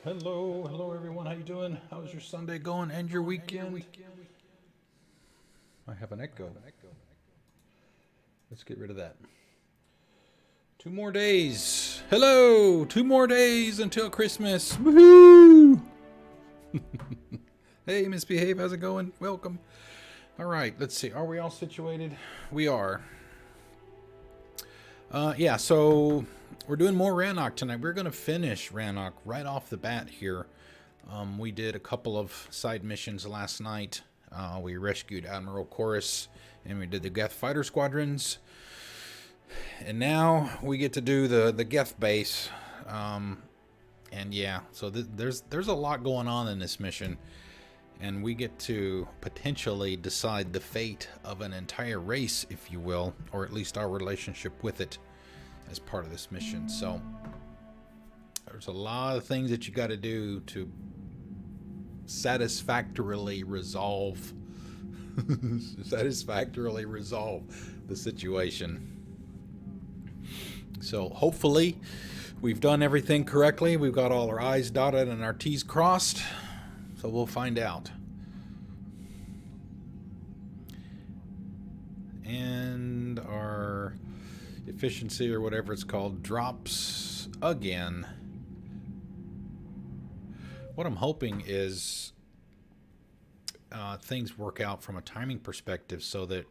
Hello everyone. How you doing? How's your Sunday going and your weekend? I have an echo. Let's get rid of that. 2 more days. Hello, 2 more days until Christmas. Woohoo! Hey, Misbehave. How's it going? Welcome. All right. Let's see. Are we all situated? We are. Yeah. So we're doing more Rannoch tonight. We're gonna finish Rannoch right off the bat here. We did a couple of side missions last night. We rescued Admiral Chorus, and we did the Geth fighter squadrons. And now we get to do the Geth base. And yeah, so there's a lot going on in this mission, and we get to potentially decide the fate of an entire race, if you will, or at least our relationship with it as part of this mission. So there's a lot of things that you got to do to satisfactorily resolve the situation. So hopefully we've done everything correctly. We've got all our I's dotted and our T's crossed. So we'll find out. And our efficiency or whatever it's called drops again. What I'm hoping is things work out from a timing perspective so that,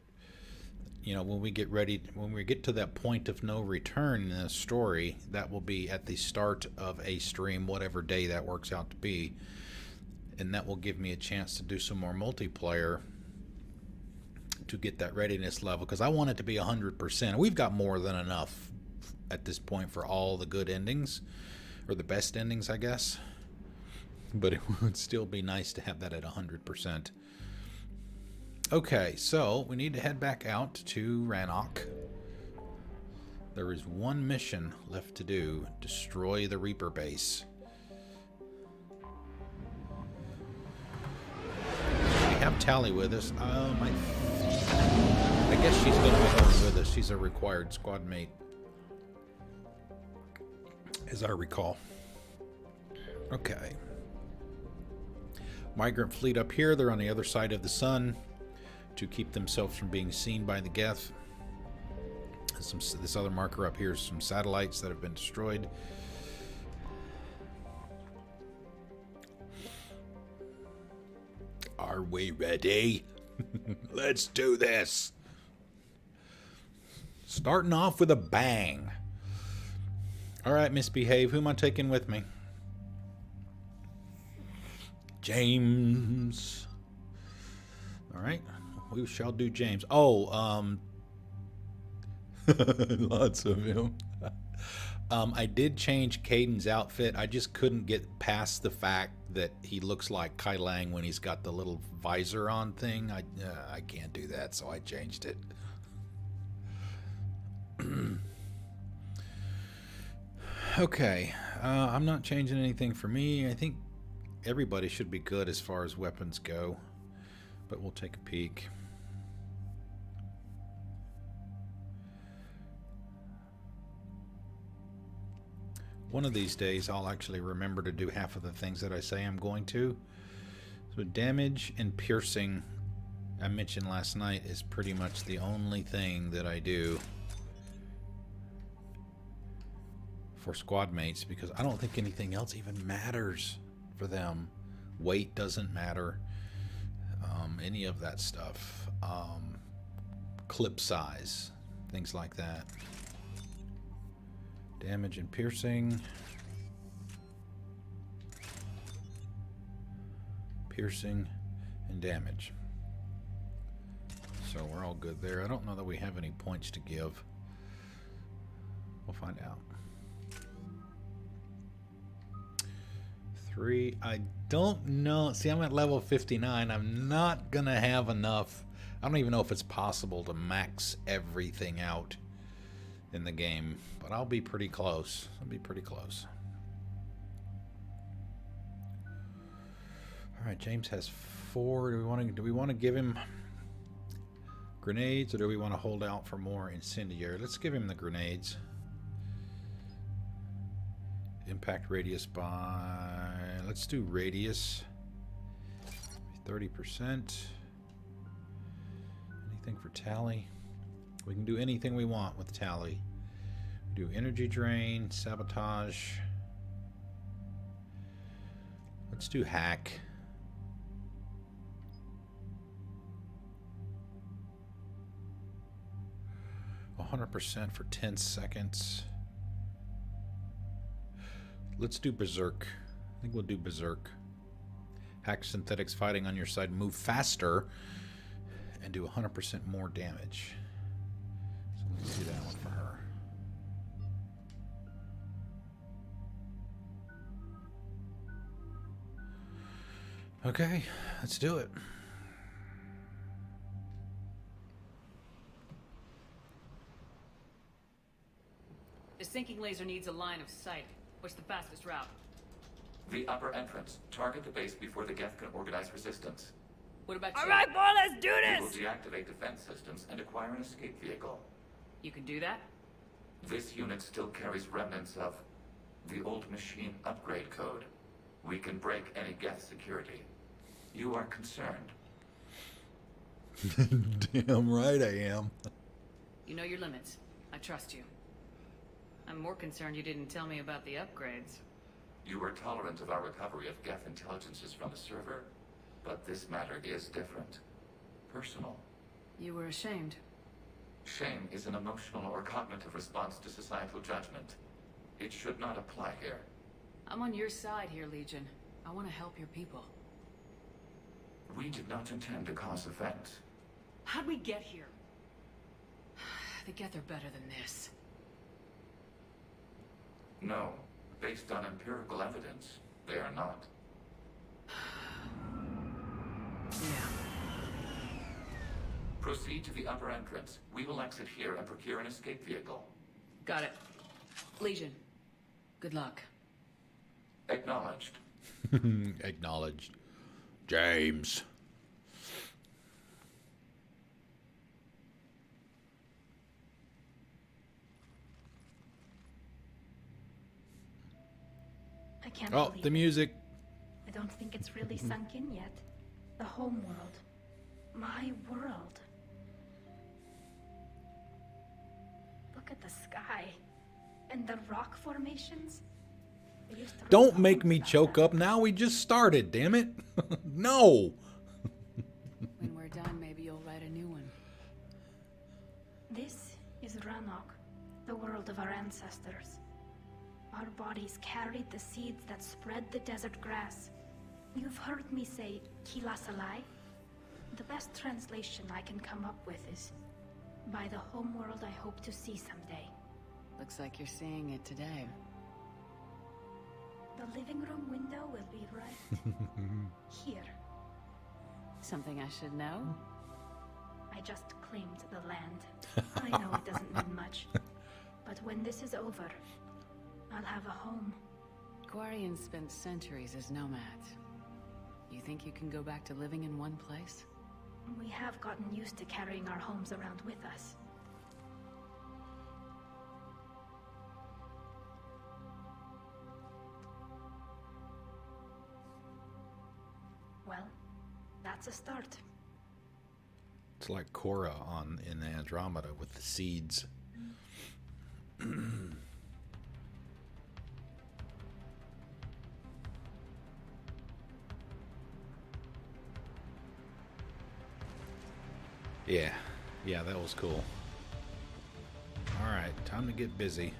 you know, when we get to that point of no return in the story, that will be at the start of a stream, whatever day that works out to be. And that will give me a chance to do some more multiplayer to get that readiness level, because I want it to be 100%. We've got more than enough at this point for all the good endings, or the best endings, I guess. But it would still be nice to have that at 100%. Okay, so we need to head back out to Rannoch. There is one mission left to do: destroy the Reaper base. We have Tally with us. I guess she's going to be going with us. She's a required squad mate, as I recall. Okay. Migrant fleet up here. They're on the other side of the sun to keep themselves from being seen by the Geth. This other marker up here is some satellites that have been destroyed. Are we ready? Let's do this. Starting off with a bang. All right, Misbehave. Who am I taking with me? James. All right, we shall do James. Oh, lots of him. I did change Caden's outfit. I just couldn't get past the fact that he looks like Kai Lang when he's got the little visor on thing. I can't do that, so I changed it. Okay, I'm not changing anything for me. I think everybody should be good as far as weapons go, but we'll take a peek. One of these days I'll actually remember to do half of the things that I say I'm going to. So damage and piercing, I mentioned last night, is pretty much the only thing that I do for squad mates, because I don't think anything else even matters for them. Weight doesn't matter, any of that stuff, clip size, things like that. Damage and piercing, and damage. So we're all good there. I don't know that we have any points to give. We'll find out. 3. I don't know. See, I'm at level 59. I'm not gonna have enough. I don't even know if it's possible to max everything out in the game, but I'll be pretty close. All right, James has 4. Do we want to give him grenades, or do we want to hold out for more incendiary? Let's give him the grenades. Impact radius by... Let's do radius. 30%. Anything for tally? We can do anything we want with tally. Do energy drain, sabotage. Let's do hack. 100% for 10 seconds. Let's do berserk. I think we'll do berserk. Hack synthetics fighting on your side. Move faster and do 100% more damage. So let's do that one for her. Okay, let's do it. The sinking laser needs a line of sight. What's the fastest route? The upper entrance. Target the base before the Geth can organize resistance. What about you? Alright, boy, let's do We will this! deactivate defense systems and acquire an escape vehicle. You can do that? This unit still carries remnants of the old machine upgrade code. We can break any Geth security. You are concerned. Damn right I am. You know your limits. I trust you. I'm more concerned you didn't tell me about the upgrades. You were tolerant of our recovery of Geth intelligences from the server, but this matter is different. Personal. You were ashamed. Shame is an emotional or cognitive response to societal judgment. It should not apply here. I'm on your side here, Legion. I want to help your people. We did not intend to cause offense. How'd we get here? The Geth are better than this. No, based on empirical evidence, they are not. Yeah. Proceed to the upper entrance. We will exit here and procure an escape vehicle. Got it. Legion, good luck. Acknowledged. Acknowledged. James. I can't Oh, believe the music. I don't think it's really sunk in yet. The home world. My world. Look at the sky. And the rock formations. We used to Don't write make poems me about choke them. up. Now we just started, damn it. No. When we're done, maybe you'll write a new one. This is Rannoch, the world of our ancestors. Our bodies carried the seeds that spread the desert grass. You've heard me say, Kilasalai? The best translation I can come up with is, by the homeworld I hope to see someday. Looks like you're seeing it today. The living room window will be right here. Something I should know? I just claimed the land. I know it doesn't mean much, but when this is over, I'll have a home. Quarians spent centuries as nomads. You think you can go back to living in one place? We have gotten used to carrying our homes around with us. Well, that's a start. It's like Korra in Andromeda with the seeds. Yeah, that was cool. All right, time to get busy.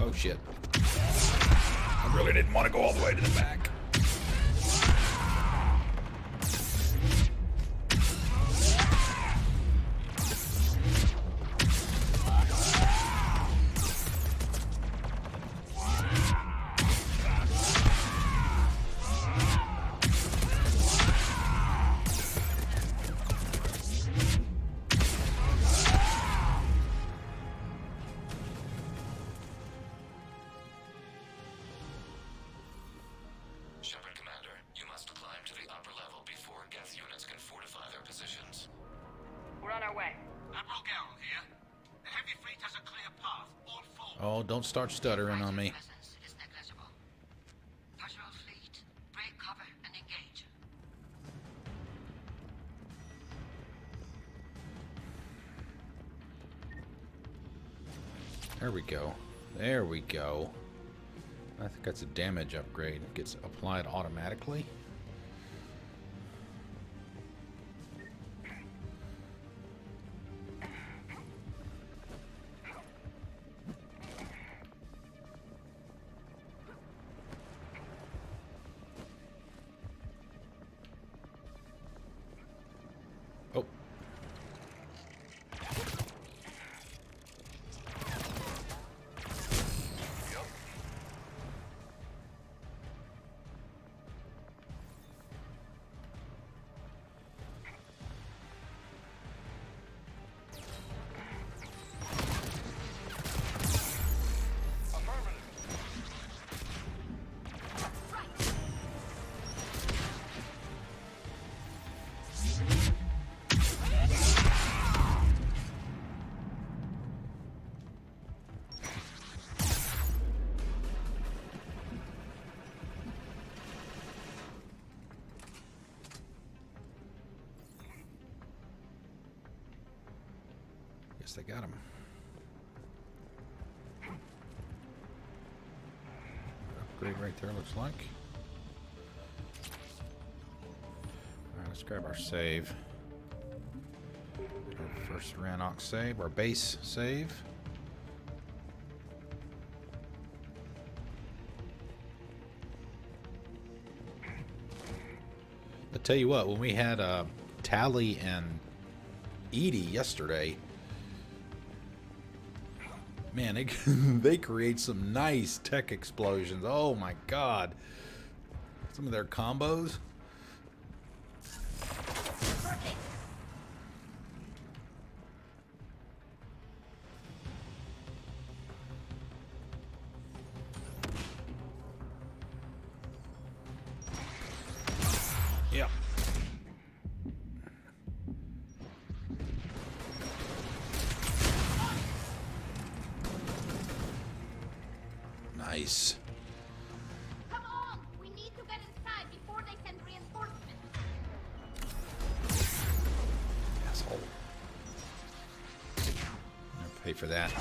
Oh shit. I really didn't want to go all the way to the back. Shepard Commander, you must climb to the upper level before Geth units can fortify their positions. We're on our way. Admiral Garrel here. The heavy fleet has a clear path. All forward. Oh, don't start stuttering on me. Presence is negligible. Patrol fleet, break cover and engage. There we go. There we go. I think that's a damage upgrade. It gets applied automatically. Oh. Guess they got him. Upgrade right there, looks like. Alright, let's grab our save. Our first Rannoch save, our base save. I'll tell you what, when we had Tally and Edie yesterday, man, they create some nice tech explosions. Oh my god. Some of their combos. Yeah. Nice. Come on! We need to get inside before they send reinforcements. Asshole. I'll pay for that.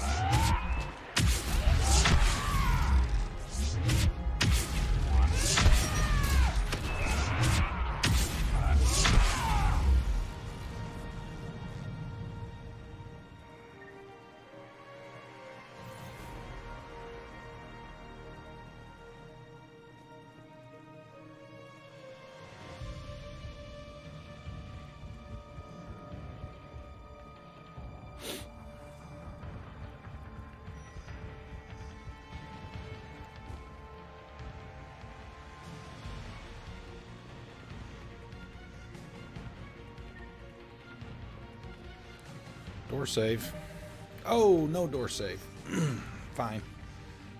Door save. Oh, no door save. Fine.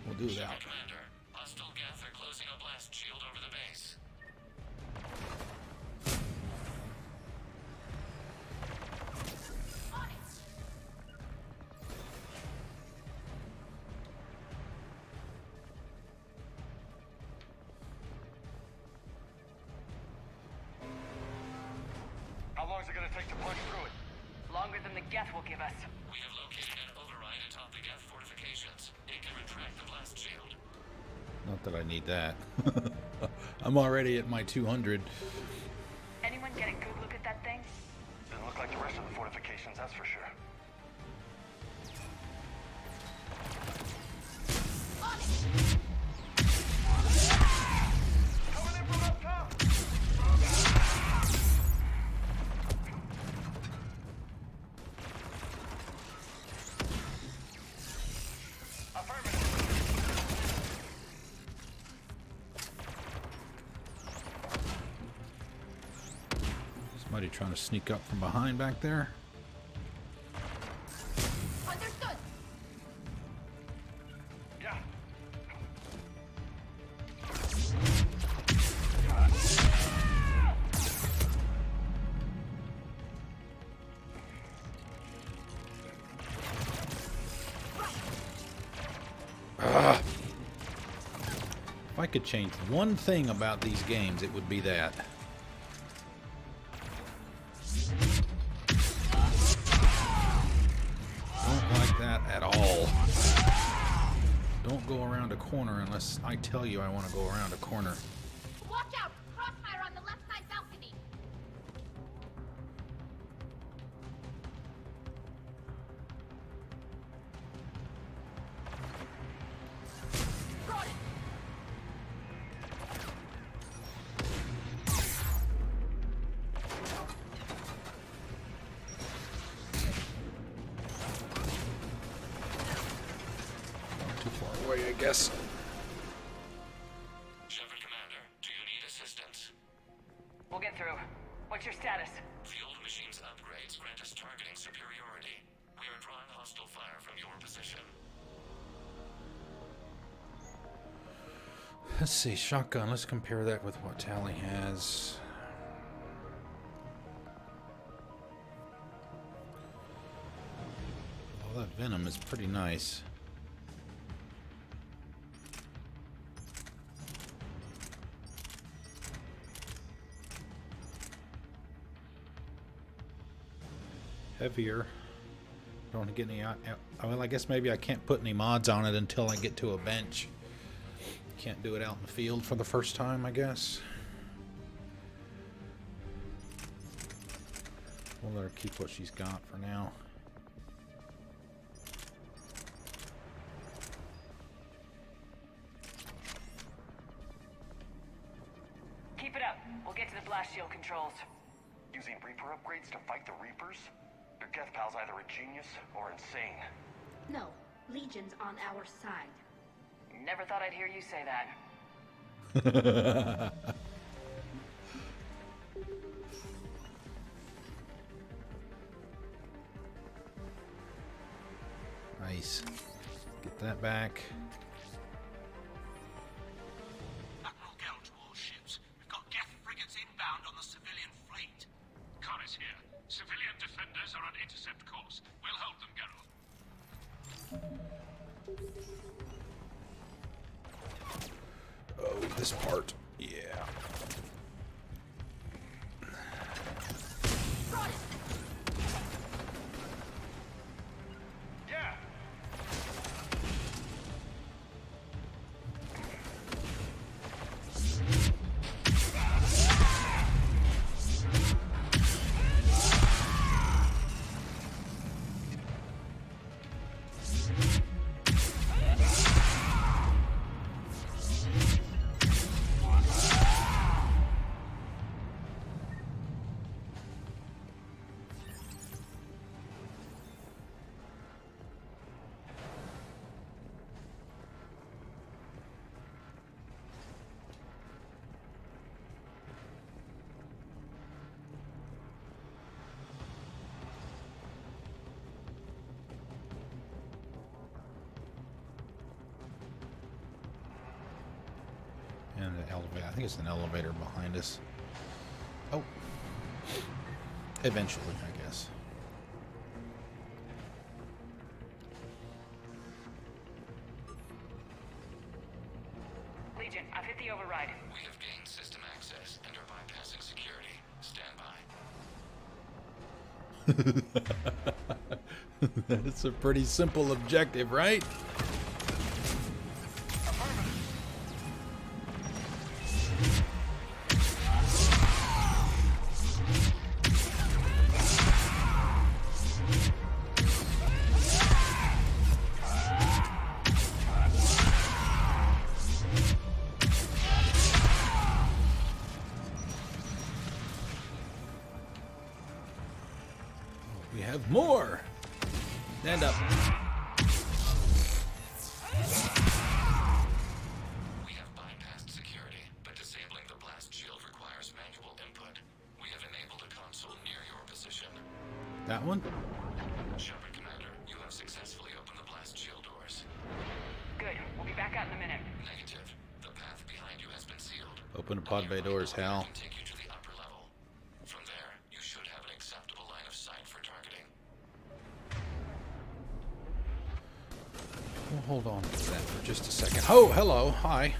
We'll do that. Commander, hostile Geth are closing a blast shield over the base. How long is it going to take to punch through it? Longer than the Geth will give us. We have located an override atop the Geth fortifications. It can retract the blast shield. Not that I need that. I'm already at my 200. Anyone get a good look at that thing? Doesn't look like the rest of the fortifications, that's for sure. Somebody trying to sneak up from behind back there. Understood. Yeah. If I could change one thing about these games, it would be that. Don't like that at all. Don't go around a corner unless I tell you I want to go around a corner. Watch out! Crossfire on the left side balcony! Got it. Too far away, I guess. Shepard Commander, do you need assistance? We'll get through. What's your status? The old machine's upgrades grant us targeting superiority. We are drawing hostile fire from your position. Let's see, shotgun. Let's compare that with what Tally has. Well, that venom is pretty nice. Heavier. Don't want to get any. Well, I guess maybe I can't put any mods on it until I get to a bench. Can't do it out in the field for the first time, I guess. We'll let her keep what she's got for now. Keep it up. We'll get to the blast shield controls. Using Reaper upgrades to fight the Reapers? Your Geth pal's either a genius or insane. No, Legion's on our side. Never thought I'd hear you say that. Nice. Get that back. Admiral Gelt to all ships. We've got Geth frigates inbound on the civilian fleet. Connor's here. Civilian defenders are on intercept course. We'll hold them, Geralt. Oh, this part. Yeah. Yeah! And an elevator. I think it's an elevator behind us. Oh. Eventually, I guess. Legion, I've hit the override. We have gained system access and are bypassing security. Stand by. That's a pretty simple objective, right? We have more. Stand up. We have bypassed security, but disabling the blast shield requires manual input. We have enabled a console That one? Shepard, Commander, you have successfully opened the blast shield doors. Good. We'll be back out in a minute. Negative. The path behind you has been sealed. Open the pod bay doors, Hal. Can take you to the upper level. From there, you should have an acceptable line of sight for targeting. We'll hold on to that for just a second. Oh, hello. Hi.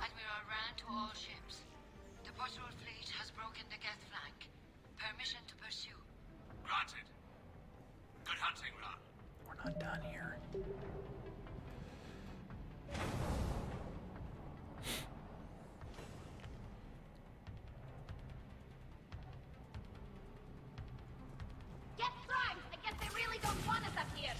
Admiral Rand to all ships. The patrol fleet has broken the Geth flank. Permission to pursue. Granted. Good hunting, Ran. We're not done here. Get primed! I guess they really don't want us up here.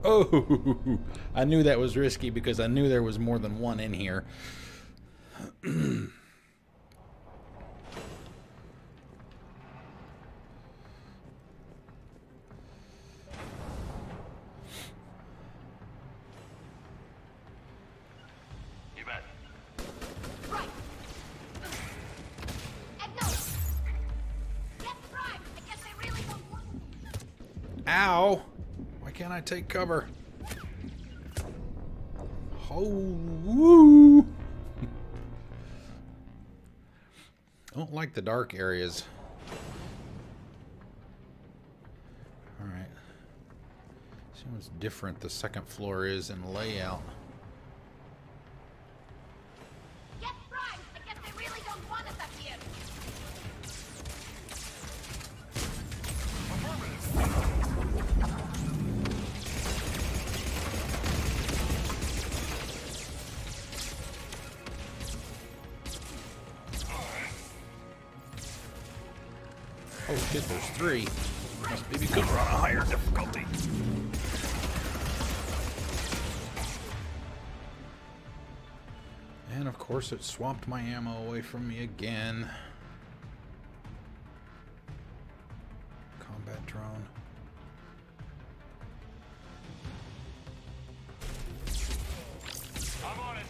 Oh, I knew that was risky because I knew there was more than one in here. You bet. Right. And no! Get primed! I guess they really don't want us. Ow! Why can't I take cover? Oh, woo! I don't like the dark areas. Alright. See what's different the second floor is in layout. Get primed! I guess they really don't want us up here. Oh shit, there's three. Must be because We're on a higher difficulty. And of course it swapped my ammo away from me again. Combat drone. I'm on it.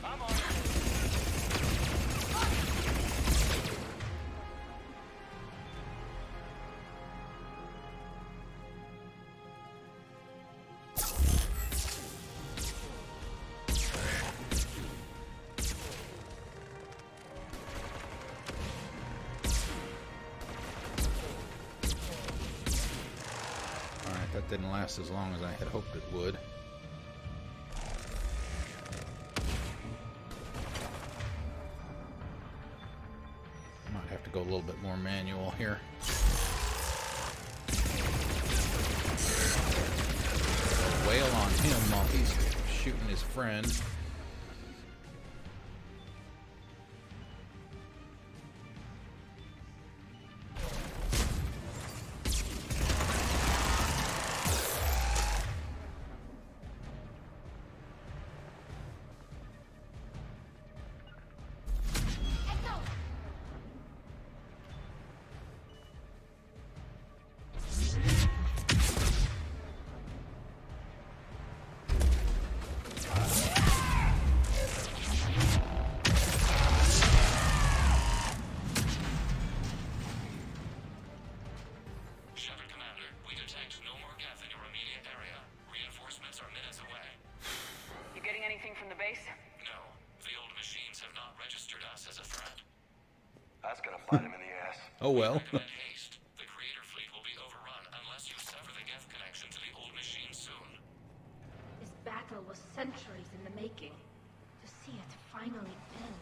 I'm on it. Alright, that didn't last as long as I had hoped it would. Might have to go a little bit more manual here. Wail on him while he's shooting his friend. Oh well. Recommend haste. The creator fleet will be overrun unless you sever the Geth connection to the old machine soon. This battle was centuries in the making. To see it finally end.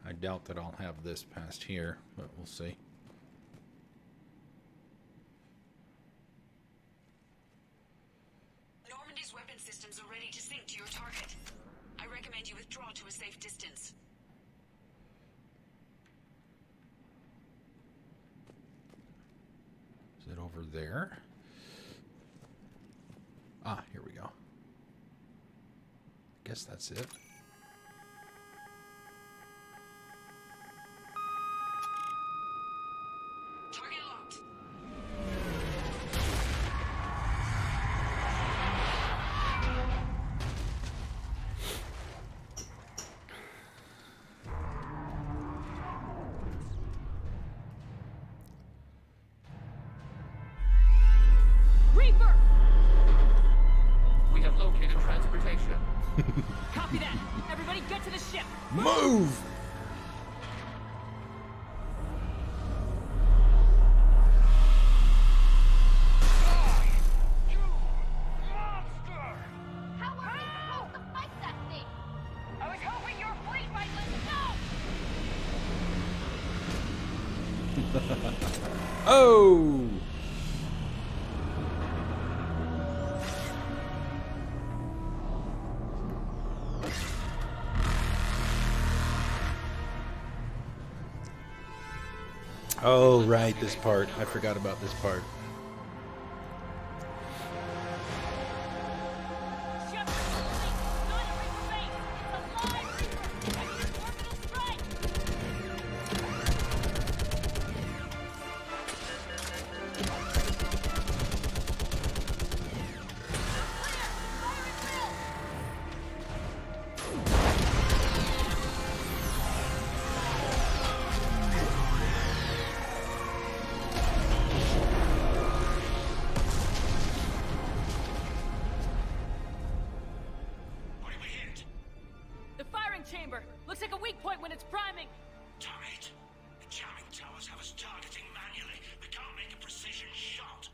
I doubt that I'll have this past here, but we'll see. Normandy's weapon systems are ready to sync to your target. I recommend you withdraw to a safe distance. Is it over there? Ah, here we go. Guess that's it. Target locked. Reaper! We have located transportation. Copy that. Everybody get to the ship. Move! You monster! How are we supposed to fight that thing? I was hoping your fleet might let me know! Oh! Oh, right, this part. I forgot about this part. Shepard, it's not a Reaper base. It's a live Reaper. I need an orbital strike. What did we hit? The firing chamber. Looks like a weak point when it's priming. Damn it! The jamming towers have us targeting manually. We can't make a precision shot.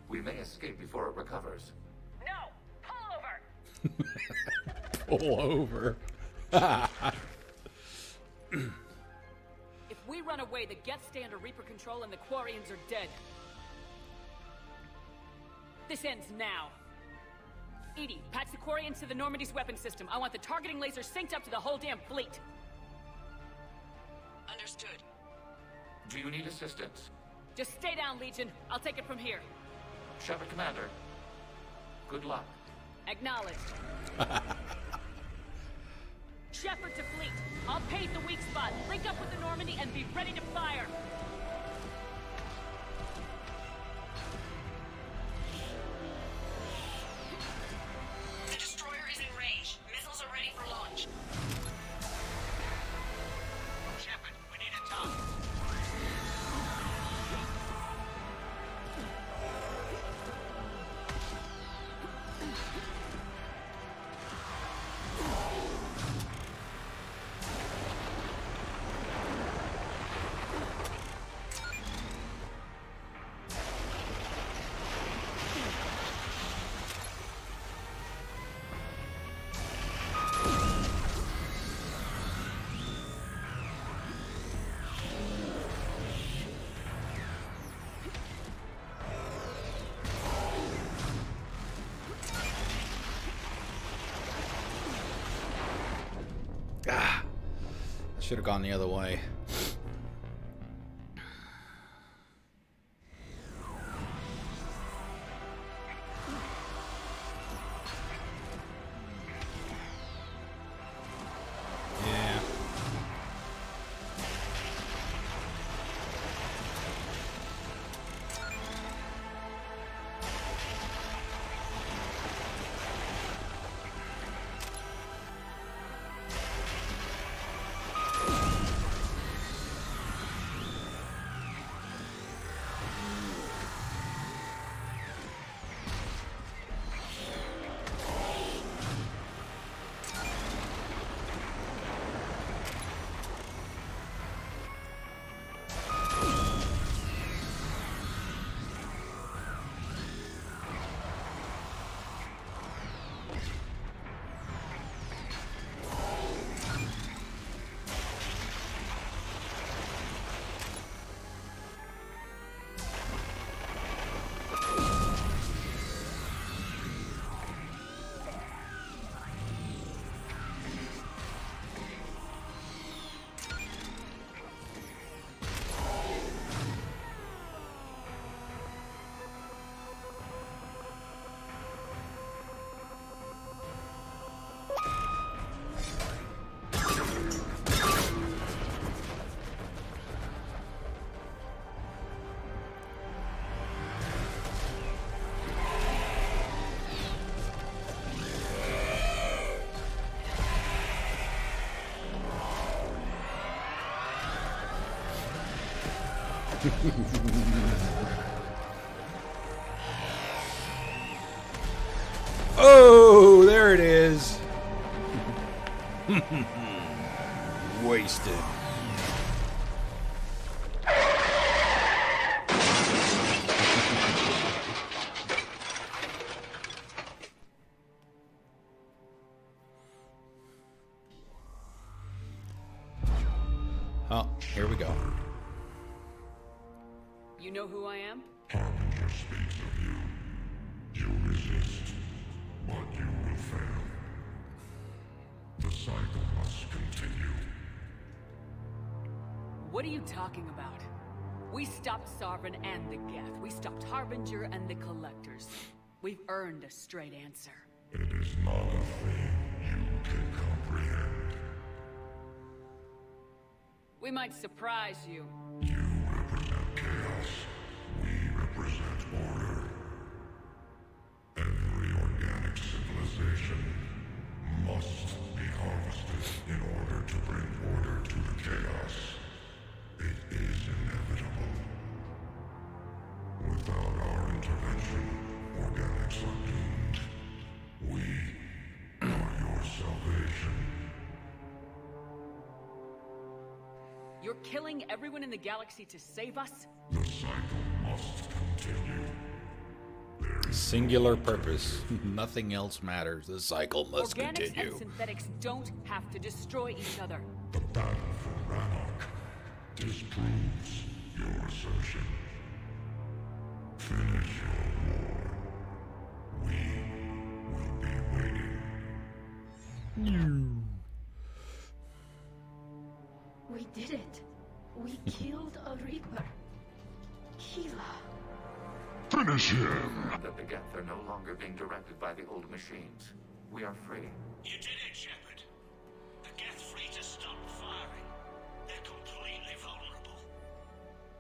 We may escape before it recovers. No! Pull over! Pull over. If we run away, the Geth stay under Reaper control and the Quarians are dead. This ends now. Edie, patch the Quarians to the Normandy's weapon system. I want the targeting laser synced up to the whole damn fleet. Understood. Do you need assistance? Just stay down, Legion. I'll take it from here. Shepard Commander. Good luck. Acknowledged. Shepard to fleet. I'll pave the weak spot, link up with the Normandy, and be ready to fire. The destroyer is in range. Missiles are ready for launch. Shepard, we need a target. Ah, I should have gone the other way. Yeah. Oh, there it is. Wasted. Oh, here we go. You know who I am? Harbinger speaks of you. You resist, but you will fail. The cycle must continue. What are you talking about? We stopped Sovereign and the Geth. We stopped Harbinger and the Collectors. We've earned a straight answer. It is not a thing you can comprehend. We might surprise you. You represent chaos. We represent order. Every organic civilization must be harvested in order to bring order to the chaos. It is inevitable. Without our intervention, organics are doomed. We are your salvation. You're killing everyone in the galaxy to save us? The cycle must continue. Singular purpose. Nothing else matters. The cycle must Organics continue. and synthetics don't have to destroy each other. The battle for Rannoch disproves your assertion. Finish your war. We will be waiting. We did it. We killed a Reaper. Keela. Finish him! That the Geth are no longer being directed by the old machines. We are free. You did it, Shepard. The Geth fleet has stopped firing. They're completely vulnerable.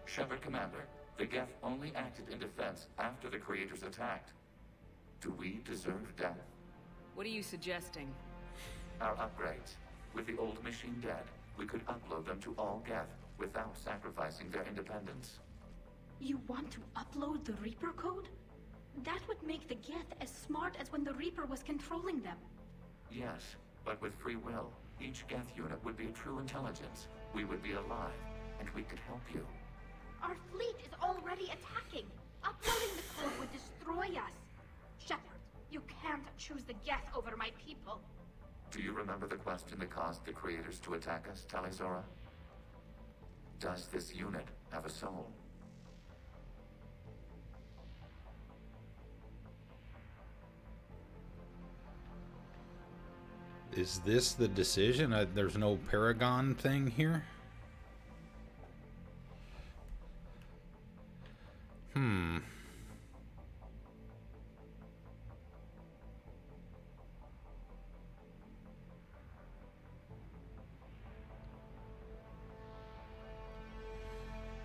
Shepard Commander, the Geth only acted in defense after the Creators attacked. Do we deserve death? What are you suggesting? Our upgrades. With the old machine dead, we could upload them to all Geth without sacrificing their independence. You want to upload the Reaper code? That would make the Geth as smart as when the Reaper was controlling them. Yes, but with free will, each Geth unit would be a true intelligence. We would be alive, and we could help you. Our fleet is already attacking. Uploading the code would destroy us. Shepard, you can't choose the Geth over my people. Do you remember the question that caused the Creators to attack us, Talizora? Does this unit have a soul? Is this the decision? There's no Paragon thing here?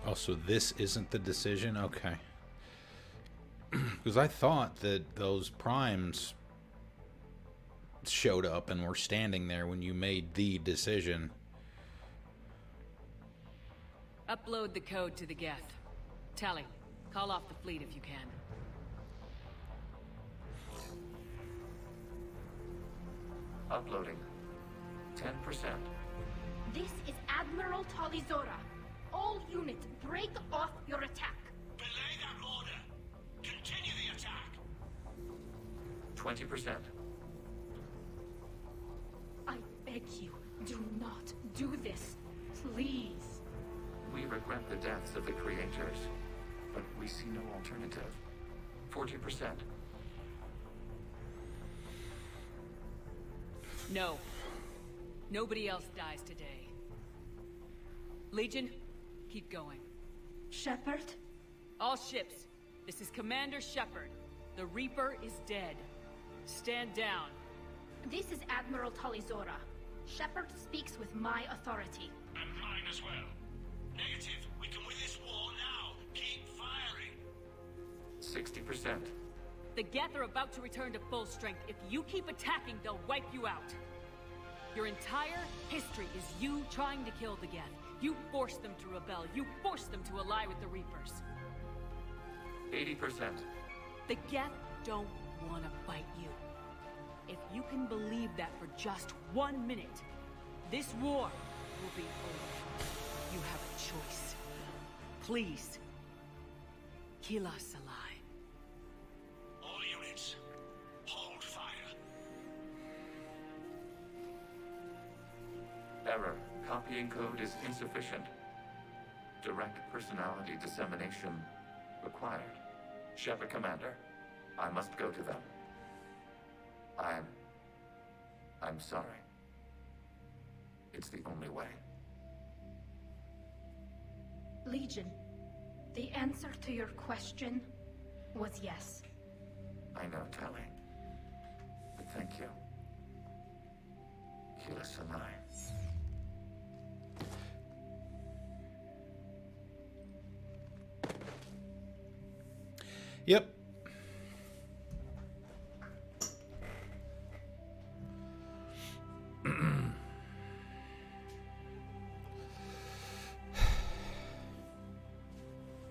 Oh, so this isn't the decision? Okay. Because I thought that those primes showed up and were standing there when you made the decision. Upload the code to the Geth. Tally, call off the fleet if you can. Uploading. 10%. This is Admiral Talizora. All units, break off your attack. Belay that order. Continue the attack. 20%. I beg you, do not do this. Please. We regret the deaths of the Creators, but we see no alternative. 40%. No. Nobody else dies today. Legion, keep going. Shepard? All ships, this is Commander Shepard. The Reaper is dead. Stand down. This is Admiral Talizora. Shepard speaks with my authority. And mine as well. Negative. We can win this war now. Keep firing. 60%. The Geth are about to return to full strength. If you keep attacking, they'll wipe you out. Your entire history is you trying to kill the Geth. You forced them to rebel. You forced them to ally with the Reapers. 80%. The Geth don't want to fight you. If you can believe that for just 1 minute, this war will be over. You have a choice. Please, kill us alive. All units, hold fire. Error. Copying code is insufficient. Direct personality dissemination required. Shepard Commander, I must go to them. I'm sorry. It's the only way. Legion, the answer to your question was yes. I know, Tali. But thank you. Keep us alive. Yep.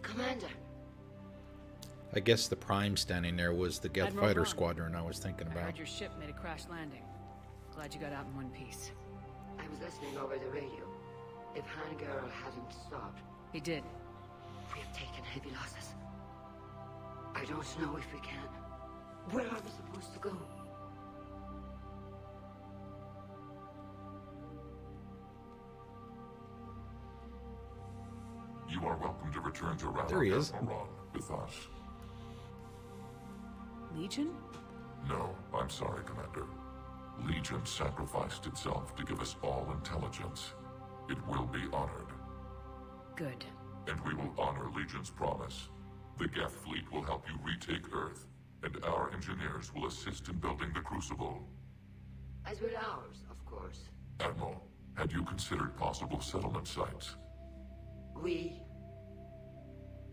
Commander, I guess the Prime standing there was the Geth Admiral Fighter Braun. Squadron I was thinking I about. heard your ship made a crash landing. Glad you got out in one piece. I was listening over the radio. If Hangirl hadn't stopped, He did. we have taken heavy losses. I don't know if we can. Where are we supposed to go? You are welcome to return to Rannoch There he is. with us. Legion? No, I'm sorry, Commander. Legion sacrificed itself to give us all intelligence. It will be honored. Good. And we will honor Legion's promise. The Geth fleet will help you retake Earth, and our engineers will assist in building the Crucible. As will ours, of course. Admiral, had you considered possible settlement sites?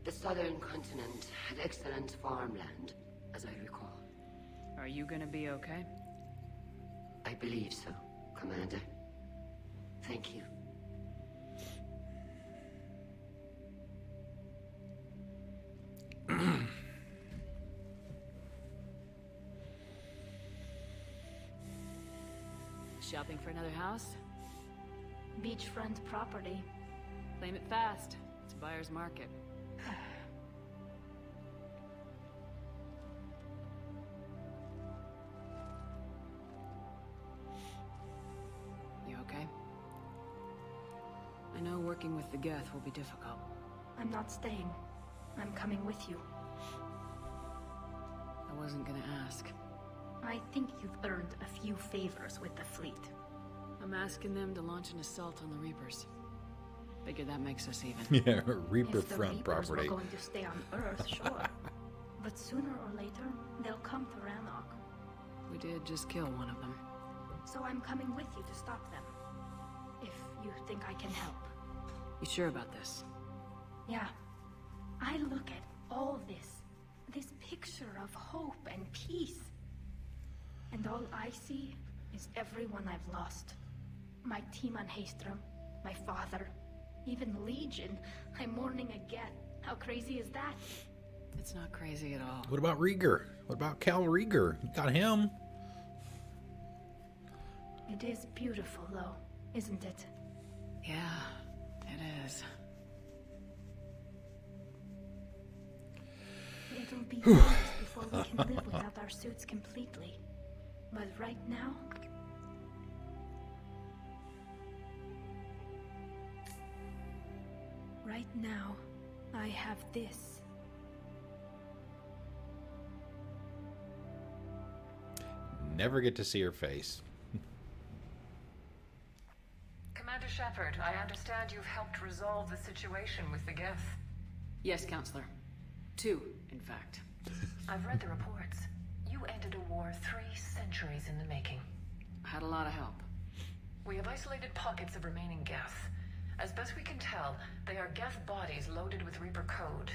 The southern continent had excellent farmland, as I recall. Are you gonna be okay? I believe so, Commander. Thank you. Shopping for another house? Beachfront property. Claim it fast. It's a buyer's market. You okay? I know working with the Geth will be difficult. I'm not staying. I'm coming with you. I wasn't gonna ask. I think you've earned a few favors with the fleet. I'm asking them to launch an assault on the Reapers. Figure that makes us even. Yeah, Reaper If the front Reapers property. were going to stay on Earth, sure. But sooner or later, they'll come to Rannoch. We did just kill one of them. So I'm coming with you to stop them. If you think I can help. You sure about this? Yeah. I look at all this picture of hope and peace. And all I see is everyone I've lost. My team on Haestrom, my father, even Legion. I'm mourning a Geth. How crazy is that? It's not crazy at all. What about Rieger? What about Cal Rieger? You got him. It is beautiful, though, isn't it? Yeah, it is. It'll be years before we can live without our suits completely. But right now... Right now, I have this. Never get to see her face. Commander Shepard, I understand you've helped resolve the situation with the Geth. Yes, Counselor. 2, in fact. I've read the reports. You ended a war 3 centuries in the making. Had a lot of help. We have isolated pockets of remaining Geth. As best we can tell, they are Geth bodies loaded with Reaper code.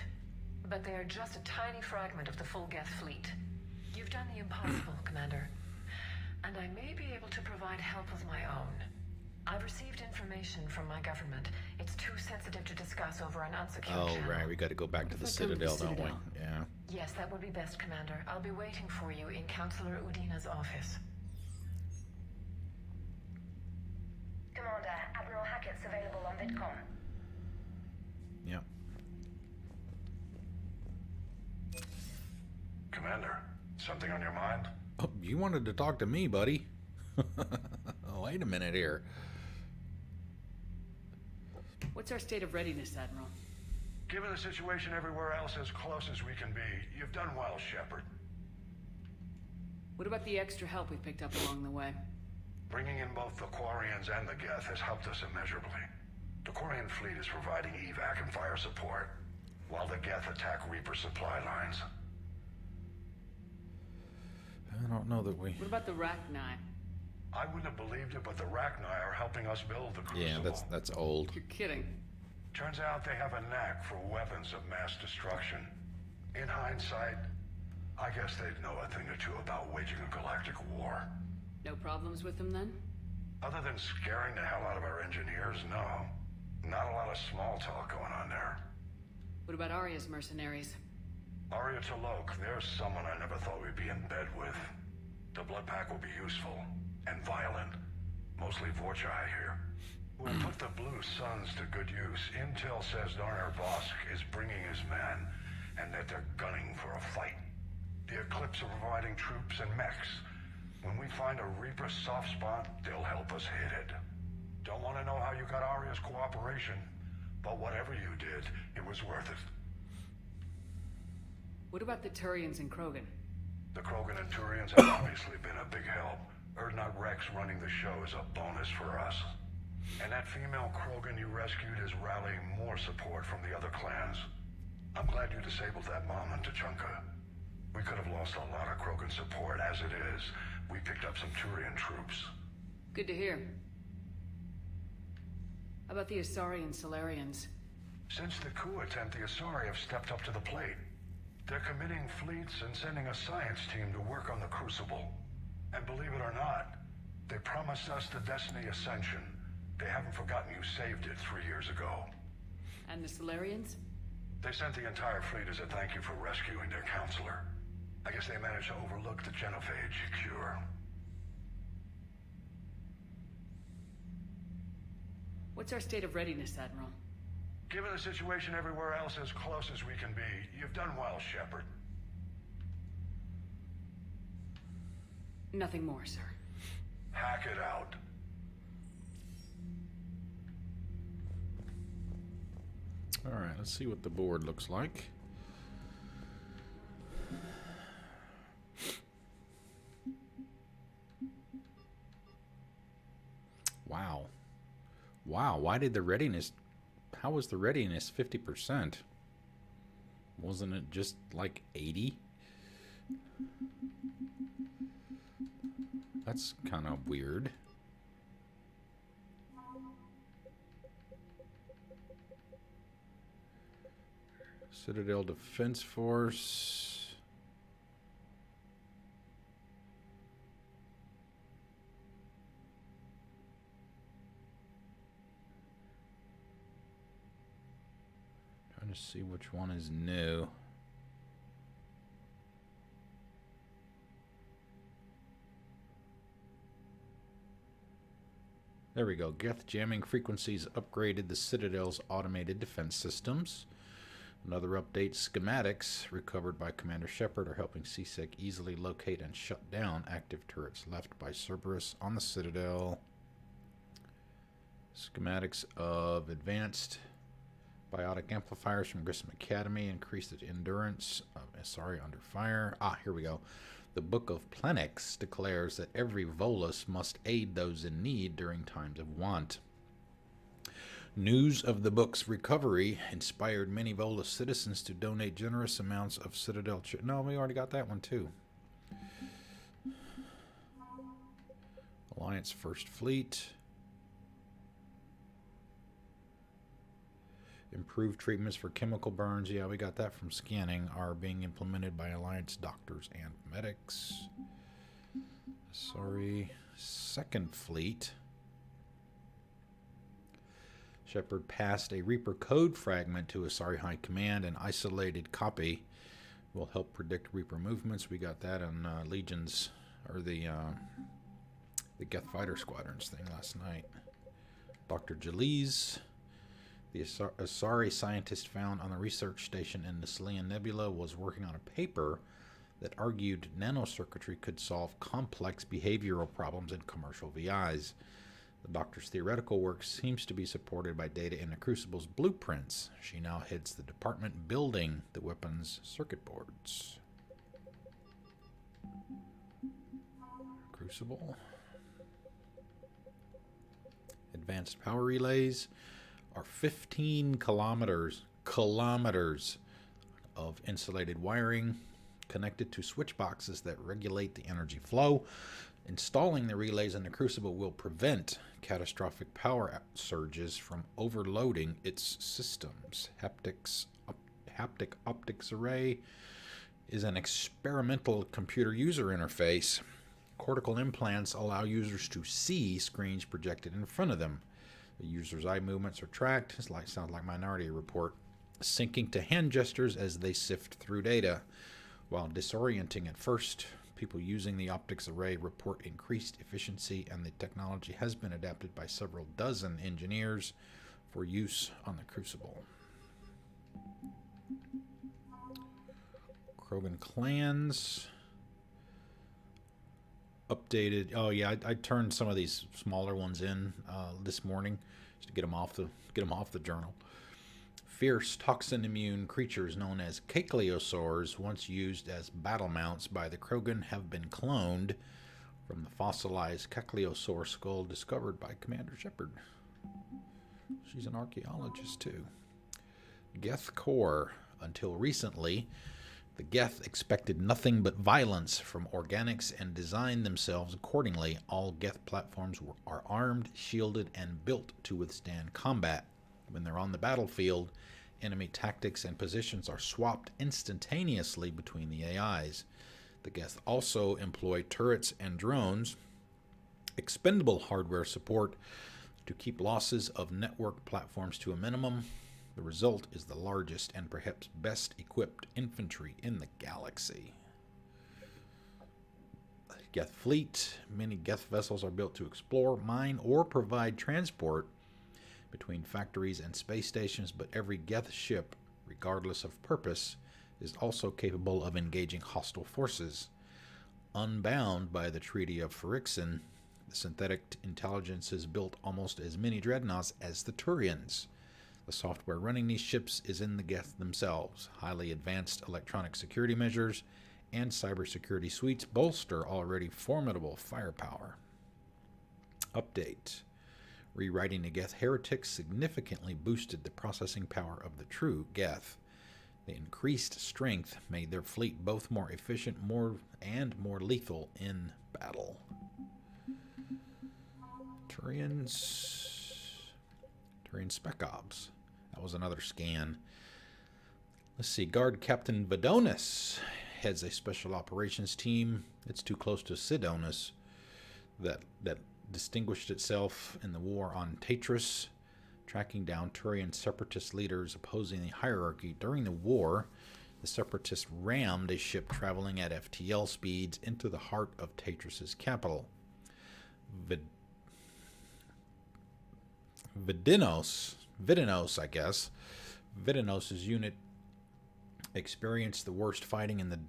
But they are just a tiny fragment of the full Geth fleet. You've done the impossible, Commander. And I may be able to provide help of my own. I've received information from my government. It's too sensitive to discuss over an unsecured Oh, channel. right. We got to go back to the Citadel, don't we? Yeah. Yes, that would be best, Commander. I'll be waiting for you in Counselor Udina's office. Commander, Admiral Hackett's available on VidCom. Yep. Commander, something on your mind? Oh, you wanted to talk to me, buddy. Wait a minute here. What's our state of readiness, Admiral? Given the situation everywhere else as close as we can be, you've done well, Shepard. What about the extra help we picked up along the way? Bringing in both the Quarians and the Geth has helped us immeasurably. The Quarian fleet is providing evac and fire support, while the Geth attack Reaper supply lines. I don't know that we... What about the Rachni? I wouldn't have believed it, but the Rachni are helping us build the Crucible. Yeah, that's old. You're kidding. Turns out they have a knack for weapons of mass destruction. In hindsight, I guess they'd know a thing or two about waging a galactic war. No problems with them then? Other than scaring the hell out of our engineers, no. Not a lot of small talk going on there. What about Arya's mercenaries? Arya T'Loak, there's someone I never thought we'd be in bed with. The blood pack will be useful. And violent. Mostly Vorchai here. We'll put the Blue Suns to good use. Intel says Darner Vosk is bringing his men, and that they're gunning for a fight. The Eclipse are providing troops and mechs. When we find a Reaper soft spot, they'll help us hit it. Don't want to know how you got Arya's cooperation, but whatever you did, it was worth it. What about the Turians and Krogan? The Krogan and Turians have obviously been a big help. Urdnot Rex running the show is a bonus for us. And that female Krogan you rescued is rallying more support from the other clans. I'm glad you disabled that mom in Tuchanka. We could have lost a lot of Krogan support as it is. We picked up some Turian troops. Good to hear. How about the Asari and Solarians? Since the coup attempt, the Asari have stepped up to the plate. They're committing fleets and sending a science team to work on the Crucible. And believe it or not, they promised us the Destiny Ascension. They haven't forgotten you saved it 3 years ago. And the Solarians? They sent the entire fleet as a thank you for rescuing their counselor. I guess they managed to overlook the genophage cure. What's our state of readiness, Admiral? Given the situation everywhere else as close as we can be, you've done well, Shepard. Nothing more, sir. Hack it out. All right, let's see what the board looks like. Wow. Wow, why did the readiness... How was the readiness 50%? Wasn't it just like 80? That's kind of weird. Citadel Defense Force. Trying to see which one is new. There we go. Geth jamming frequencies upgraded the Citadel's automated defense systems. Another update, schematics recovered by Commander Shepard are helping CSEC easily locate and shut down active turrets left by Cerberus on the Citadel. Schematics of advanced biotic amplifiers from Grissom Academy increased its endurance of Asari under fire. Here we go. The Book of Plenex declares that every Volus must aid those in need during times of want. News of the book's recovery inspired many Volus citizens to donate generous amounts of Citadel... No, we already got that one too. Alliance First Fleet. Improved treatments for chemical burns. Yeah, we got that from scanning. Are being implemented by Alliance doctors and medics. Sorry. Second Fleet. Shepard passed a Reaper code fragment to Asari High Command. An isolated copy will help predict Reaper movements. We got that on Legion's, or the Geth Fighter Squadrons thing last night. Dr. Jaliz, the Asari scientist found on the research station in the Salian Nebula, was working on a paper that argued nanocircuitry could solve complex behavioral problems in commercial VIs. The doctor's theoretical work seems to be supported by data in the Crucible's blueprints. She now heads the department building the weapons circuit boards. Crucible. Advanced power relays are 15 kilometers of insulated wiring connected to switch boxes that regulate the energy flow. Installing the relays in the Crucible will prevent catastrophic power surges from overloading its systems. Haptic optics array is an experimental computer user interface. Cortical implants allow users to see screens projected in front of them. The user's eye movements are tracked. This sounds like Minority Report, syncing to hand gestures as they sift through data. While disorienting at first, people using the optics array report increased efficiency, and the technology has been adapted by several dozen engineers for use on the Crucible. Krogan clans updated. Oh yeah, I turned some of these smaller ones in this morning just to get them off the journal. Fierce toxin-immune creatures known as caecliosaurs, once used as battle mounts by the Krogan, have been cloned from the fossilized caecliosaur skull discovered by Commander Shepard. She's an archaeologist too. Geth Core. Until recently, the Geth expected nothing but violence from organics and designed themselves accordingly. All Geth platforms are armed, shielded, and built to withstand combat. When they're on the battlefield, enemy tactics and positions are swapped instantaneously between the AIs. The Geth also employ turrets and drones, expendable hardware support to keep losses of network platforms to a minimum. The result is the largest and perhaps best equipped infantry in the galaxy. Geth Fleet. Many Geth vessels are built to explore, mine, or provide transport between factories and space stations, but every Geth ship, regardless of purpose, is also capable of engaging hostile forces. Unbound by the Treaty of Phyrexian, the synthetic intelligences built almost as many dreadnoughts as the Turians. The software running these ships is in the Geth themselves. Highly advanced electronic security measures and cybersecurity suites bolster already formidable firepower. Update. Rewriting the Geth heretics significantly boosted the processing power of the true Geth. The increased strength made their fleet both more efficient more lethal in battle. Turian Spec Ops. That was another scan. Let's see. Guard Captain Vidonis heads a special operations team. It's too close to Sidonis that distinguished itself in the war on Tatris, tracking down Turian separatist leaders opposing the hierarchy. During the war, the separatists rammed a ship traveling at FTL speeds into the heart of Tatris' capital. Vidinos, I guess. Vidinos' unit experienced the worst fighting in the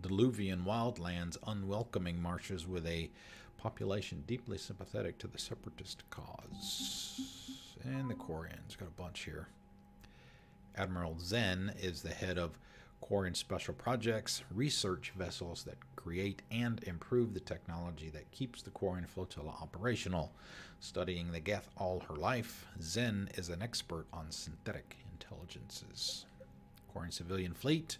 Diluvian wildlands, unwelcoming marshes with a population deeply sympathetic to the separatist cause. And the Quarians, got a bunch here. Admiral Zen is the head of Quarian Special Projects, research vessels that create and improve the technology that keeps the Quarian flotilla operational. Studying the Geth all her life, Zen is an expert on synthetic intelligences. Quarian Civilian Fleet.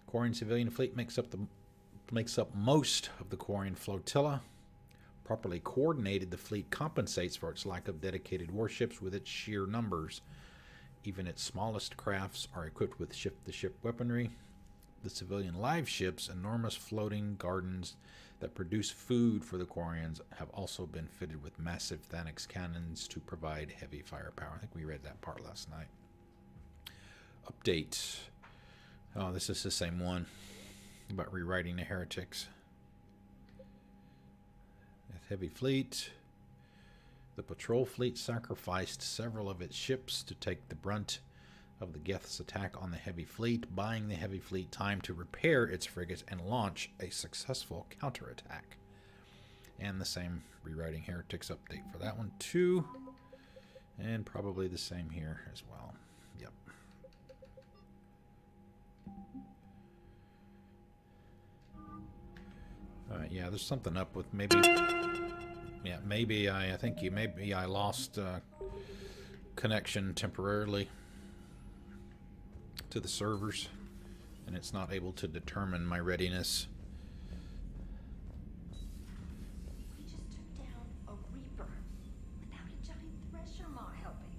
The Quarian Civilian Fleet makes up most of the Quarian flotilla. Properly coordinated, the fleet compensates for its lack of dedicated warships with its sheer numbers. Even its smallest crafts are equipped with ship-to-ship weaponry. The civilian live ships, enormous floating gardens that produce food for the Quarians have also been fitted with massive Thanix cannons to provide heavy firepower. I think we read that part last night. Update. Oh, this is the same one about rewriting the heretics. Heavy fleet. The patrol fleet sacrificed several of its ships to take the brunt of the Geth's attack on the heavy fleet, buying the heavy fleet time to repair its frigates and launch a successful counterattack. And the same rewriting heretics update for that one too. And probably the same here as well. Yep. Yeah, there's something up with maybe... Yeah, maybe I think I lost connection temporarily to the servers, and it's not able to determine my readiness. We just took down a Reaper without a giant thresher maw helping.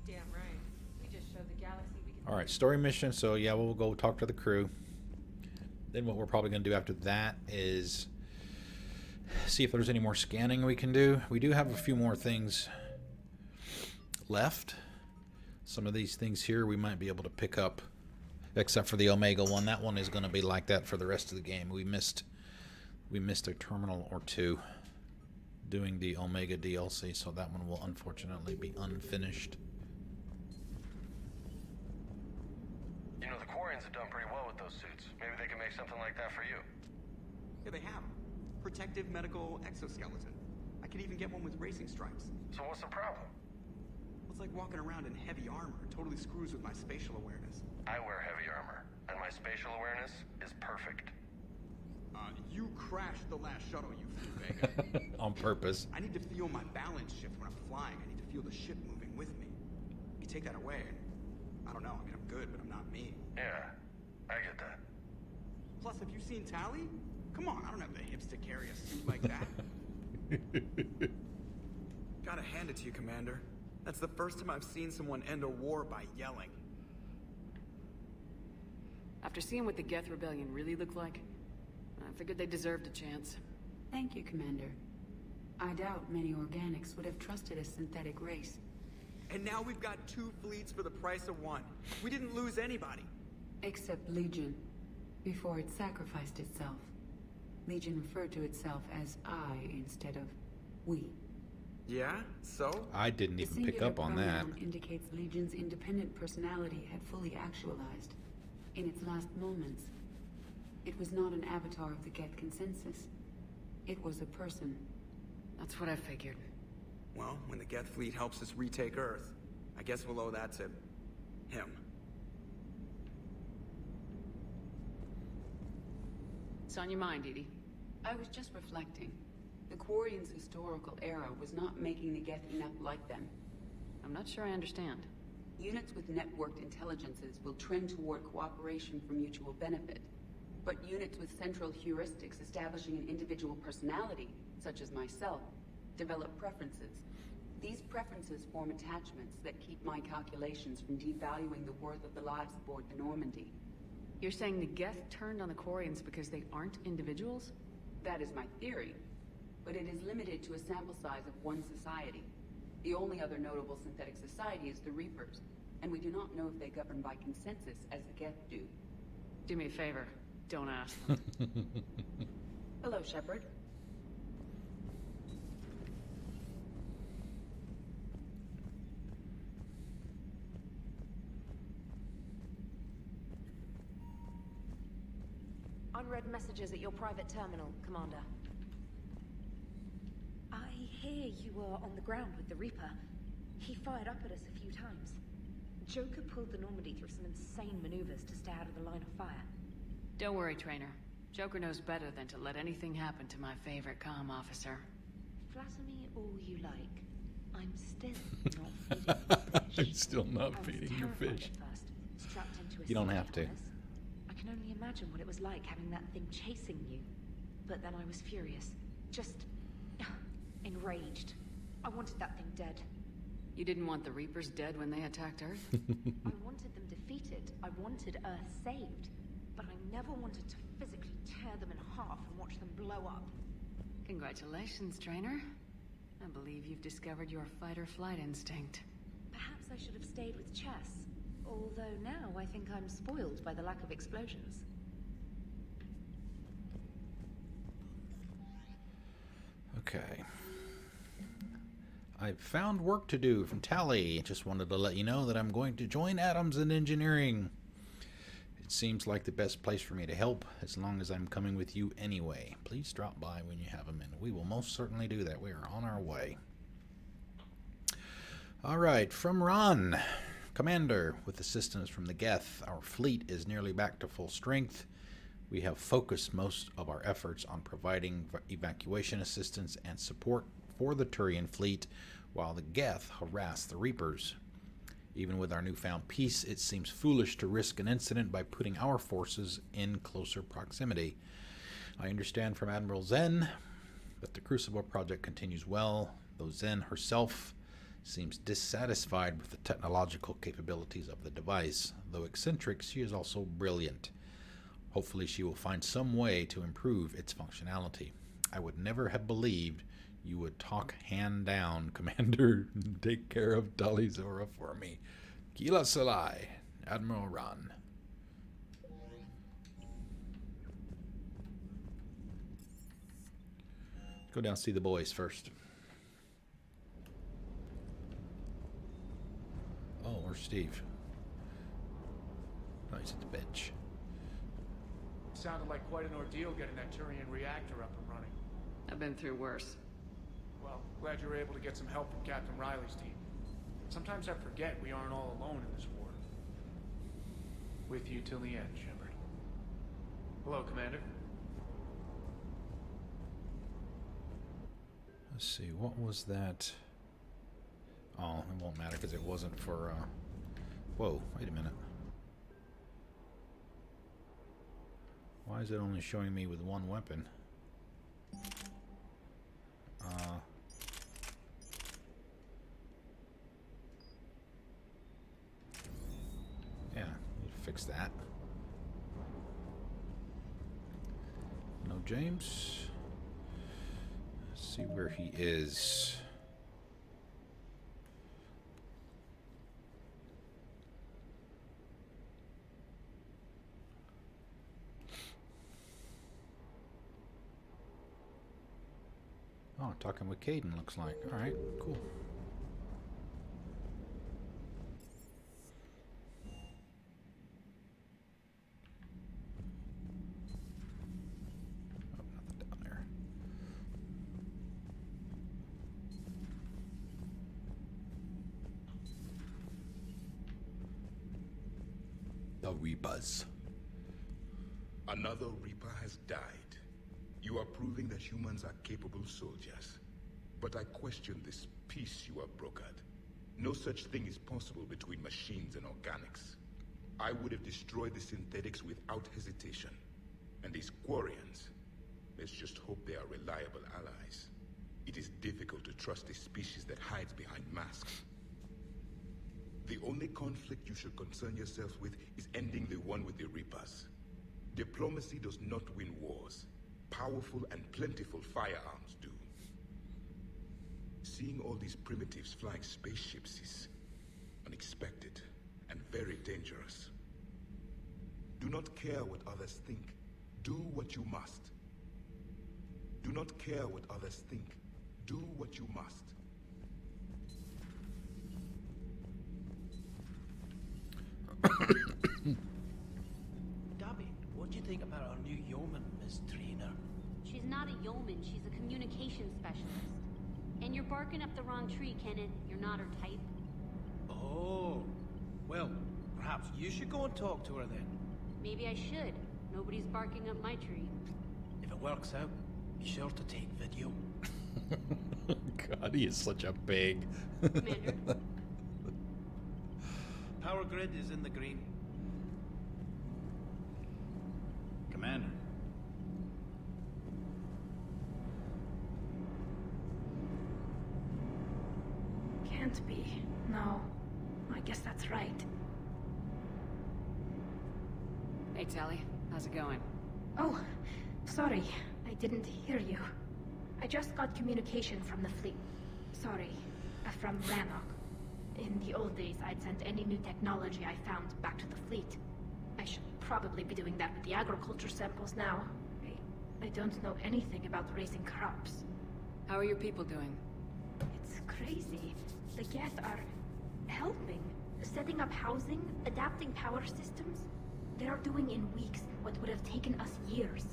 Damn right. We just showed the galaxy we can... Alright, story mission. So yeah, we'll go talk to the crew. Then what we're probably going to do after that is see if there's any more scanning we can do. We do have a few more things left. Some of these things here we might be able to pick up, except for the Omega one. That one is going to be like that for the rest of the game. We missed a terminal or two doing the Omega DLC, so that one will unfortunately be unfinished. You know, the Quarians have done pretty well with those suits. Maybe they can make something like that for you. Yeah, they have. Protective medical exoskeleton. I could even get one with racing stripes. So what's the problem? Well, it's like walking around in heavy armor. It totally screws with my spatial awareness. I wear heavy armor, and my spatial awareness is perfect. You crashed the last shuttle you flew, Vega. On purpose. I need to feel my balance shift when I'm flying. I need to feel the ship moving with me. You take that away, and I don't know. I mean, I'm good, but I'm not me. Yeah, I get that. Plus, have you seen Tally? Come on, I don't have the hips to carry a suit like that. Gotta hand it to you, Commander. That's the first time I've seen someone end a war by yelling. After seeing what the Geth Rebellion really looked like, I figured they deserved a chance. Thank you, Commander. I doubt many organics would have trusted a synthetic race. And now we've got 2 fleets for the price of 1. We didn't lose anybody. Except Legion, before it sacrificed itself. Legion referred to itself as I instead of we. Yeah? So? I didn't even pick up on that. The singular pronoun indicates Legion's independent personality had fully actualized. In its last moments, it was not an avatar of the Geth consensus. It was a person. That's what I figured. Well, when the Geth fleet helps us retake Earth, I guess we'll owe that to him. What's on your mind, Edie? I was just reflecting. The Quarians' historical era was not making the Geth enough like them. I'm not sure I understand. Units with networked intelligences will trend toward cooperation for mutual benefit. But units with central heuristics establishing an individual personality, such as myself, develop preferences. These preferences form attachments that keep my calculations from devaluing the worth of the lives aboard the Normandy. You're saying the Geth turned on the Quarians because they aren't individuals? That is my theory, but it is limited to a sample size of one society. The only other notable synthetic society is the Reapers, and we do not know if they govern by consensus as the Geth do. Do me a favor, don't ask them. Hello, Shepard. Unread messages at your private terminal, Commander. I hear you were on the ground with the Reaper. He fired up at us a few times. Joker pulled the Normandy through some insane maneuvers to stay out of the line of fire. Don't worry, Trainer. Joker knows better than to let anything happen to my favorite comm officer. Flatter me all you like. I'm still not feeding your fish. I'm still not feeding your fish. At first, strapped into a You don't have to. semi-harness. I can only imagine what it was like having that thing chasing you. But then I was furious. Just enraged. I wanted that thing dead. You didn't want the Reapers dead when they attacked Earth? I wanted them defeated. I wanted Earth saved. But I never wanted to physically tear them in half and watch them blow up. Congratulations, trainer. I believe you've discovered your fight-or-flight instinct. Perhaps I should have stayed with chess. Although now I think I'm spoiled by the lack of explosions. Okay. I've found work to do from Tally. Just wanted to let you know that I'm going to join Atoms in engineering. It seems like the best place for me to help, as long as I'm coming with you anyway. Please drop by when you have a minute. We will most certainly do that. We are on our way. Alright, from Ron. Commander, with assistance from the Geth, our fleet is nearly back to full strength. We have focused most of our efforts on providing evacuation assistance and support for the Turian fleet, while the Geth harass the Reapers. Even with our newfound peace, it seems foolish to risk an incident by putting our forces in closer proximity. I understand from Admiral Zen that the Crucible project continues well, though Zen herself seems dissatisfied with the technological capabilities of the device. Though eccentric, she is also brilliant. Hopefully she will find some way to improve its functionality. I would never have believed you would talk hand down, Commander. Take care of Dolly Zora for me. Kila Salai, Admiral Ron. Go down and see the boys first. Oh, where's Steve? Oh, he's at the bench. Sounded like quite an ordeal getting that Turian reactor up and running. I've been through worse. Well, glad you were able to get some help from Captain Riley's team. Sometimes I forget we aren't all alone in this war. With you till the end, Shepard. Hello, Commander. Let's see, what was that? Oh, it won't matter because it wasn't for, Whoa, wait a minute. Why is it only showing me with one weapon? Yeah, need to fix that. No James. Let's see where he is. Oh, talking with Caden, looks like. Alright, cool. Oh, nothing down there. The Reapers. Another Reaper has died. You are proving that humans are capable soldiers. But I question this peace you have brokered. No such thing is possible between machines and organics. I would have destroyed the synthetics without hesitation. And these Quarians, let's just hope they are reliable allies. It is difficult to trust a species that hides behind masks. The only conflict you should concern yourself with is ending the one with the Reapers. Diplomacy does not win wars. Powerful and plentiful firearms do. Seeing all these primitives flying spaceships is unexpected and very dangerous. Do not care what others think. Do what you must. Do not care what others think. Do what you must. Gabby, what do you think about our new yeoman, Miss Trainer? She's not a yeoman, she's a communications specialist. And you're barking up the wrong tree, Kenneth. You're not her type. Oh, well, perhaps you should go and talk to her then. Maybe I should. Nobody's barking up my tree. If it works out, be sure to take video. God, he is such a pig. Commander? Power grid is in the green. Commander. Can't be. No. I guess that's right. Hey, Tally. How's it going? Oh, sorry. I didn't hear you. I just got communication from the fleet. Sorry. From Rannoch. In the old days, I'd sent any new technology I found back to the fleet. I should probably be doing that with the agriculture samples now. I don't know anything about raising crops. How are your people doing? It's crazy. The Geth are helping. Setting up housing, adapting power systems. They are doing in weeks what would have taken us years.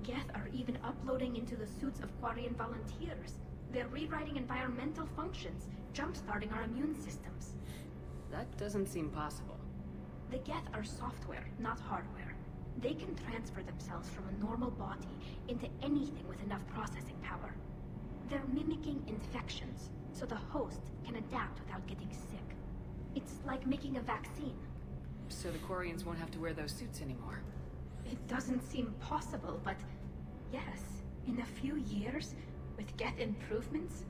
Geth are even uploading into the suits of Quarian volunteers. They're rewriting environmental functions, jump-starting our immune systems. That doesn't seem possible. The Geth are software, not hardware. They can transfer themselves from a normal body into anything with enough processing power. They're mimicking infections, so the host can adapt without getting sick. It's like making a vaccine. So the Quarians won't have to wear those suits anymore. It doesn't seem possible, but yes, in a few years, with Geth improvements,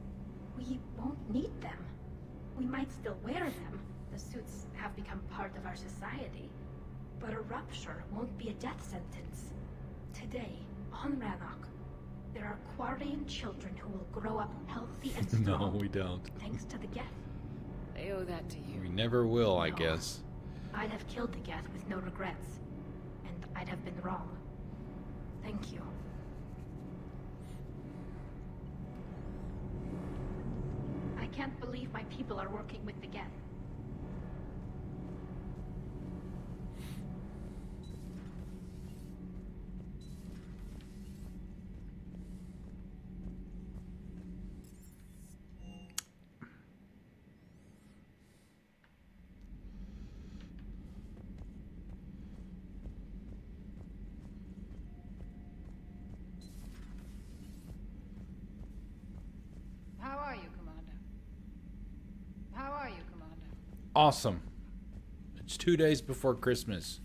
we won't need them. We might still wear them. The suits have become part of our society. But a rupture won't be a death sentence. Today, on Rannoch, there are Quarian children who will grow up healthy and strong. No, we don't. Thanks to the Geth. They owe that to you. We never will, I guess. I'd have killed the Geth with no regrets. And I'd have been wrong. Thank you. I can't believe my people are working with the Geth. How are you, Commander? How are you, Commander? Awesome. It's 2 days before Christmas.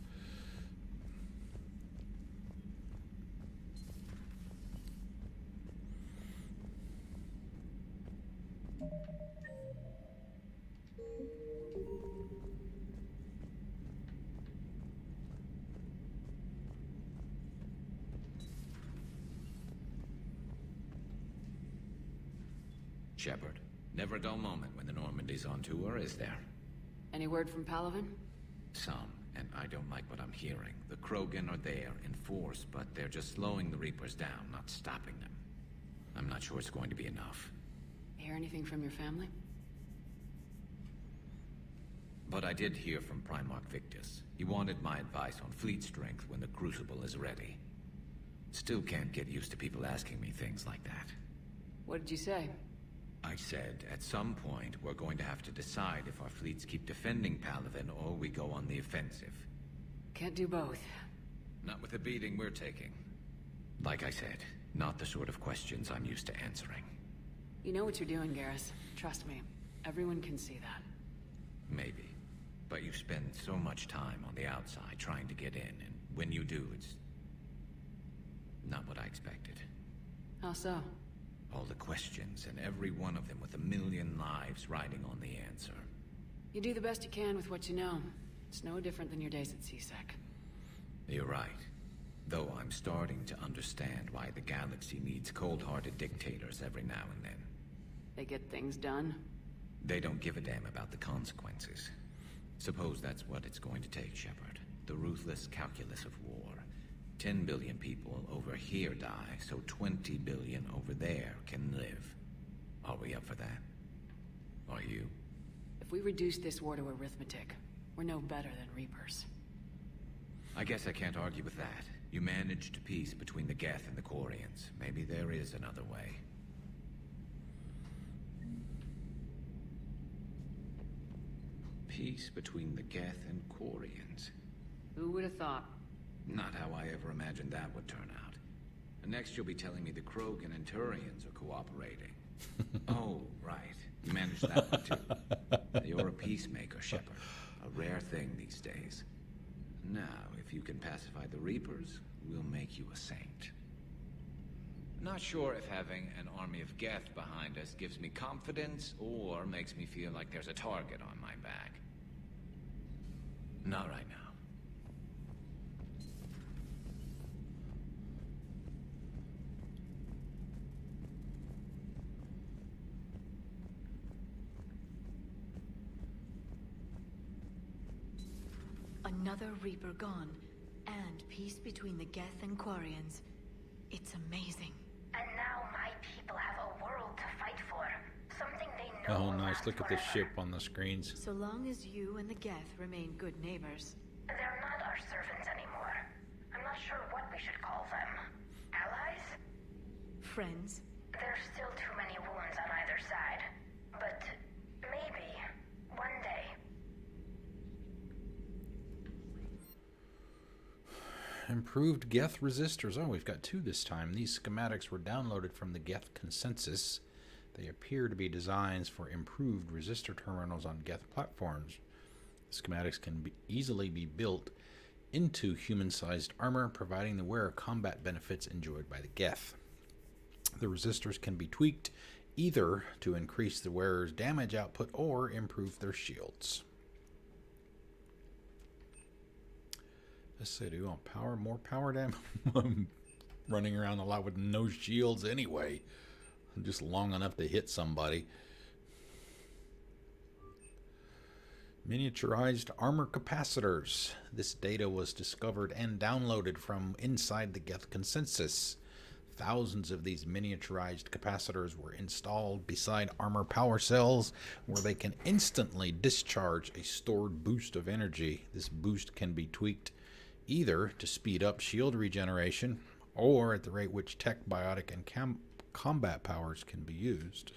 Shepard, never a dull moment when the Normandy's on tour, is there? Any word from Palaven? Some, and I don't like what I'm hearing. The Krogan are there in force, but they're just slowing the Reapers down, not stopping them. I'm not sure it's going to be enough. Hear anything from your family? But I did hear from Primarch Victus. He wanted my advice on fleet strength when the Crucible is ready. Still can't get used to people asking me things like that. What did you say? I said, at some point, we're going to have to decide if our fleets keep defending Palaven or we go on the offensive. Can't do both. Not with the beating we're taking. Like I said, not the sort of questions I'm used to answering. You know what you're doing, Garrus. Trust me. Everyone can see that. Maybe. But you spend so much time on the outside trying to get in, and when you do, it's not what I expected. How so? All the questions, and every one of them with a million lives riding on the answer. You do the best you can with what you know. It's no different than your days at CSEC. You're right. Though I'm starting to understand why the galaxy needs cold-hearted dictators every now and then. They get things done? They don't give a damn about the consequences. Suppose that's what it's going to take, Shepard. The ruthless calculus of war. 10 billion people over here die, so 20 billion over there can live. Are we up for that? Are you? If we reduce this war to arithmetic, we're no better than Reapers. I guess I can't argue with that. You managed peace between the Geth and the Quarians. Maybe there is another way. Peace between the Geth and Quarians. Who would have thought? Not how I ever imagined that would turn out. And next you'll be telling me the Krogan and Turians are cooperating. Oh, right. You managed that one too. You're a peacemaker, Shepard. A rare thing these days. Now, if you can pacify the Reapers, we'll make you a saint. Not sure if having an army of Geth behind us gives me confidence or makes me feel like there's a target on my back. Not right now. Another Reaper gone, and peace between the Geth and Quarians. It's amazing. And now my people have a world to fight for. Something they know. Oh, will nice. last Look at the forever. ship on the screens. So long as you and the Geth remain good neighbors. They're not our servants anymore. I'm not sure what we should call them. Allies? Friends? There's still too many wounds on either side. But maybe one day. Improved Geth resistors. Oh, we've got 2 this time. These schematics were downloaded from the Geth consensus. They appear to be designs for improved resistor terminals on Geth platforms. The schematics can easily be built into human-sized armor, providing the wearer combat benefits enjoyed by the Geth. The resistors can be tweaked either to increase the wearer's damage output or improve their shields. Let's say, do you want power, more power damage? I'm running around a lot with no shields anyway. I'm just long enough to hit somebody. Miniaturized armor capacitors. This data was discovered and downloaded from inside the Geth consensus. Thousands of these miniaturized capacitors were installed beside armor power cells where they can instantly discharge a stored boost of energy. This boost can be tweaked either to speed up shield regeneration or at the rate which tech, biotic, and combat powers can be used.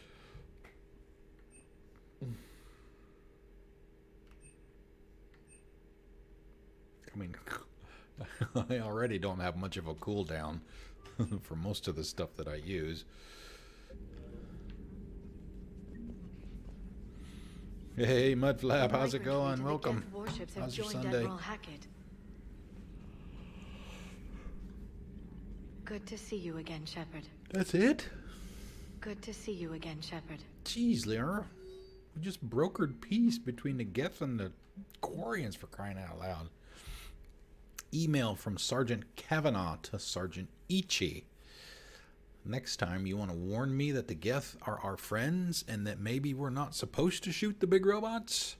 I mean, I already don't have much of a cooldown for most of the stuff that I use. Hey, Mudflap, how's it going? Welcome. How's your Sunday? Good to see you again, Shepard. That's it? Good to see you again, Shepard. Jeez, Lyra. We just brokered peace between the Geth and the Quarians, for crying out loud. Email from Sergeant Kavanaugh to Sergeant Ichi. Next time, you want to warn me that the Geth are our friends and that maybe we're not supposed to shoot the big robots?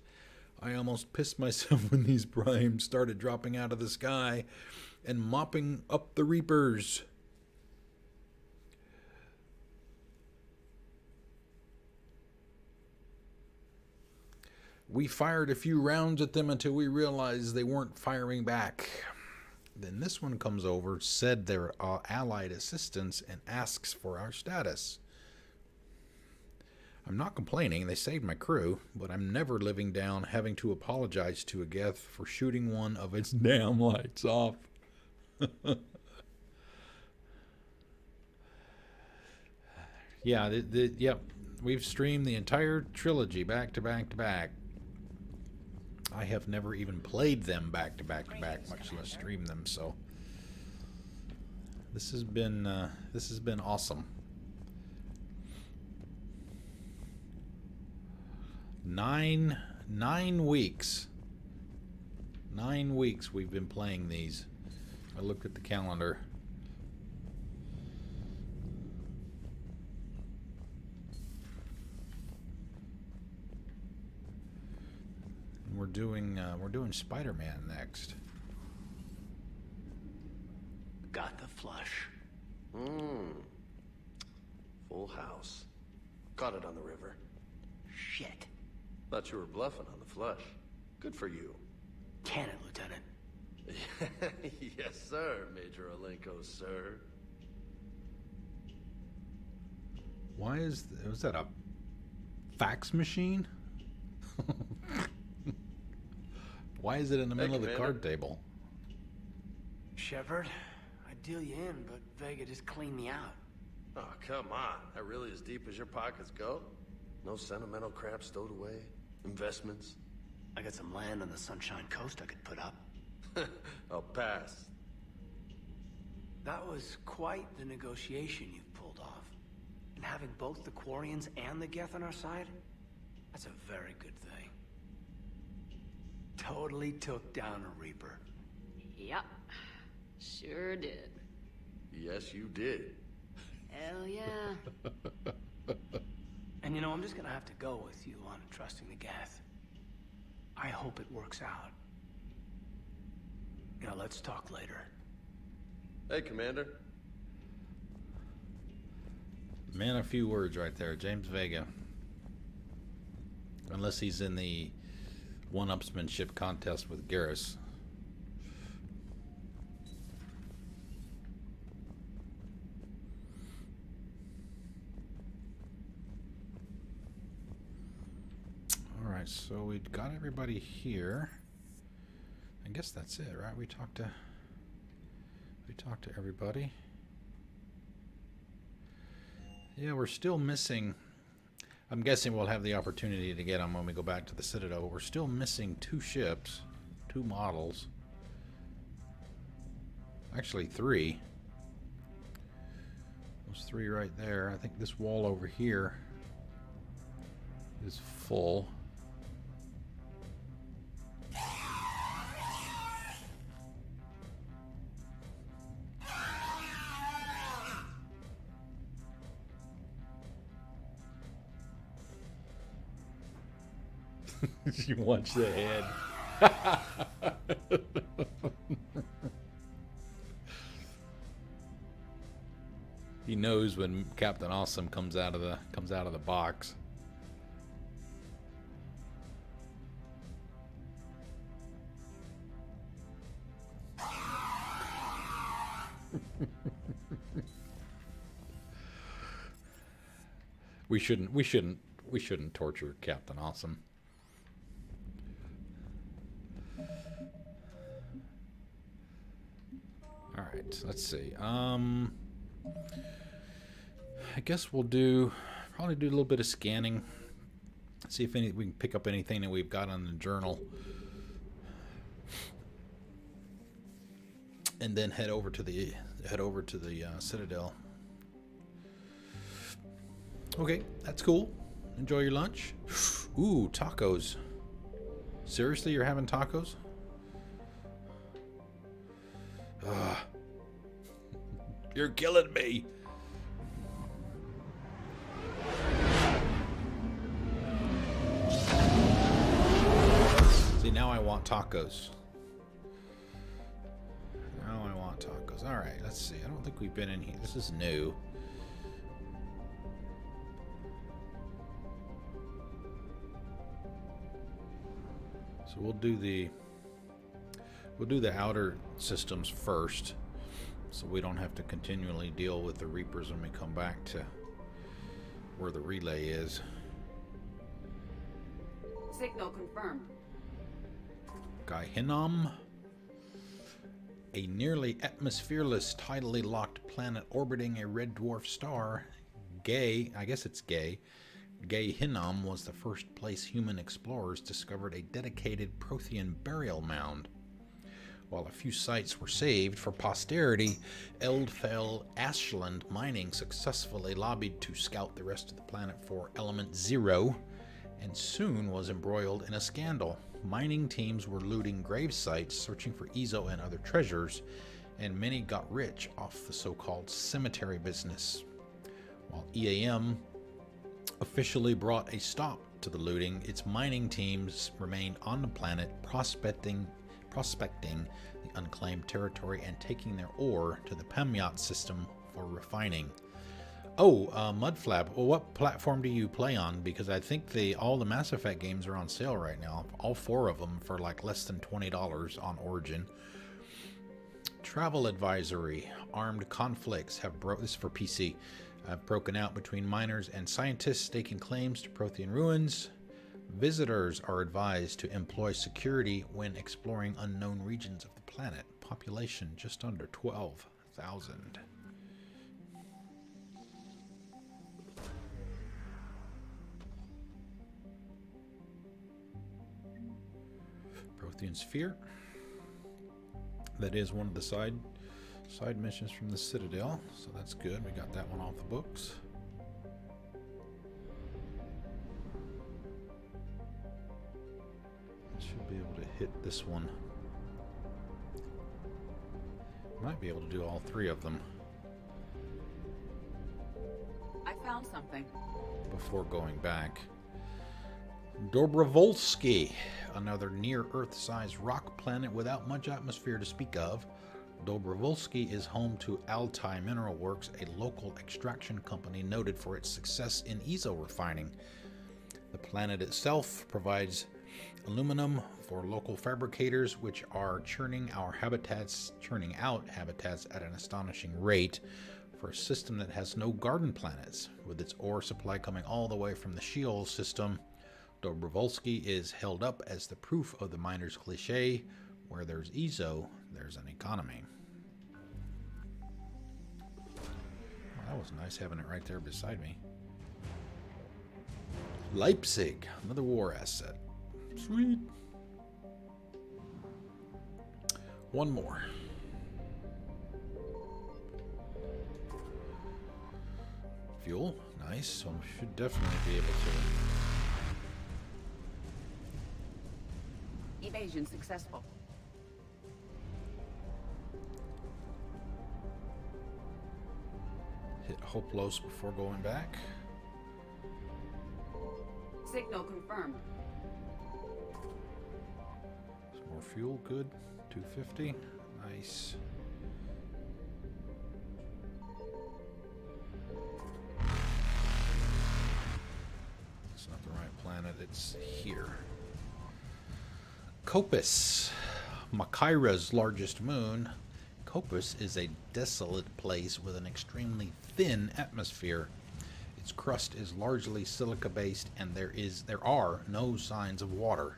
I almost pissed myself when these primes started dropping out of the sky and mopping up the Reapers. We fired a few rounds at them until we realized they weren't firing back. Then this one comes over, said they're allied assistance, and asks for our status. I'm not complaining, they saved my crew, but I'm never living down having to apologize to a Geth for shooting one of its damn lights off. Yeah, yep, we've streamed the entire trilogy back to back to back. I have never even played them back to back to back, much less stream them. So this has been awesome. 9 weeks. 9 weeks we've been playing these. I looked at the calendar. We're doing Spider-Man next. Got the flush. Full house. Caught it on the river. Shit. Thought you were bluffing on the flush. Good for you. Cannon, Lieutenant. Yes, sir, Major Olenko, sir. Was that a fax machine? Why is it in the middle of the card table? Shepard, I'd deal you in, but Vega just cleaned me out. Oh, come on. That really as deep as your pockets go? No sentimental crap stowed away? Investments? I got some land on the Sunshine Coast I could put up. I'll pass. That was quite the negotiation you've pulled off. And having both the Quarians and the Geth on our side, that's a very good thing. Totally took down a Reaper. Yep. Sure did. Yes, you did. Hell yeah. And you know, I'm just gonna have to go with you on trusting the Geth. I hope it works out. Yeah, let's talk later. Hey, Commander. Man, a few words right there. James Vega. Unless he's in the one-upsmanship contest with Garrus. Alright, so we got everybody here. I guess that's it, right? We talked to everybody. Yeah, we're still missing. I'm guessing we'll have the opportunity to get them when we go back to the Citadel. But we're still missing 2 ships, 2 models. Actually, 3. Those 3 right there. I think this wall over here is full. You watch the head. He knows when Captain Awesome comes out of the box. We shouldn't torture Captain Awesome. All right, let's see. I guess we'll probably do a little bit of scanning. See if we can pick up anything that we've got on the journal, and then head over to the Citadel. Okay, that's cool. Enjoy your lunch. Ooh, tacos. Seriously, you're having tacos? You're killing me. See, now I want tacos. Now I want tacos. All right, let's see. I don't think we've been in here. This is new. So we'll do the outer systems first, so we don't have to continually deal with the Reapers when we come back to where the relay is. Signal confirmed. Gaihinam, a nearly atmosphereless, tidally locked planet orbiting a red dwarf star. Gaihinam was the first place human explorers discovered a dedicated Prothean burial mound. While a few sites were saved for posterity, Eldfell Ashland Mining successfully lobbied to scout the rest of the planet for Element Zero, and soon was embroiled in a scandal. Mining teams were looting grave sites, searching for Ezo and other treasures, and many got rich off the so-called cemetery business. While EAM officially brought a stop to the looting, its mining teams remained on the planet, prospecting the unclaimed territory and taking their ore to the Pemyot system for refining. Oh, Mudflap, well, what platform do you play on? Because I think all the Mass Effect games are on sale right now. All 4 of them for like less than $20 on Origin. Travel advisory. Armed conflicts have this is for PC. Have broken out between miners and scientists staking claims to Prothean ruins. Visitors are advised to employ security when exploring unknown regions of the planet. Population just under 12,000. Prothean Sphere. That is one of the side missions from the Citadel, so that's good. We got that one off the books. Should be able to hit this one. Might be able to do all 3 of them I found something. before going back. Dobrovolsky, another near-Earth-sized rock planet without much atmosphere to speak of. Dobrovolsky is home to Altai Mineral Works, a local extraction company noted for its success in ezo refining. The planet itself provides aluminum for local fabricators, which are churning out habitats at an astonishing rate for a system that has no garden planets. With its ore supply coming all the way from the Sheol system, Dobrovolsky is held up as the proof of the miner's cliche, where there's ezo, there's an economy. Well, that was nice having it right there beside me. Leipzig, another war asset. Sweet. One more. Fuel, nice. So we should definitely be able to. Evasion successful. Hit Hoplos before going back. Signal confirmed. Some more fuel, good. 250, nice. It's not the right planet, it's here. Copus, Makira's largest moon. Copus is a desolate place with an extremely thin atmosphere. Its crust is largely silica-based, and there are no signs of water.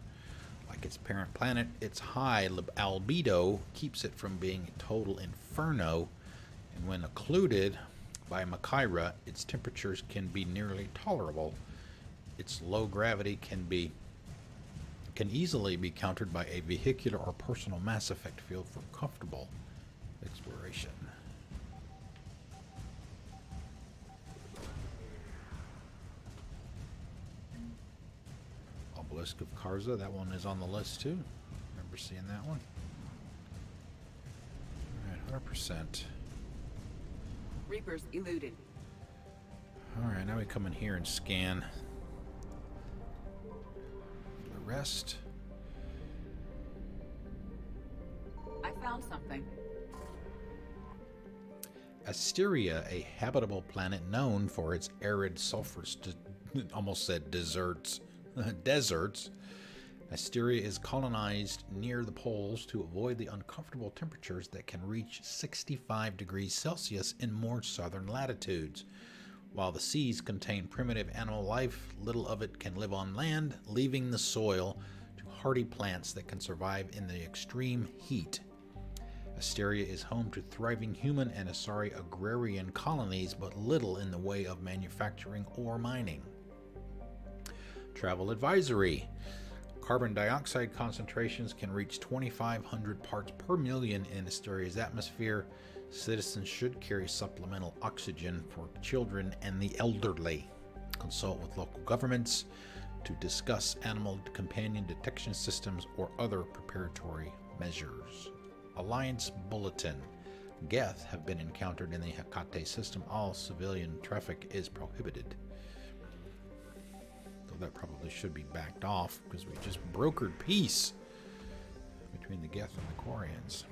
Like its parent planet, its high albedo keeps it from being a total inferno, and when occluded by Makira, its temperatures can be nearly tolerable. Its low gravity can easily be countered by a vehicular or personal Mass Effect field for comfortable exploration. Obelisk of Karza, that one is on the list too. Remember seeing that one? Alright, 100%. Reapers eluded. Alright, now we come in here and scan the rest. I found something. Asteria, a habitable planet known for its arid sulfurous, almost said deserts. Deserts. Asteria is colonized near the poles to avoid the uncomfortable temperatures that can reach 65 degrees Celsius in more southern latitudes. While the seas contain primitive animal life, little of it can live on land, leaving the soil to hardy plants that can survive in the extreme heat. Asteria is home to thriving human and Asari agrarian colonies, but little in the way of manufacturing or mining. Travel advisory. Carbon dioxide concentrations can reach 2,500 parts per million in Asteria's atmosphere. Citizens should carry supplemental oxygen for children and the elderly. Consult with local governments to discuss animal companion detection systems or other preparatory measures. Alliance Bulletin. Geth have been encountered in the Hecate system. All civilian traffic is prohibited. Though that probably should be backed off because we just brokered peace between the Geth and the Quarians.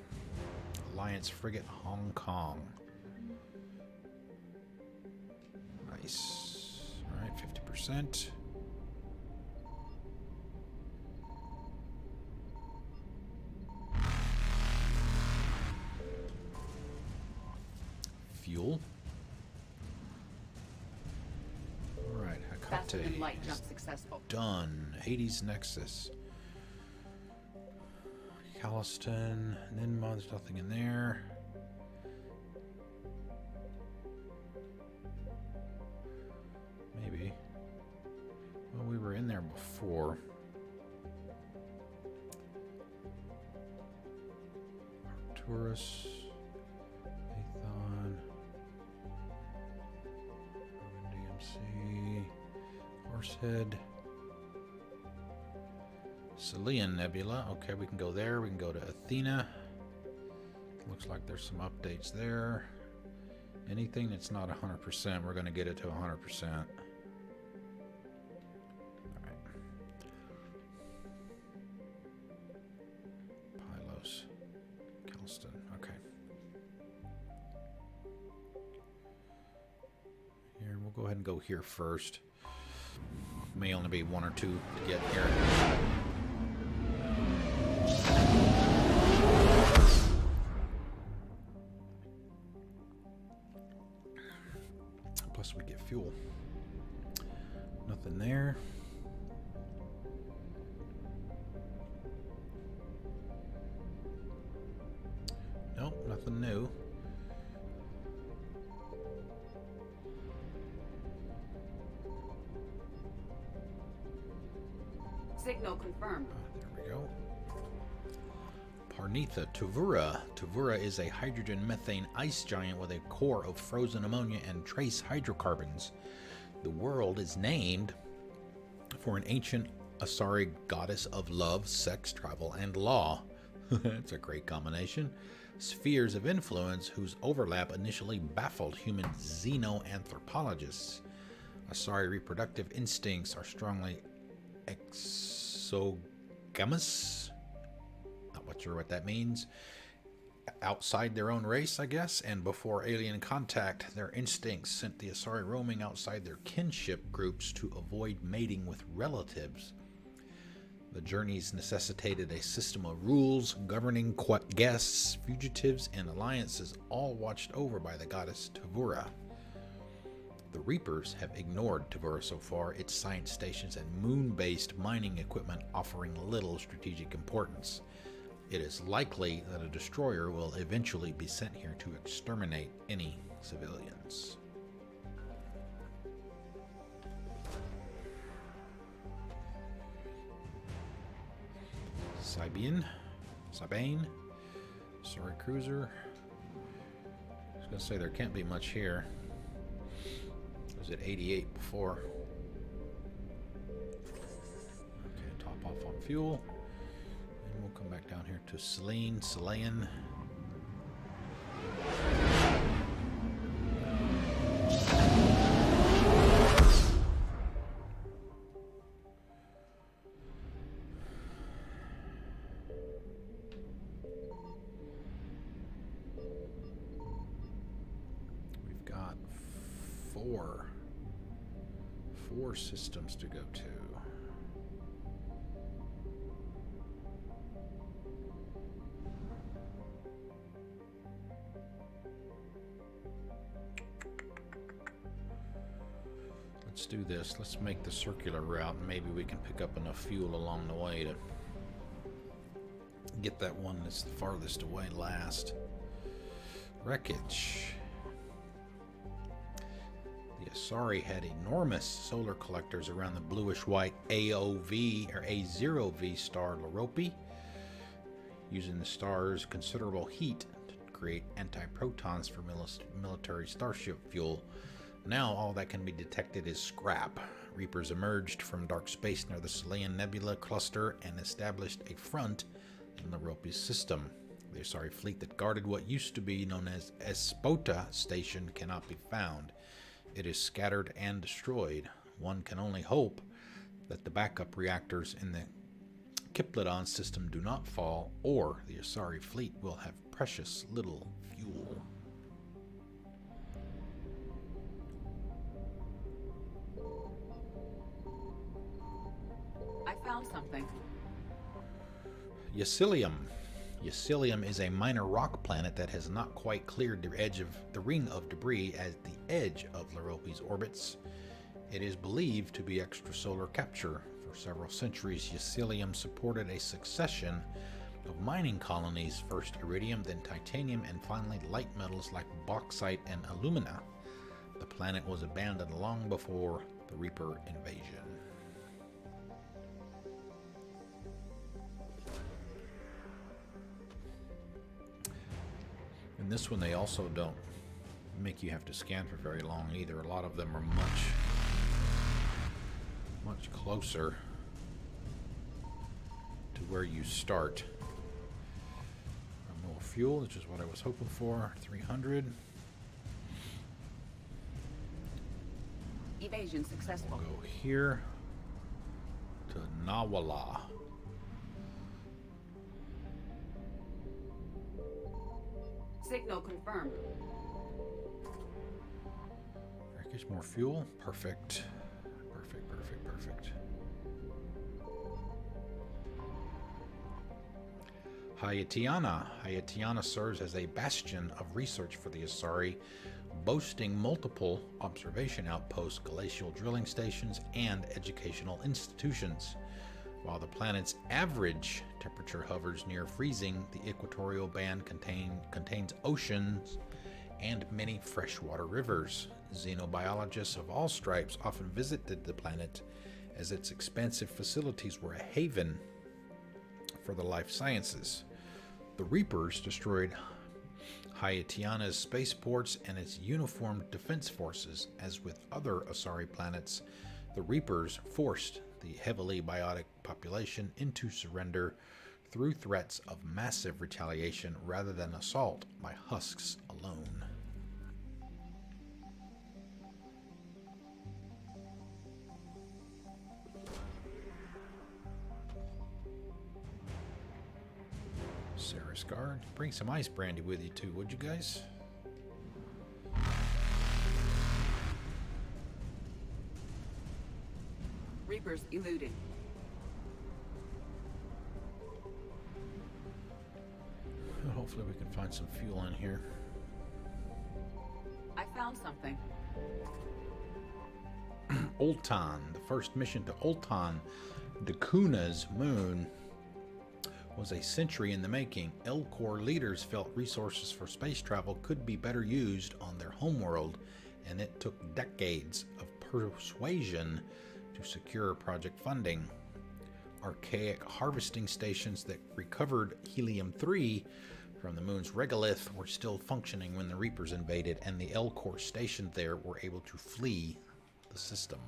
Alliance Frigate Hong Kong. Nice. Alright, 50%. Fuel. Alright, Faster than Hecate light is jump successful. done. Hades Nexus. Calliston, Ninma, there's nothing in there. Maybe. Well, we were in there before. Arcturus, Aethon, DMC, Horsehead. Selian Nebula. Okay, we can go there. We can go to Athena. Looks like there's some updates there. Anything that's not 100%, we're going to get it to 100%. Alright. Alston. Okay. Here, we'll go ahead and go here first. May only be one or two to get here. Plus we get fuel. Nothing there. Nope, nothing new. Signal confirmed. There we go. Parnitha Tuvura. Tuvura is a hydrogen methane ice giant with a core of frozen ammonia and trace hydrocarbons. The world is named for an ancient Asari goddess of love, sex, travel, and law. That's a great combination. Spheres of influence whose overlap initially baffled human xenoanthropologists. Asari reproductive instincts are strongly exogamous. Not quite sure what that means. Outside their own race, I guess, and before alien contact, their instincts sent the Asari roaming outside their kinship groups to avoid mating with relatives. The journeys necessitated a system of rules governing guests, fugitives, and alliances, all watched over by the goddess Tuvura. The Reapers have ignored Tuvura so far, its science stations and moon-based mining equipment offering little strategic importance. It is likely that a destroyer will eventually be sent here to exterminate any civilians. Sabine, sorry, cruiser. I was gonna say there can't be much here. It was at 88 before. Okay, top off on fuel. And we'll come back down here to Selene. We've got four systems to go to. Let's do this. Let's make the circular route, and maybe we can pick up enough fuel along the way to get that one that's the farthest away last. Wreckage. The Asari had enormous solar collectors around the bluish-white AOV or A0V star Loropi, using the star's considerable heat to create antiprotons for military starship fuel. Now all that can be detected is scrap. Reapers emerged from dark space near the Selene Nebula cluster and established a front in Loropi's system. The Asari fleet that guarded what used to be known as Espota Station cannot be found. It is scattered and destroyed. One can only hope that the backup reactors in the Kiplodon system do not fall, or the Asari fleet will have precious little fuel. I found something. Yacilium. Yacilium is a minor rock planet that has not quite cleared the edge of the ring of debris at the edge of Loropi's orbits. It is believed to be extrasolar capture. For several centuries, Yacilium supported a succession of mining colonies, first iridium, then titanium, and finally light metals like bauxite and alumina. The planet was abandoned long before the Reaper invasion. In this one, they also don't make you have to scan for very long either. A lot of them are much closer to where you start. More fuel, which is what I was hoping for. 300. Evasion successful. Go here to Nawala. Signal confirmed. Wreckage, more fuel. Perfect. Perfect, perfect, perfect. Hayatiana. Hayatiana serves as a bastion of research for the Asari, boasting multiple observation outposts, glacial drilling stations, and educational institutions. While the planet's average temperature hovers near freezing, the equatorial band contains oceans and many freshwater rivers. Xenobiologists of all stripes often visited the planet, as its expansive facilities were a haven for the life sciences. The Reapers destroyed Hayatiana's spaceports and its uniformed defense forces. As with other Asari planets, the Reapers forced the heavily biotic population into surrender through threats of massive retaliation rather than assault by husks alone. Sarisgard, bring some ice brandy with you too, would you guys? Reapers eluding. Hopefully we can find some fuel in here. I found something. Ultan, the first mission to Ultan, Dakuna's moon, was a century in the making. Elcor leaders felt resources for space travel could be better used on their homeworld, and it took decades of persuasion to secure project funding. Archaic harvesting stations that recovered helium-3 from the moon's regolith were still functioning when the Reapers invaded, and the Elcor stationed there were able to flee the system.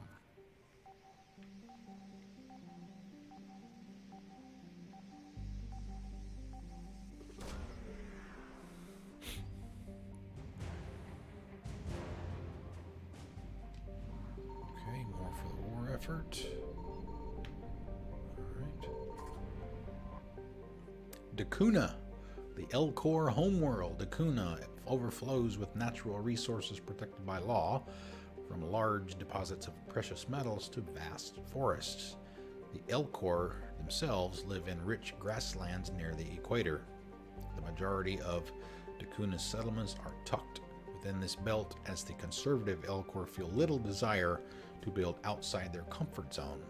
Okay, more for the war effort. Alright. Dakuna, the Elcor homeworld. Dakuna overflows with natural resources protected by law, from large deposits of precious metals to vast forests. The Elcor themselves live in rich grasslands near the equator. The majority of Dakuna's settlements are tucked within this belt, as the conservative Elcor feel little desire to build outside their comfort zone.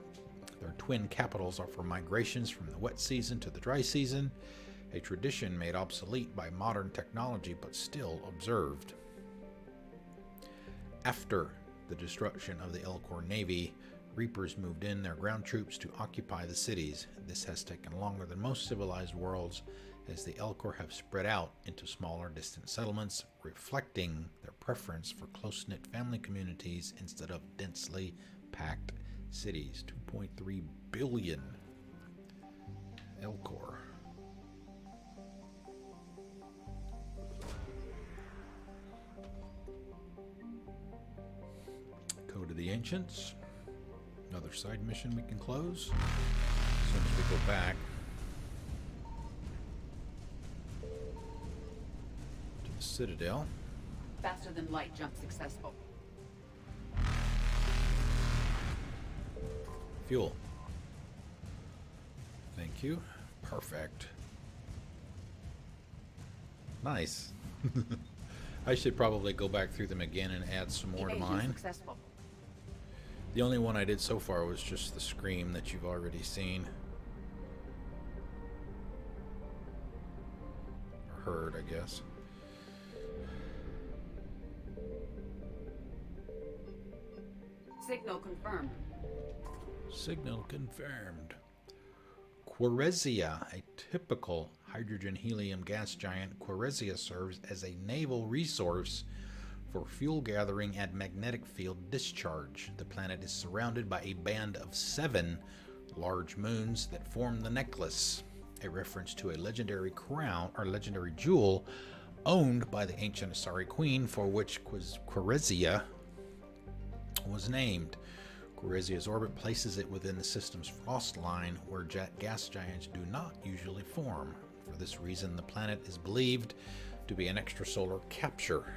Their twin capitals are for migrations from the wet season to the dry season, a tradition made obsolete by modern technology but still observed. After the destruction of the Elcor navy, Reapers moved in their ground troops to occupy the cities. This has taken longer than most civilized worlds, as the Elcor have spread out into smaller, distant settlements, reflecting their preference for close-knit family communities instead of densely packed cities. 2.3 billion Elcor. Code of the Ancients. Another side mission we can close as soon as we go back to the Citadel. Faster than light jump successful. Fuel. Thank you. Perfect. Nice. I should probably go back through them again and add some more to mine. Successful. The only one I did so far was just the Scream that you've already seen. Or heard, I guess. Signal confirmed. Signal confirmed. Quaresia, a typical hydrogen-helium gas giant, Quaresia serves as a naval resource for fuel gathering and magnetic field discharge. The planet is surrounded by a band of 7 large moons that form the necklace, a reference to a legendary crown or legendary jewel owned by the ancient Asari queen, for which Quaresia was named. Quaresia's orbit places it within the system's frost line, where gas giants do not usually form. For this reason, the planet is believed to be an extrasolar capture.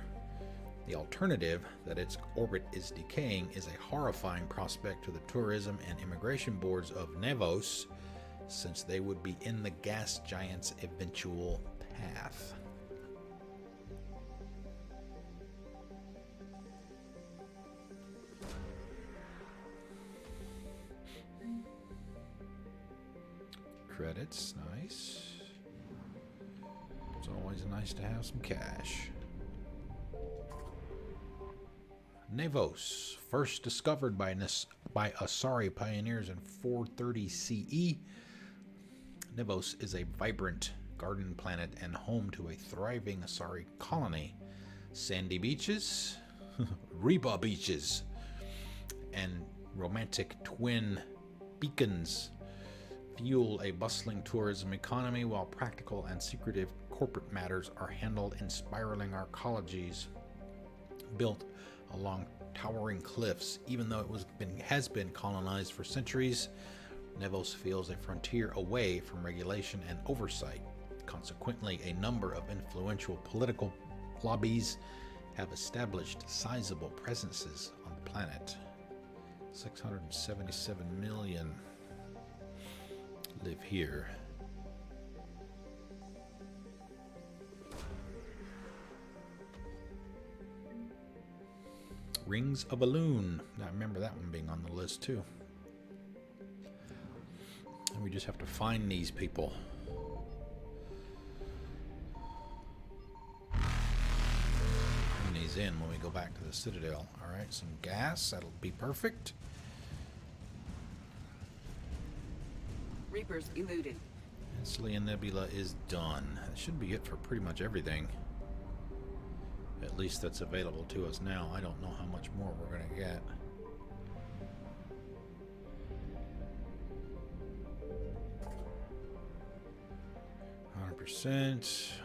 The alternative, that its orbit is decaying, is a horrifying prospect to the tourism and immigration boards of Nevos, since they would be in the gas giant's eventual path. Credits, nice. It's always nice to have some cash. Nevos, first discovered by Asari pioneers in 430 CE. Nevos is a vibrant garden planet and home to a thriving Asari colony. Sandy beaches, Reba beaches, and romantic twin beacons fuel a bustling tourism economy, while practical and secretive corporate matters are handled in spiraling arcologies built along towering cliffs. Even though has been colonized for centuries, Nevos feels a frontier away from regulation and oversight. Consequently, a number of influential political lobbies have established sizable presences on the planet. 677 million live here. Rings of Elune. I remember that one being on the list too. And we just have to find these people. Bring these in when we go back to the Citadel. Alright, some gas. That'll be perfect. Reapers eluded. Thessia Nebula is done. That should be it for pretty much everything. At least that's available to us now. I don't know how much more we're going to get. %,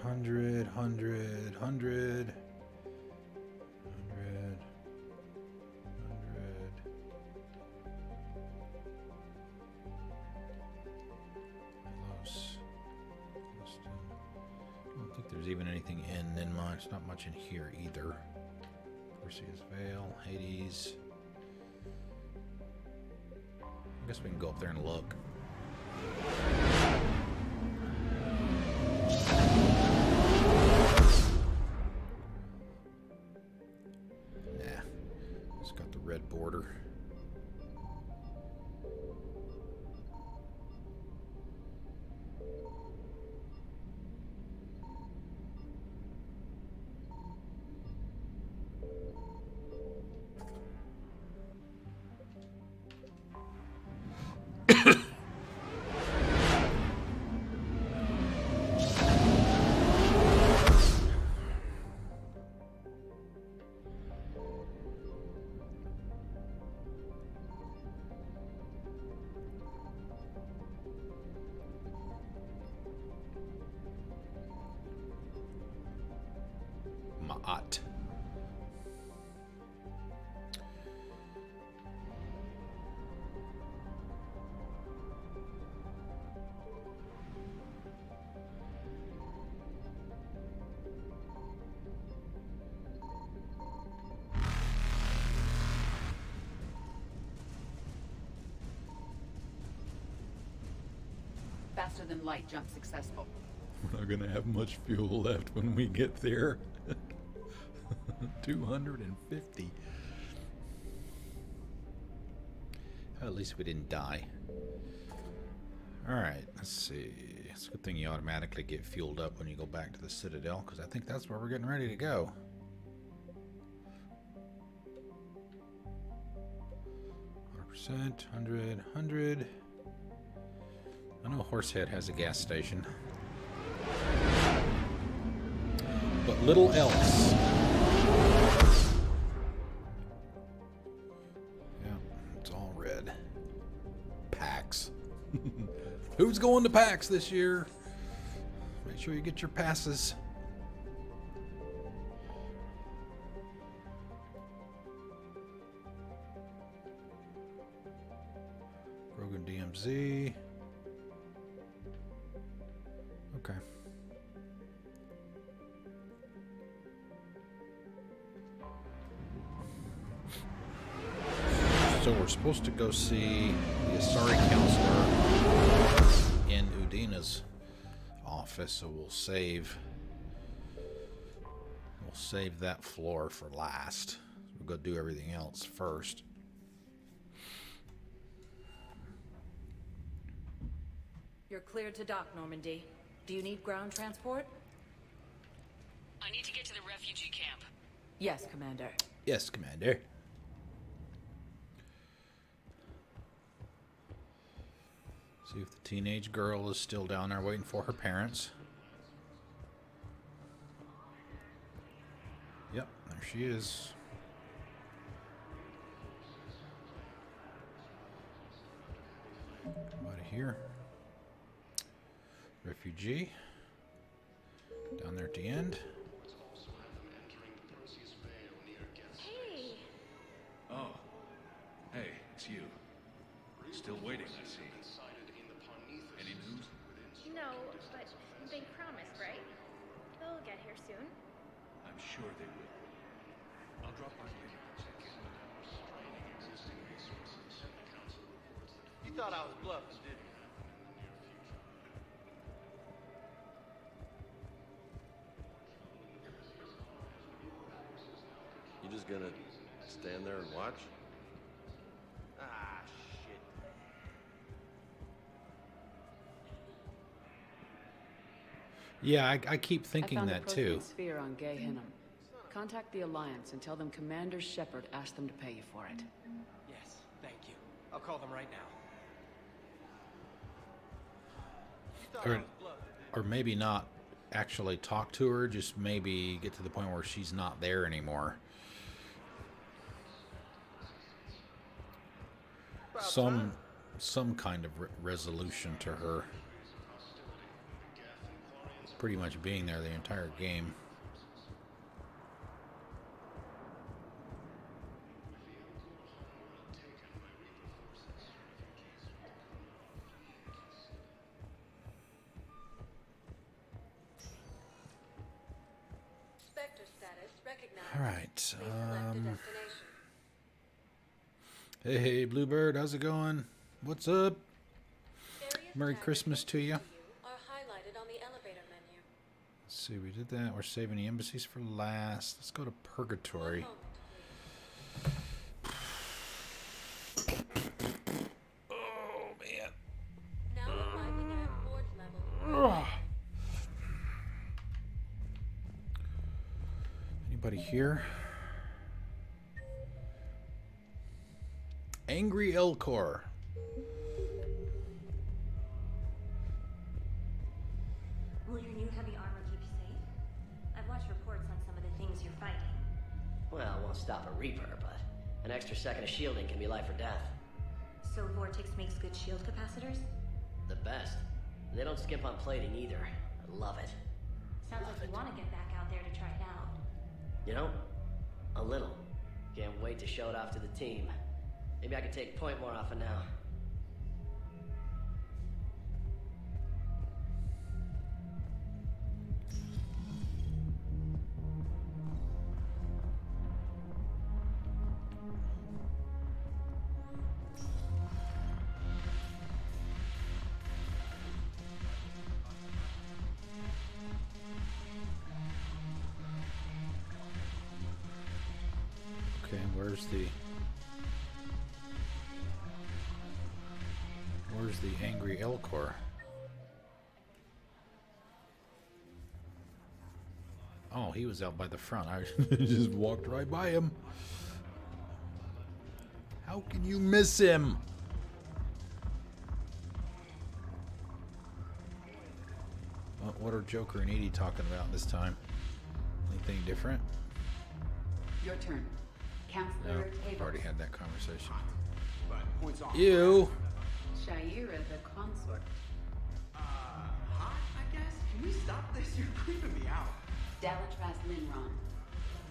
100, 100, 100, 100, 100. I don't think there's even anything in Ninma. It's not much in here either. Perseus Vale, Hades. I guess we can go up there and look. Nah, it's got the red border. Ma'at. Faster than light jump successful. We're not gonna have much fuel left when we get there. 250. At least we didn't die. Alright, let's see. It's a good thing you automatically get fueled up when you go back to the Citadel, because I think that's where we're getting ready to go. %, 100, 100. I know Horsehead has a gas station. But little else. Yeah, it's all red. PAX. Who's going to PAX this year? Make sure you get your passes. Rogan DMZ. Okay. So we're supposed to go see the Asari counselor in Udina's office, so we'll save that floor for last. We'll go do everything else first. You're cleared to dock, Normandy. Do you need ground transport? I need to get to the refugee camp. Yes, Commander. Yes, Commander. See if the teenage girl is still down there waiting for her parents. Yep, there she is. Somebody here. Refugee. Down there at the end. Hey! Oh. Hey, it's you. Still waiting, I see. Any news? No, but they promised, right? They'll get here soon. I'm sure they will. I'll drop by later and check in. You thought I was bluffing, didn't You just gonna stand there and watch? Ah, shit. Yeah, I keep thinking I found that the too. sphere on Gay Hinnom. Contact the Alliance and tell them Commander Shepard asked them to pay you for it. Yes, thank you. I'll call them right now. Or maybe not actually talk to her, just maybe get to the point where she's not there anymore. Some kind of resolution to her pretty much being there the entire game. Spectre status recognized. All right. Please select a destination. Hey, Bluebird, how's it going? What's up? Merry Christmas to you. Are highlighted on the elevator menu. Let's see, we did that. We're saving the embassies for last. Let's go to Purgatory. Oh, man. Now arriving at board level. Anybody here? Angry Elcor. Will your new heavy armor keep you safe? I've watched reports on some of the things you're fighting. Well, it won't stop a Reaper, but an extra second of shielding can be life or death. So Vortex makes good shield capacitors? The best. They don't skimp on plating either. I love it. Sounds like you want to get back out there to try it out. You know? A little. Can't wait to show it off to the team. Maybe I can take point more often now. Okay, where's the Angry Elcor? Oh, he was out by the front. I just walked right by him. How can you miss him? What are Joker and Edie talking about this time? Anything different? Your turn. Counselor No, Tabor. I've already had that conversation. Points on. Ew. Shaira the consort. Hot, I guess? Can we stop this? You're creeping me out. Dalatras Minron.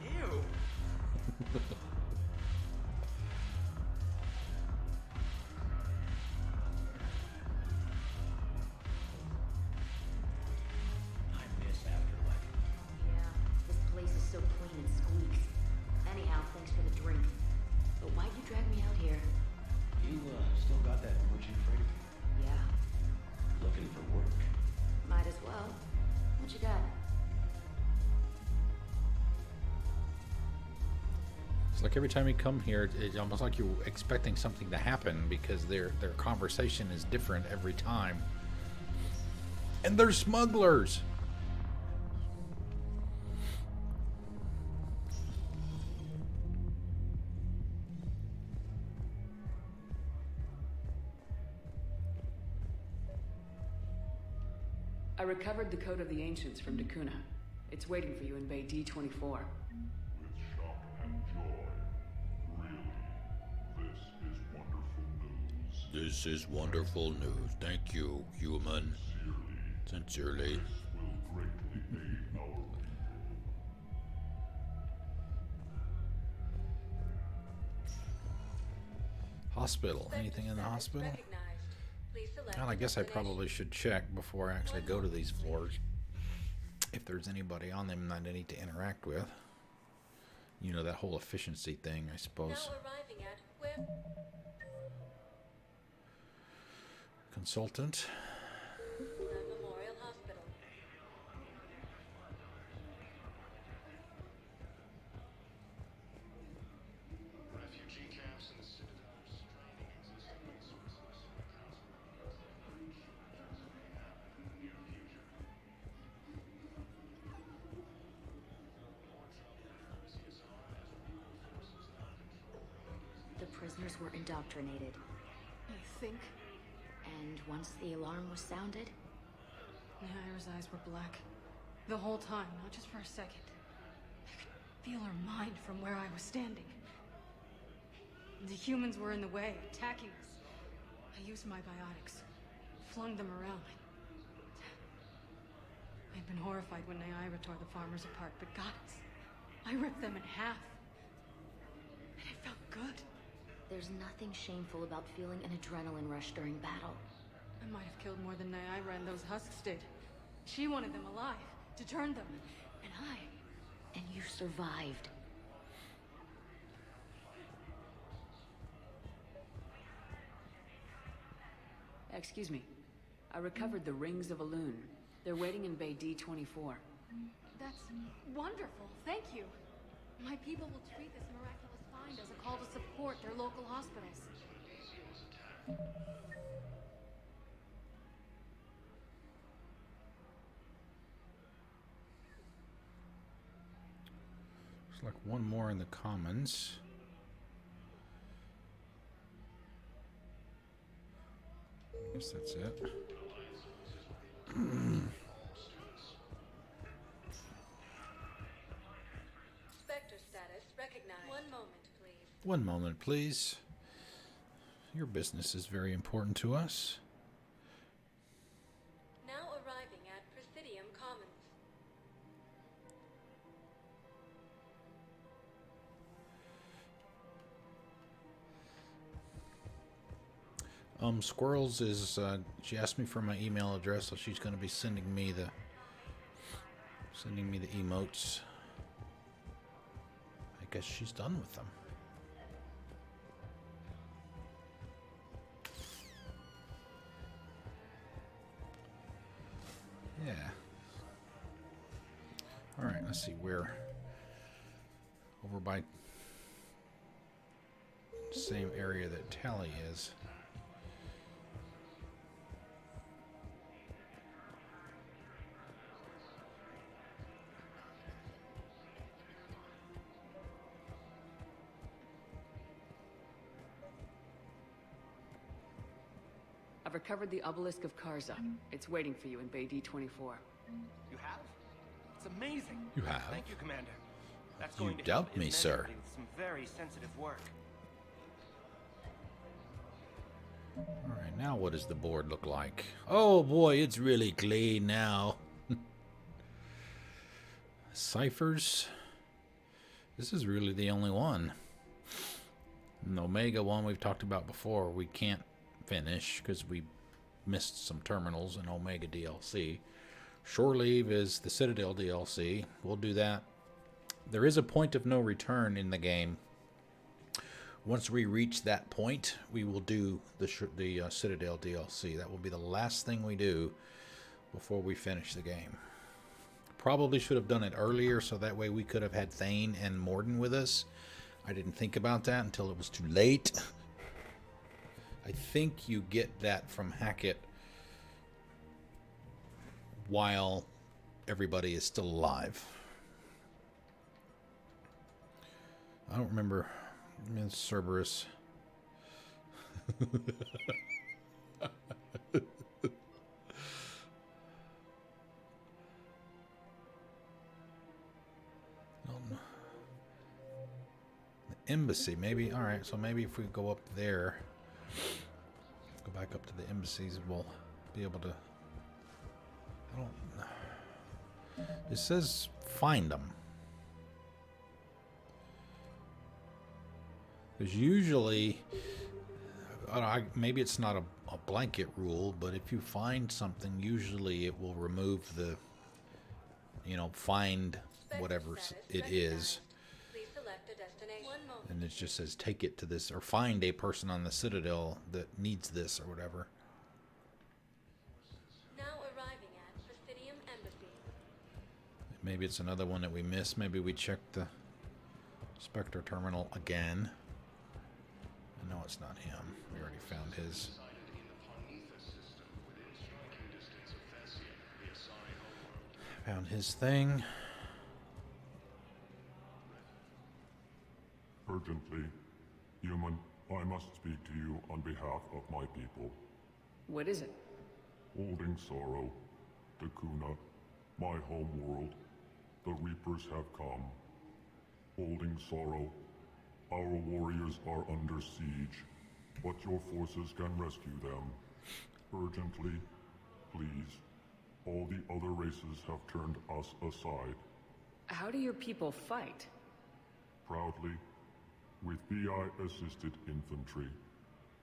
Ew. I miss Afterlife. Yeah, this place is so clean and squeaks. Anyhow, thanks for the drink. But why'd you drag me out here? You, still got that merchant freighter? Yeah, Looking for work? might as well. What you got? It's like every time you come here, it's almost like you're expecting something to happen because their conversation is different every time. And they're smugglers. I recovered the Code of the Ancients from Dakuna. It's waiting for you in Bay D-24. This is wonderful news. Thank you, human. Sincerely. Hospital. Anything in the hospital? Well, I guess I probably should check before I actually go to these floors. If there's anybody on them that I need to interact with. You know, that whole efficiency thing, I suppose. Consultant. Memorial Hospital. Refugee camps in the Citadel are straining existing resources. In the near future. The prisoners were indoctrinated. You think? And once the alarm was sounded, Naira's eyes were black. The whole time, not just for a second. I could feel her mind from where I was standing. The humans were in the way, attacking us. I used my biotics, flung them around. I'd been horrified when Naira tore the farmers apart, but gods, I ripped them in half. And it felt good. there's nothing shameful about feeling an adrenaline rush during battle. I might have killed more than Naira and those husks did. She wanted them alive, to turn them, and I... And you survived. Excuse me. I recovered the Rings of Elune. They're waiting in Bay D-24. That's wonderful, thank you. My people will treat this miraculous find as a call to support their local hospitals. Looks like one more in the commons. I guess that's it. Spectre status recognized. One moment, please. One moment, please. Your business is very important to us. Now arriving at Presidium Commons. Squirrels is, she asked me for my email address, so she's going to be sending me the emotes. I guess she's done with them. Yeah. All right, let's see where. Over by same area that Tally is. I've recovered the Obelisk of Karza. It's waiting for you in Bay D-24. You have? It's amazing. You have? Thank you, Commander. That's You going to doubt help me, sir. immeasurably with some very sensitive work. All right, now what does the board look like? Oh boy, it's really clean now. Ciphers. This is really the only one. And the Omega one we've talked about before, we can't finish because we missed some terminals in Omega DLC. Shore Leave is the Citadel DLC. We'll do that. There is a point of no return in the game Once we reach that point, we will do the Citadel DLC. That will be the last thing we do before we finish the game. Probably should have done it earlier, so that way we could have had Thane and Morden with us. I didn't think about that until it was too late. I think you get that from Hackett while everybody is still alive. I don't remember. Miss Cerberus. The embassy, maybe. All right, so maybe if we go up there, go back up to the embassies, we'll be able to. I don't. It says find them. Because usually, maybe it's not a blanket rule, but if you find something, usually it will remove the, find whatever it is. And it just says take it to this, or find a person on the Citadel that needs this, or whatever. Now arriving at Presidium Embassy. Maybe it's another one that we missed. Maybe we checked the Spectre terminal again. No, it's not him. We already found his. Found his thing. Urgently, human, I must speak to you on behalf of my people. What is it? Holding sorrow, Dakuna, my home world, the Reapers have come. Holding sorrow, our warriors are under siege, but your forces can rescue them. Urgently, please. All the other races have turned us aside. How do your people fight? Proudly, with BI-assisted infantry.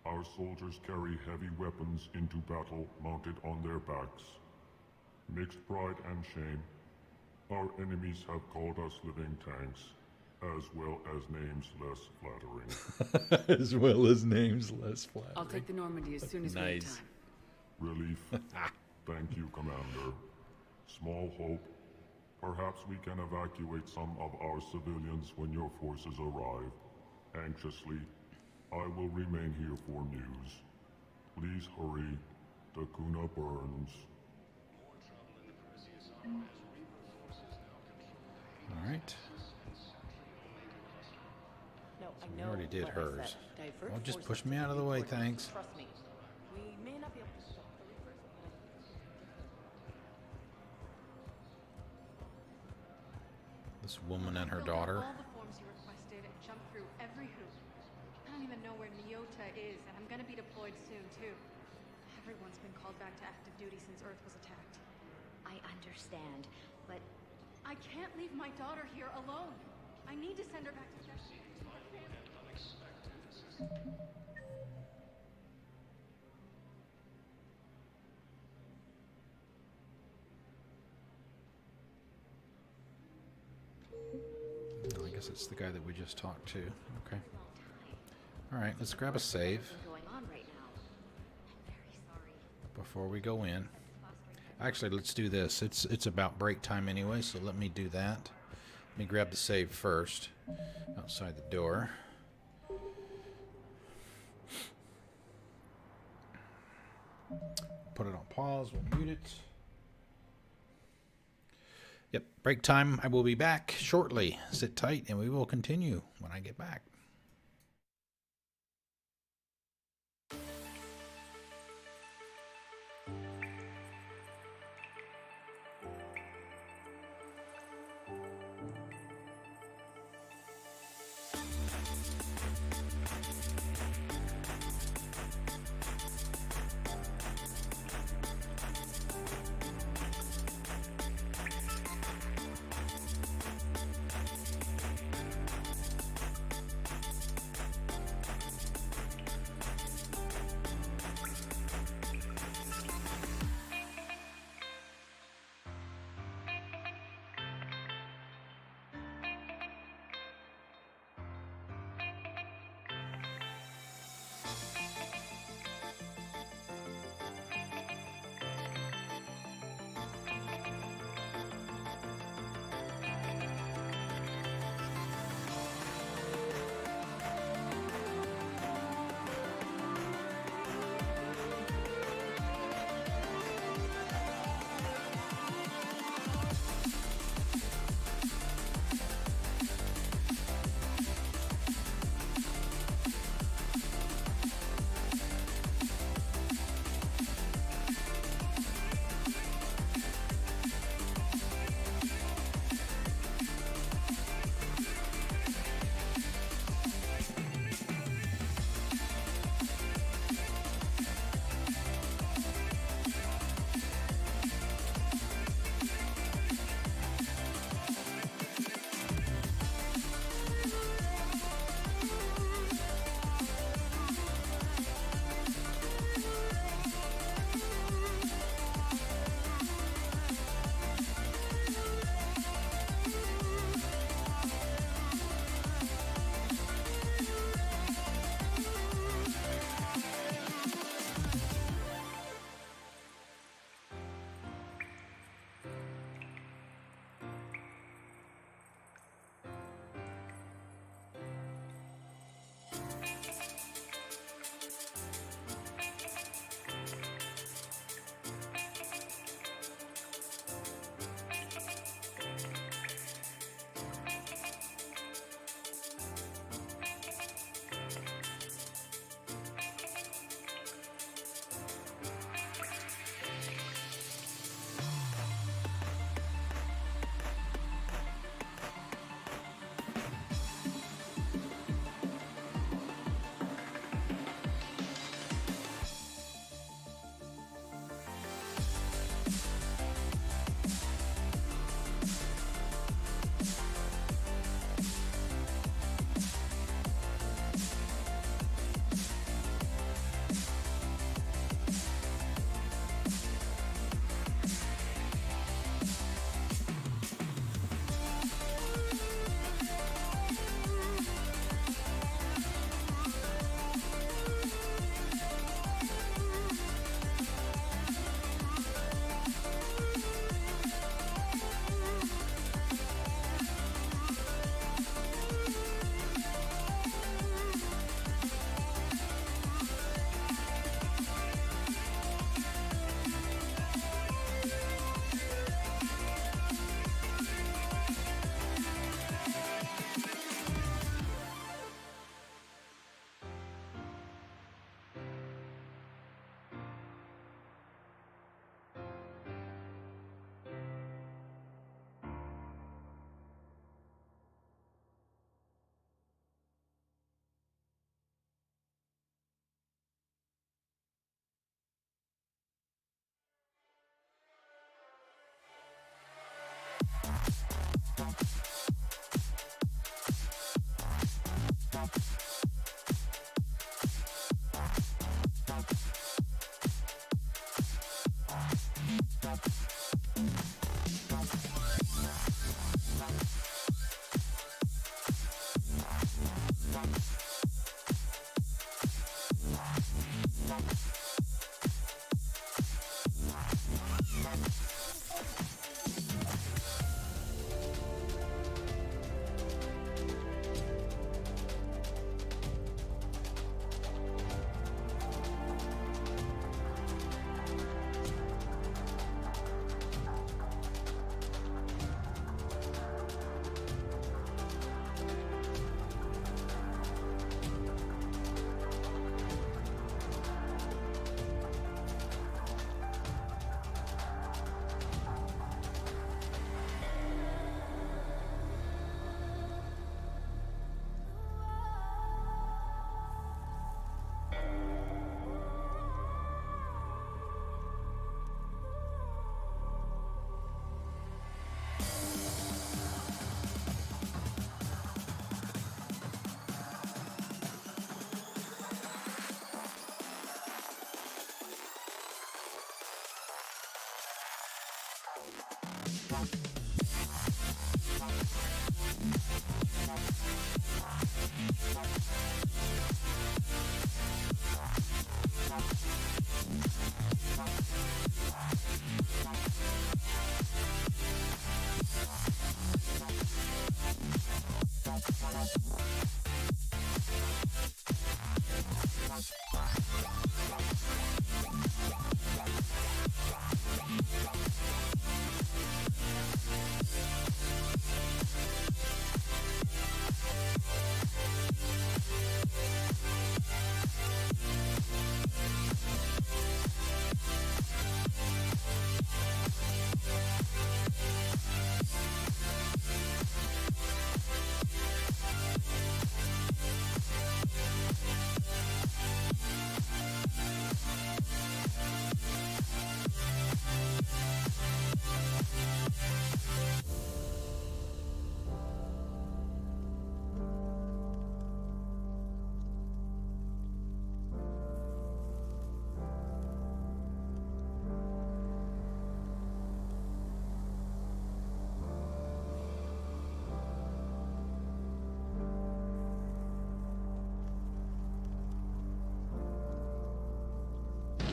Our soldiers carry heavy weapons into battle mounted on their backs. Mixed pride and shame, our enemies have called us living tanks. As well as names less flattering. As well as names less flattering. I'll take the Normandy as soon as we have time. Relief. Thank you, Commander. Small hope. Perhaps we can evacuate some of our civilians when your forces arrive. Anxiously, I will remain here for news. Please hurry. Dakuna burns. All right. We already did hers. Well, just push me out of the way, thanks. Trust me. We may not be able to stop the Reapers. This woman and her daughter. All the forms you requested and jumped through every hoop. I don't even know where Nyota is, and I'm gonna be deployed soon, too. Everyone's been called back to active duty since Earth was attacked. I understand, but... I can't leave my daughter here alone. I need to send her back to Thessia. I guess it's the guy that we just talked to. Okay. All right, let's grab a save before we go in. Actually, let's do this. It's about break time anyway, so let me do that. Let me grab the save first outside the door. Put it on pause. We'll mute it. Yep, break time. I will be back shortly. Sit tight, and we will continue when I get back.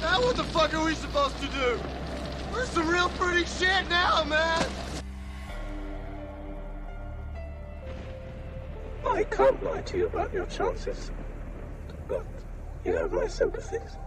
Now what the fuck are we supposed to do? We're some real fruity shit now, man! I can't lie to you about your chances, but you have my sympathies.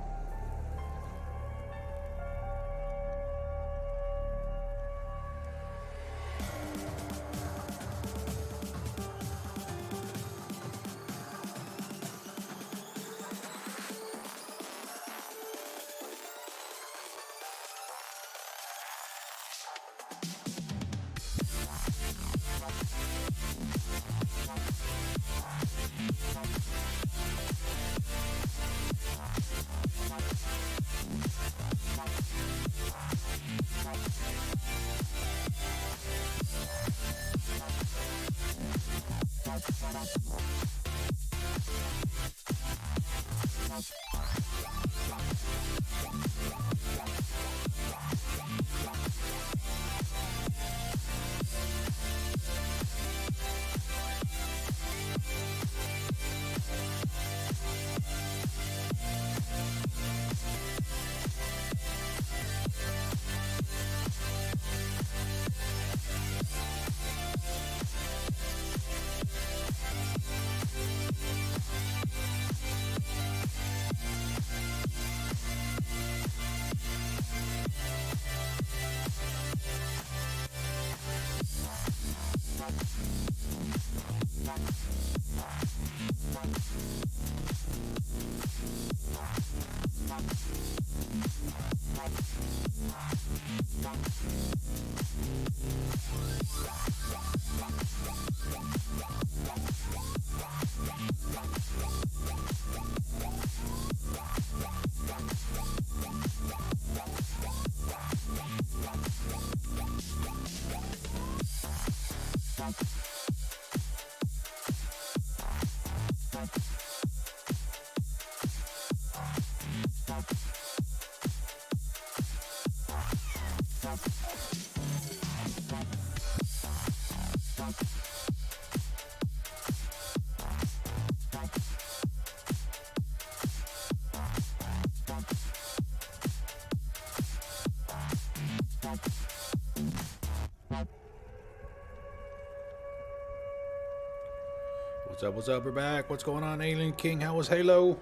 What's up? What's up? We're back. What's going on, Alien King? How was Halo?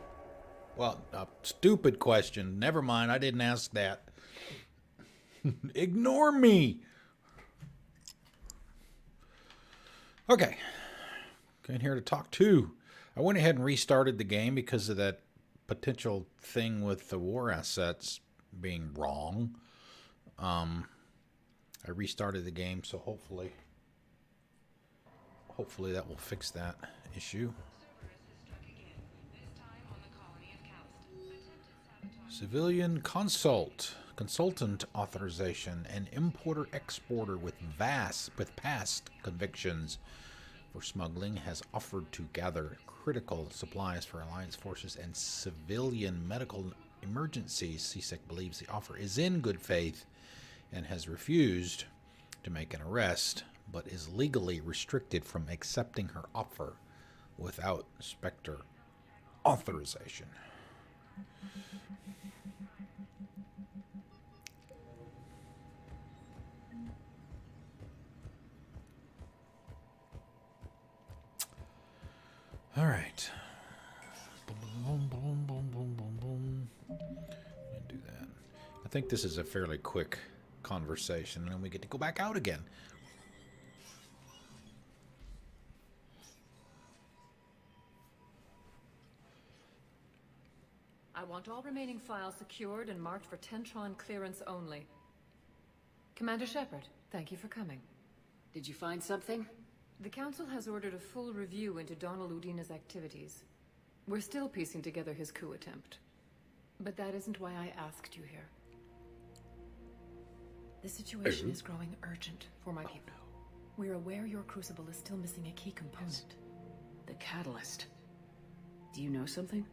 Well, a stupid question. Never mind. I didn't ask that. Ignore me. Okay. Came here to talk to. I went ahead and restarted the game because of that potential thing with the war assets being wrong. I restarted the game, so hopefully that will fix that issue. Civilian consultant authorization, an importer-exporter with past convictions for smuggling has offered to gather critical supplies for Alliance forces and civilian medical emergencies. CSEC believes the offer is in good faith and has refused to make an arrest, but is legally restricted from accepting her offer without Spectre authorization. All right. Boom, boom, boom, boom, boom, boom. And do that. I think this is a fairly quick conversation, and then we get to go back out again. I want all remaining files secured and marked for Tentron clearance only. Commander Shepard, thank you for coming. Did you find something? The Council has ordered a full review into Donald Udina's activities. We're still piecing together his coup attempt. But that isn't why I asked you here. The situation is growing urgent for my people. We're aware your crucible is still missing a key component. The catalyst. Do you know something?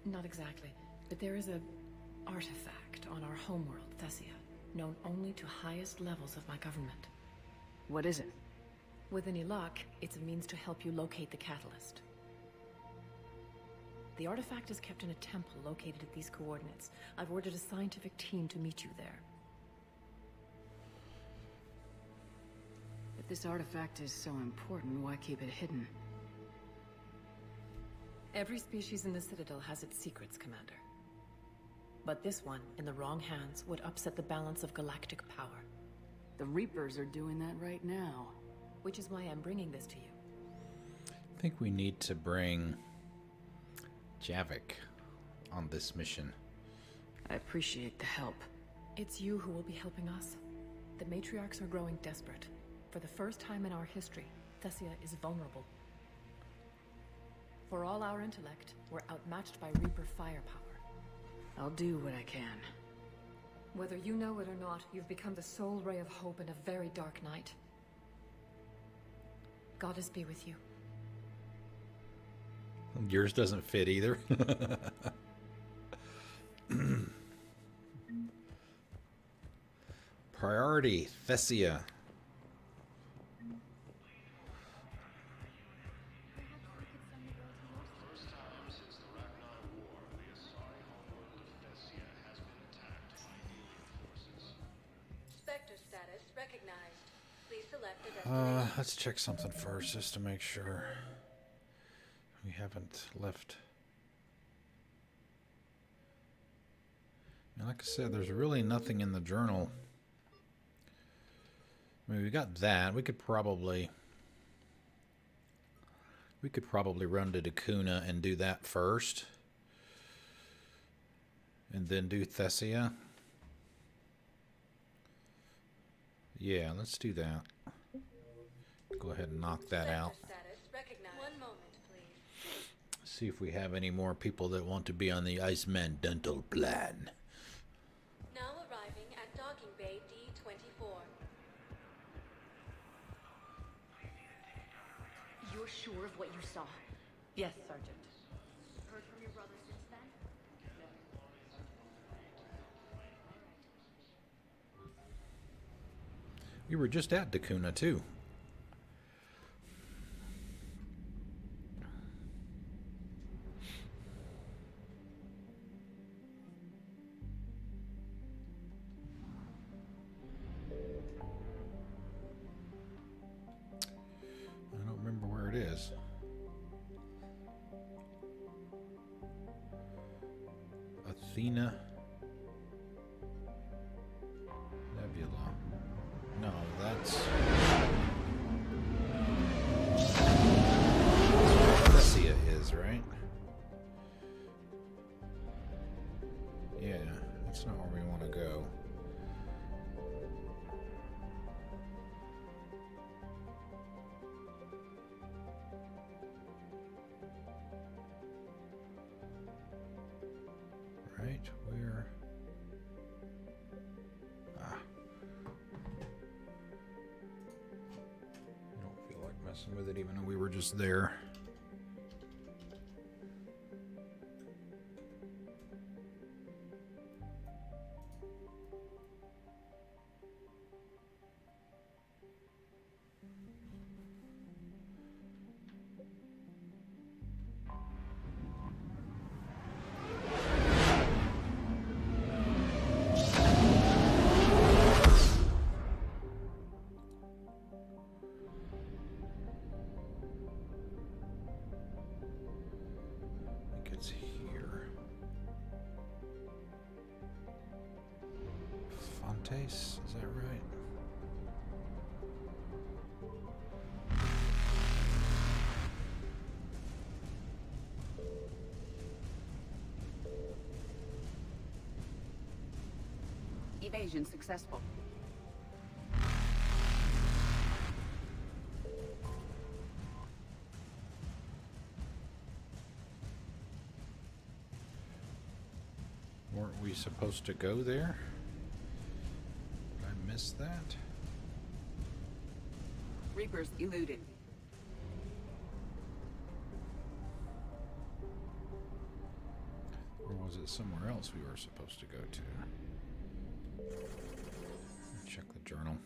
Not exactly, but there is a artifact on our homeworld, Thessia, known only to highest levels of my government. What is it? With any luck, it's a means to help you locate the catalyst. The artifact is kept in a temple located at these coordinates. I've ordered a scientific team to meet you there. If this artifact is so important, why keep it hidden? Every species in the Citadel has its secrets, Commander. But this one, in the wrong hands, would upset the balance of galactic power. The Reapers are doing that right now. Which is why I'm bringing this to you. I think we need to bring Javik on this mission. I appreciate the help. It's you who will be helping us. The matriarchs are growing desperate. For the first time in our history, Thessia is vulnerable. For all our intellect, we're outmatched by Reaper firepower. I'll do what I can. Whether you know it or not, you've become the sole ray of hope in a very dark night. Goddess be with you. Yours doesn't fit either. Priority, Thessia. First time since the Rannoch War, the Asari homeworld of Thessia has been attacked by alien forces. Spectre status recognized. Please select a destination. Let's check something first, just to make sure we haven't left. And like I said, there's really nothing in the journal. I mean, we got that. We could probably run to Dakuna and do that first, and then do Thessia. Yeah, let's do that. Go ahead and knock that out. One moment, please. See if we have any more people that want to be on the Iceman dental plan. Now arriving at docking bay D-24. You're sure of what you saw? Yes, Sergeant. Heard from your brother since then? We were just at Dakuna too. I don't remember where it is. Athena Nebula. No, that's Thessia is, right? Yeah, that's not where we want to go. Right, where? Ah. I don't feel like messing with it even though we were just there. it's here. Fontes, is that right? Evasion successful. Weren't we supposed to go there? Did I miss that? Reapers eluded. Or was it somewhere else we were supposed to go to? Check the journal.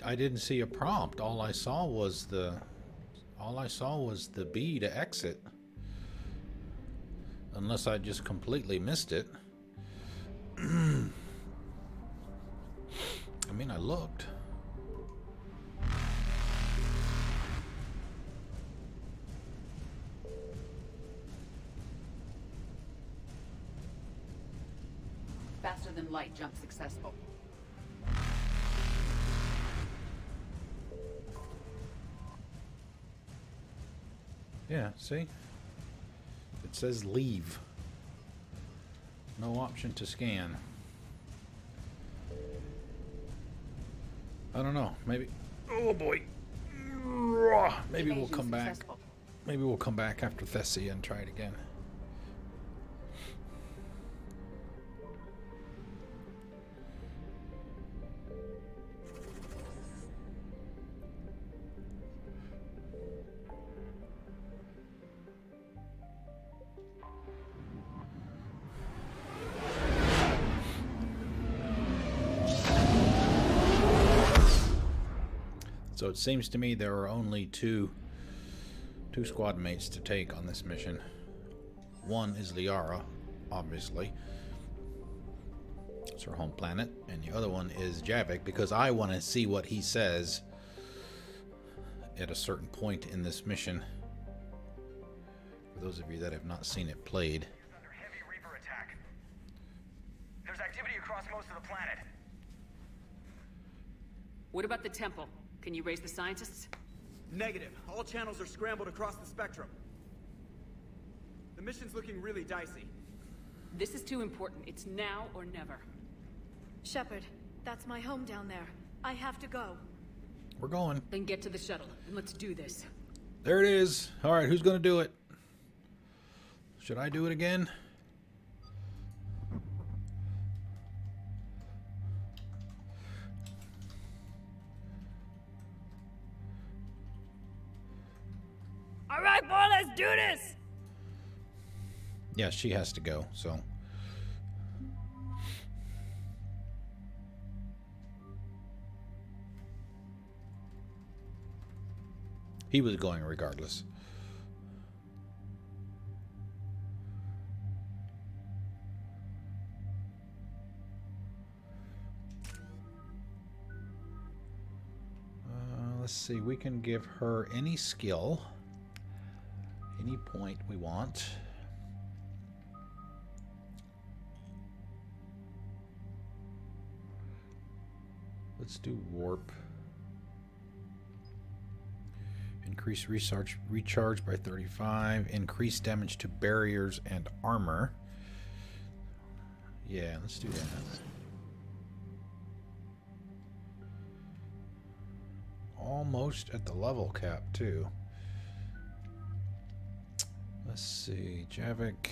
I didn't see a prompt. All I saw was the B to exit. Unless I just completely missed it. I mean, I looked. Faster than light jump successful. Yeah, see? It says leave. No option to scan. I don't know. Maybe. Oh boy. Maybe we'll come back. Maybe we'll come back after Thessia and try it again. So it seems to me there are only two squad mates to take on this mission. One is Liara, obviously. It's her home planet. And the other one is Javik, because I want to see what he says at a certain point in this mission. For those of you that have not seen it played. Under heavy Reaper attack. There's activity across most of the planet. What about the temple? Can you raise the scientists? Negative. All channels are scrambled across the spectrum. The mission's looking really dicey. This is too important. It's now or never. Shepard, that's my home down there. I have to go. We're going. Then get to the shuttle and let's do this. There it is. All right, who's going to do it? Should I do it again? All right, boy, let's do this. Yeah, she has to go, so. He was going regardless. Let's see, we can give her any skill. Any point we want. Let's do warp. Increase recharge by 35. Increase damage to barriers and armor. Yeah, let's do that. Almost at the level cap too. Let's see, Javik,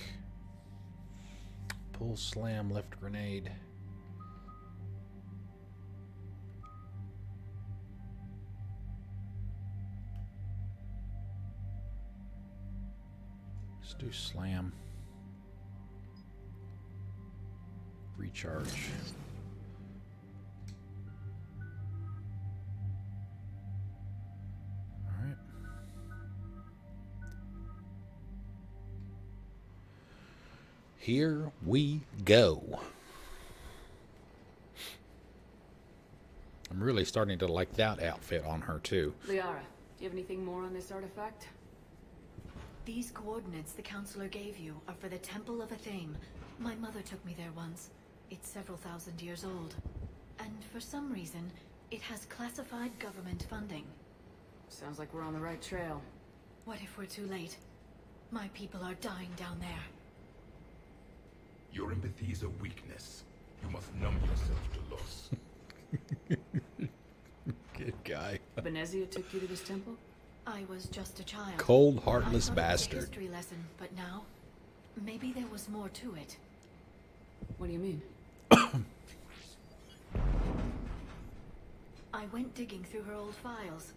pull, slam, lift, grenade. Let's do slam. Recharge. Here we go. I'm really starting to like that outfit on her too. Liara, do you have anything more on this artifact? These coordinates the counselor gave you are for the Temple of Athame. My mother took me there once. It's several thousand years old. And for some reason, it has classified government funding. Sounds like we're on the right trail. What if we're too late? My people are dying down there. Your empathy is a weakness. You must numb yourself to loss. Good guy. Benezia took you to this temple? I was just a child. Cold, heartless I thought it was a bastard. history lesson, but now, maybe there was more to it. What do you mean? I went digging through her old files.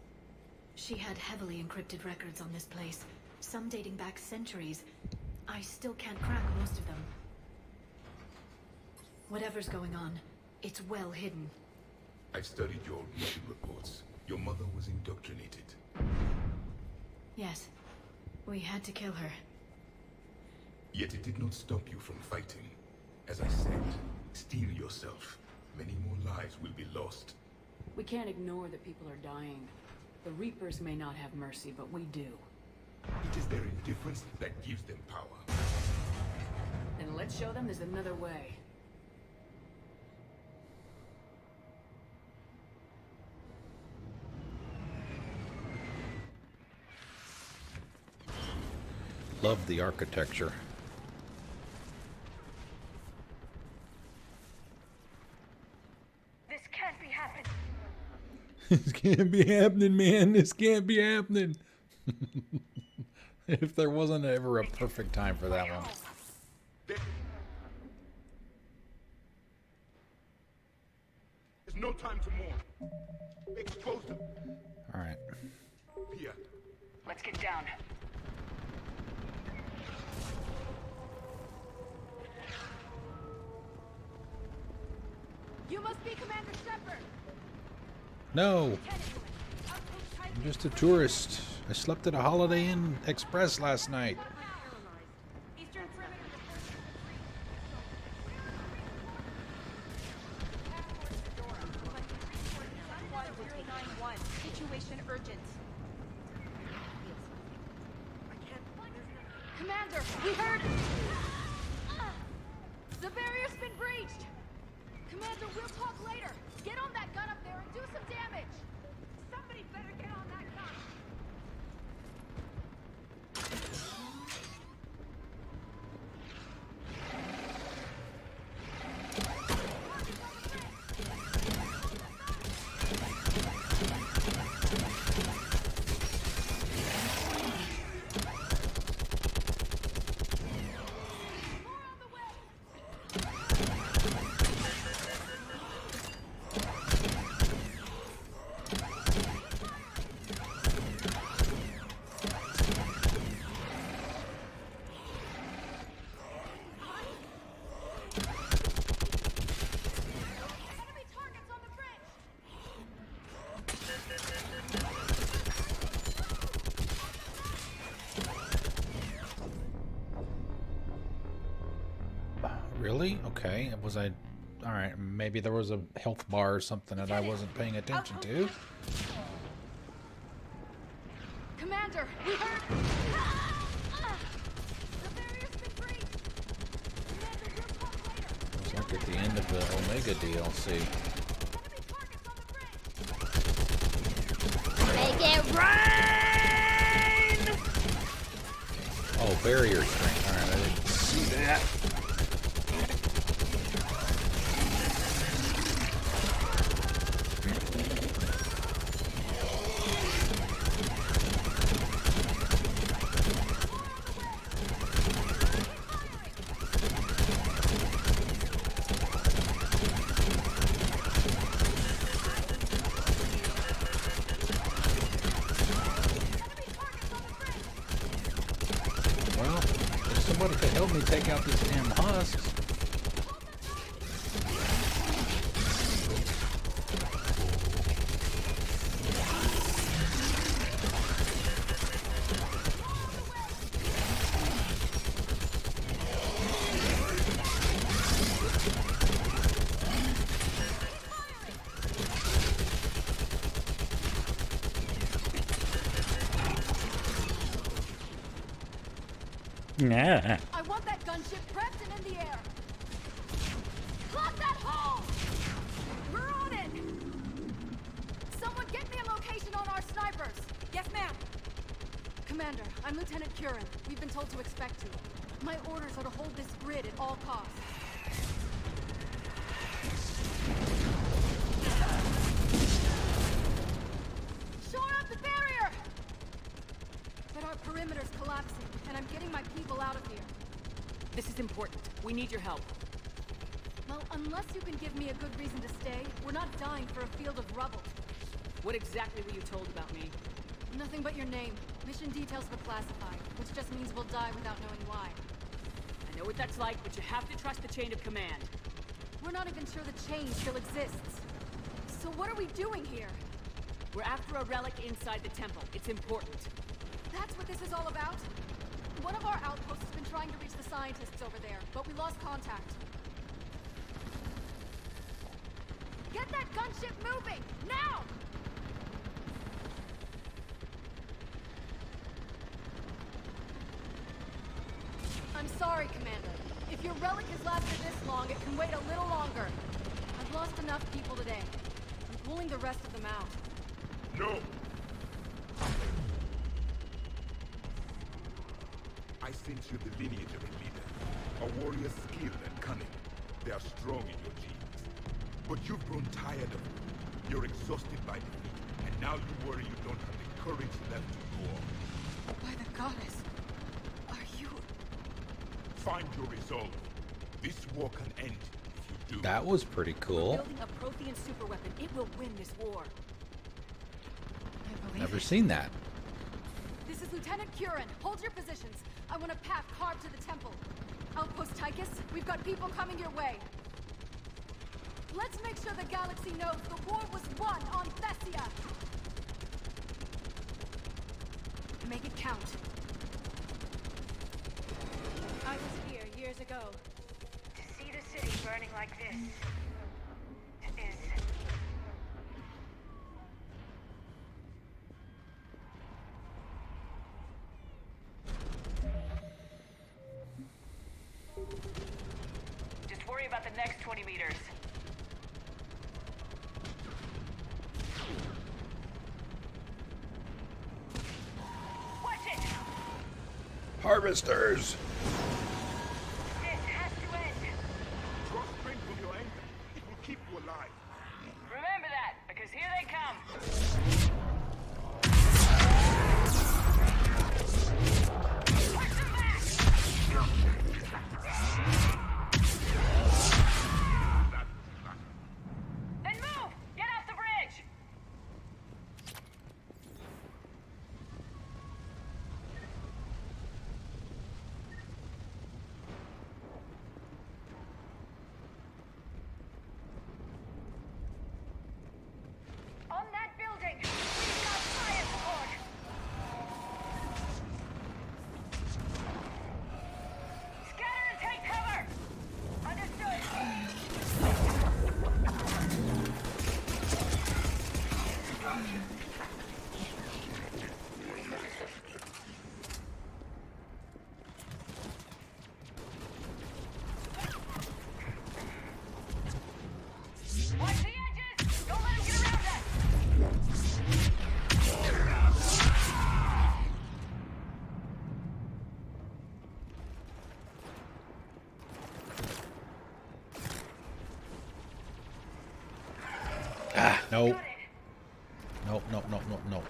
She had heavily encrypted records on this place, some dating back centuries. I still can't crack most of them. Whatever's going on, it's well hidden. I've studied your mission reports. Your mother was indoctrinated. Yes, we had to kill her. Yet it did not stop you from fighting. As I said, steel yourself. Many more lives will be lost. We can't ignore that people are dying. The Reapers may not have mercy, but we do. It is their indifference that gives them power. Then let's show them there's another way. Love the architecture. This can't be happening. This can't be happening, man. This can't be happening. If there wasn't ever a perfect time for that one. There's no time to mourn. Expose them. All right. Here. Let's get down. You must be Commander Shepard. No. I'm just a tourist. I slept at a Holiday Inn Express last night. Eastern perimeter. Situation urgent. Commander, we heard. The barrier's been breached. Commander, we'll talk later. Get on that gun up there and do some damage. Somebody better get on that gun. Really? Okay. Was I... Alright, maybe there was a health bar or something that I wasn't paying attention to. Commander, we heard. The barrier's been breached. Commander, we'll talk later. Looks like at the end of the Omega DLC. Make it rain! Oh, barrier strength. Alright, I didn't see that. Well, if somebody could help me take out these damn husks. Yeah. I want that gunship prepped and in the air. Block that hole! We're on it! Someone get me a location on our snipers. Yes, ma'am. Commander, I'm Lieutenant Curran. We've been told to expect you. My orders are to hold this grid at all costs. Shore up the barrier! But our perimeter's collapsing, and I'm getting my people out of here. This is important. We need your help. Well, unless you can give me a good reason to stay, we're not dying for a field of rubble. What exactly were you told about me? Nothing but your name. Mission details were classified, which just means we'll die without knowing why. I know what that's like, but you have to trust the chain of command. We're not even sure the chain still exists. So what are we doing here? We're after a relic inside the temple. It's important. That's what this is all about? One of our outposts has been trying to reach the scientists over there, but we lost contact. Get that gunship moving! Now! I'm sorry, Commander. If your relic has lasted this long, it can wait a little longer. I've lost enough people today. I'm pulling the rest of them out. No! I sense you the lineage of a leader. A warrior's skill and cunning. They are strong in your genes. But you've grown tired of it. You're exhausted by defeat, and now you worry you don't have the courage left to go on. By the goddess, are you... Find your resolve. This war can end if you do. That was pretty We're cool. building a Prothean superweapon. It will win this war. I believe Never it. seen that. This is Lieutenant Curran. Hold your positions. I want a path carved to the temple. Outpost Tychus, we've got people coming your way. Let's make sure the galaxy knows the war was won on Thessia. Make it count. I was here years ago. To see the city burning like this is... Just worry about the next 20 meters. Watch it! Harvesters! This has to end. Draw strength from your anger. It will keep you alive. Remember that, because here they come. Push them back! Then move! Get off the bridge! On that building! We've got fire support! Scatter and take cover! Understood! Watch the edges! Don't let him get around us! Ah, no. Nope, nope, nope, nope, nope.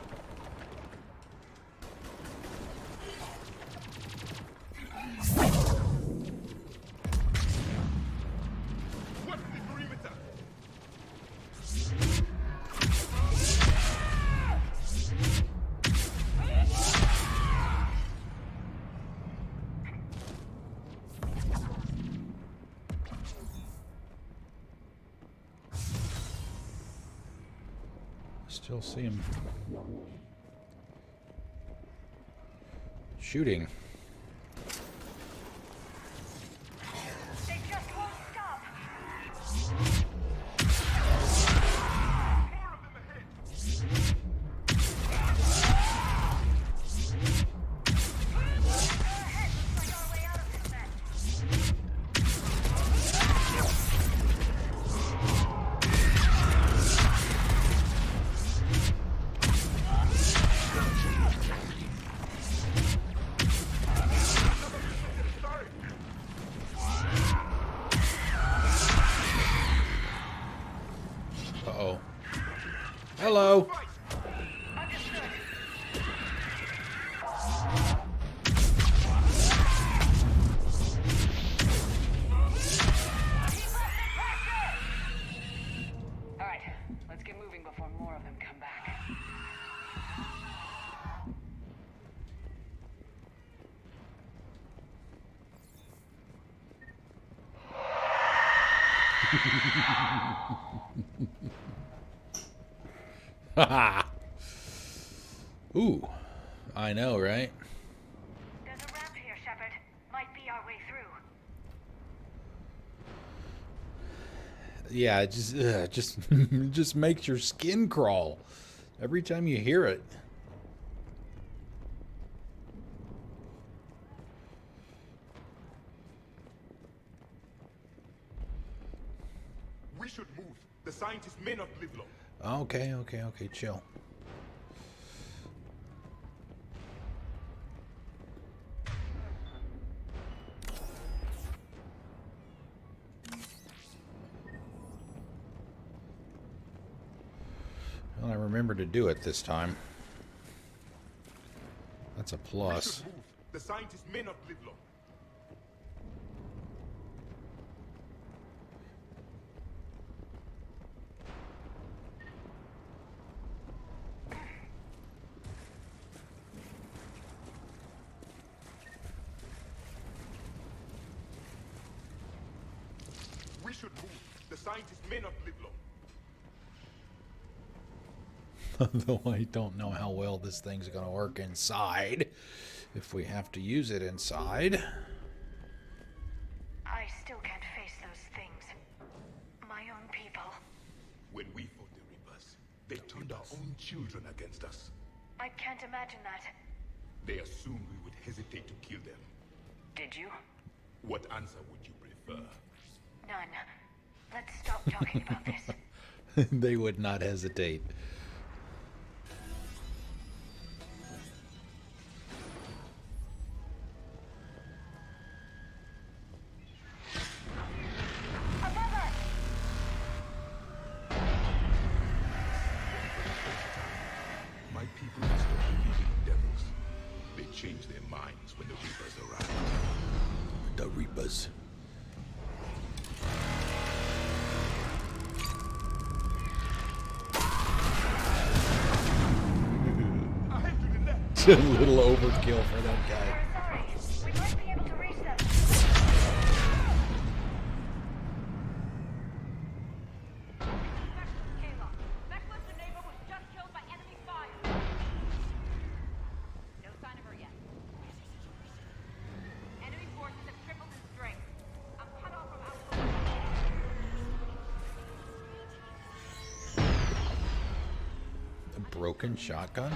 What's the perimeter? Still see him shooting. They just won't stop! More of them ahead. Ahead looks like our Hello. Alright, let's get moving before more of them come back. Ooh, I know, right? There's a ramp here, Shepard. Might be our way through. Yeah, it just just makes your skin crawl every time you hear it. We should move. The scientists may not live long. Okay, chill. Well, I remember to do it this time. That's a plus. We should move. The scientists may not live long. We should move. The scientists may not live long. Though I don't know how well this thing's gonna work inside. If we have to use it inside. I still can't face those things. My own people. When we fought the Reapers, they turned our own children against us. I can't imagine that. They assumed we would hesitate to kill them. Did you? What answer would you prefer? None. Let's stop talking about this. They would not hesitate. My people will stop believing in devils. They change their minds when the Reapers arrive. The Reapers. A little overkill for that guy. We might be able to reach them. No sign of her yet. Enemy forces have tripled in strength. I'm cut off from A broken shotgun?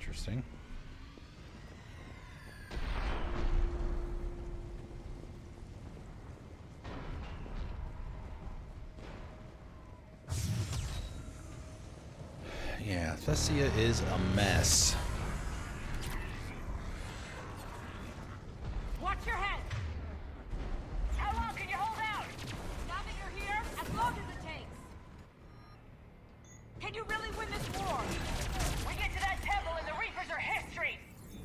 Interesting. Yeah, Thessia is a mess. Watch your head! How long can you hold out? Now that you're here, as long as it takes. Can you really win this war? We get to that temple and the Reapers are history!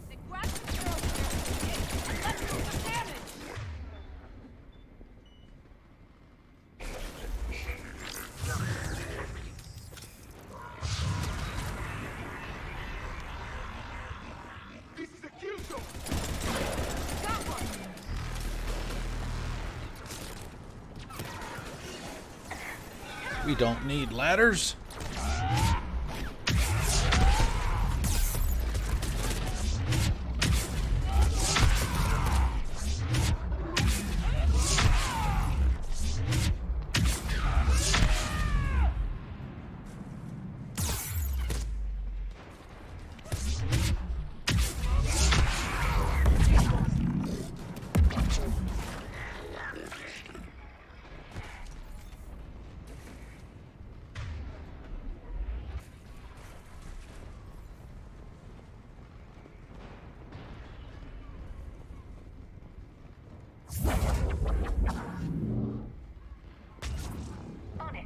Then grab the girl and let's do some damage! This is a kill zone! Got one! We don't need ladders. On it.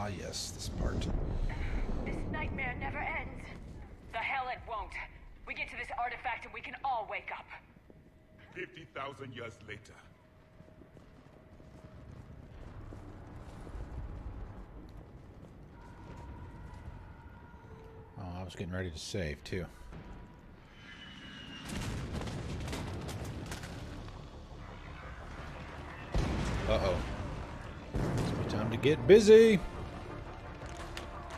Ah, yes, this part. This nightmare never ends. The hell it won't. We get to this artifact and we can all wake up. 50,000 years later. Oh, I was getting ready to save, too. Uh-oh. It's time to get busy!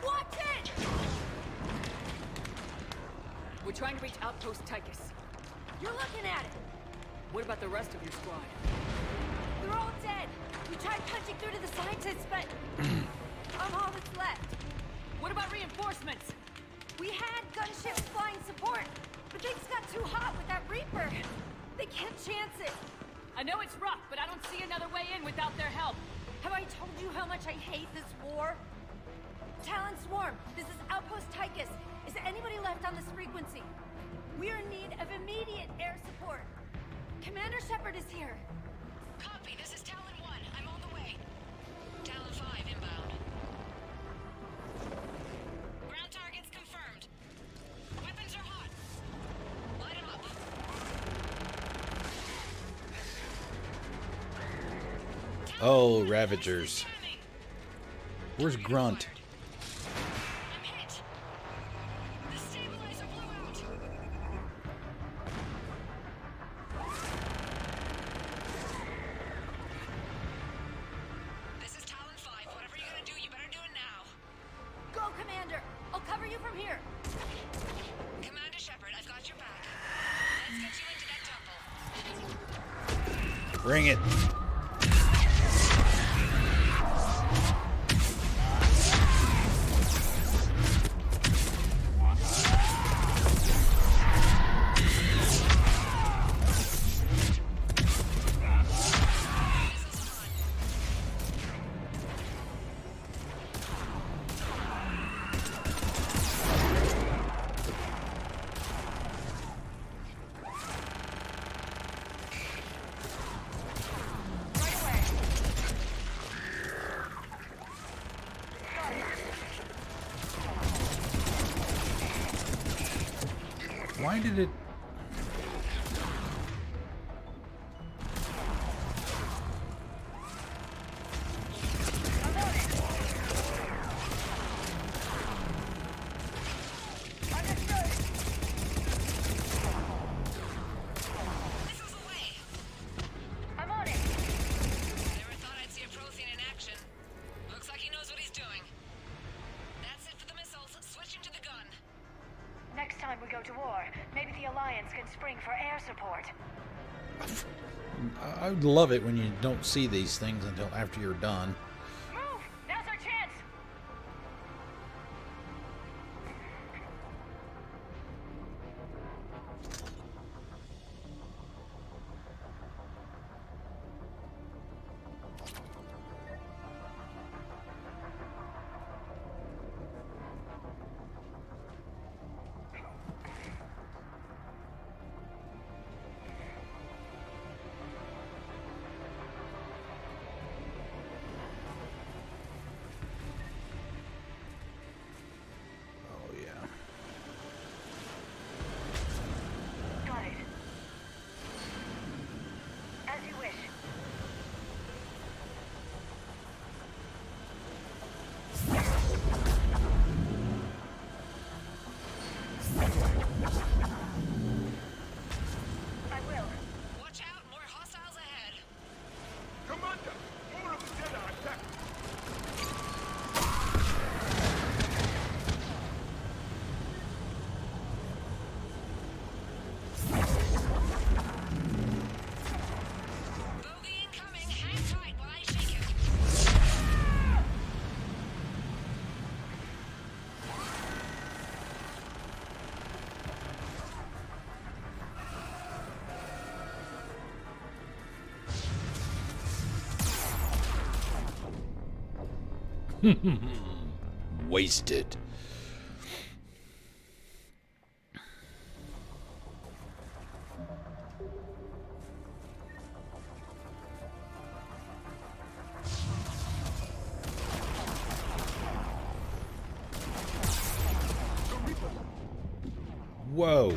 Watch it! We're trying to reach Outpost Tychus. You're looking at it! What about the rest of your squad? They're all dead! We tried punching through to the scientists, but... I'm all that's left. What about reinforcements? We had gunships flying support, but things got too hot with that Reaper. They can't chance it. I know it's rough, but I don't see another way in without their help. Have I told you how much I hate this war? Talon Swarm, this is Outpost Tychus. Is anybody left on this frequency? We are in need of immediate air support. Commander Shepard is here. Copy, this is Talon 1. I'm on the way. Talon 5 inbound. Ground targets confirmed. Weapons are hot. Light 'em up. Oh, Ravagers. Where's Grunt? I'm hit. The stabilizer blew out. This is Talon 5. Whatever you're gonna do, you better do it now. Go, Commander! I'll cover you from here. Commander Shepard, I've got your back. Let's get you into that temple. Bring it. Why did it... I'm on it. Never thought I'd see a Prothean in action. Looks like he knows what he's doing. That's it for the missiles. Switching to the gun. Next time we go to war, maybe the Alliance can spring for air support. I would love it when you don't see these things until after you're done. Move! Now's our chance! Oh, yeah. Got it. As you wish. I will. Watch out, more hostiles ahead. Commander, more of the dead are attacking. Bogey incoming. Hang tight while I shake him. Wasted. Whoa.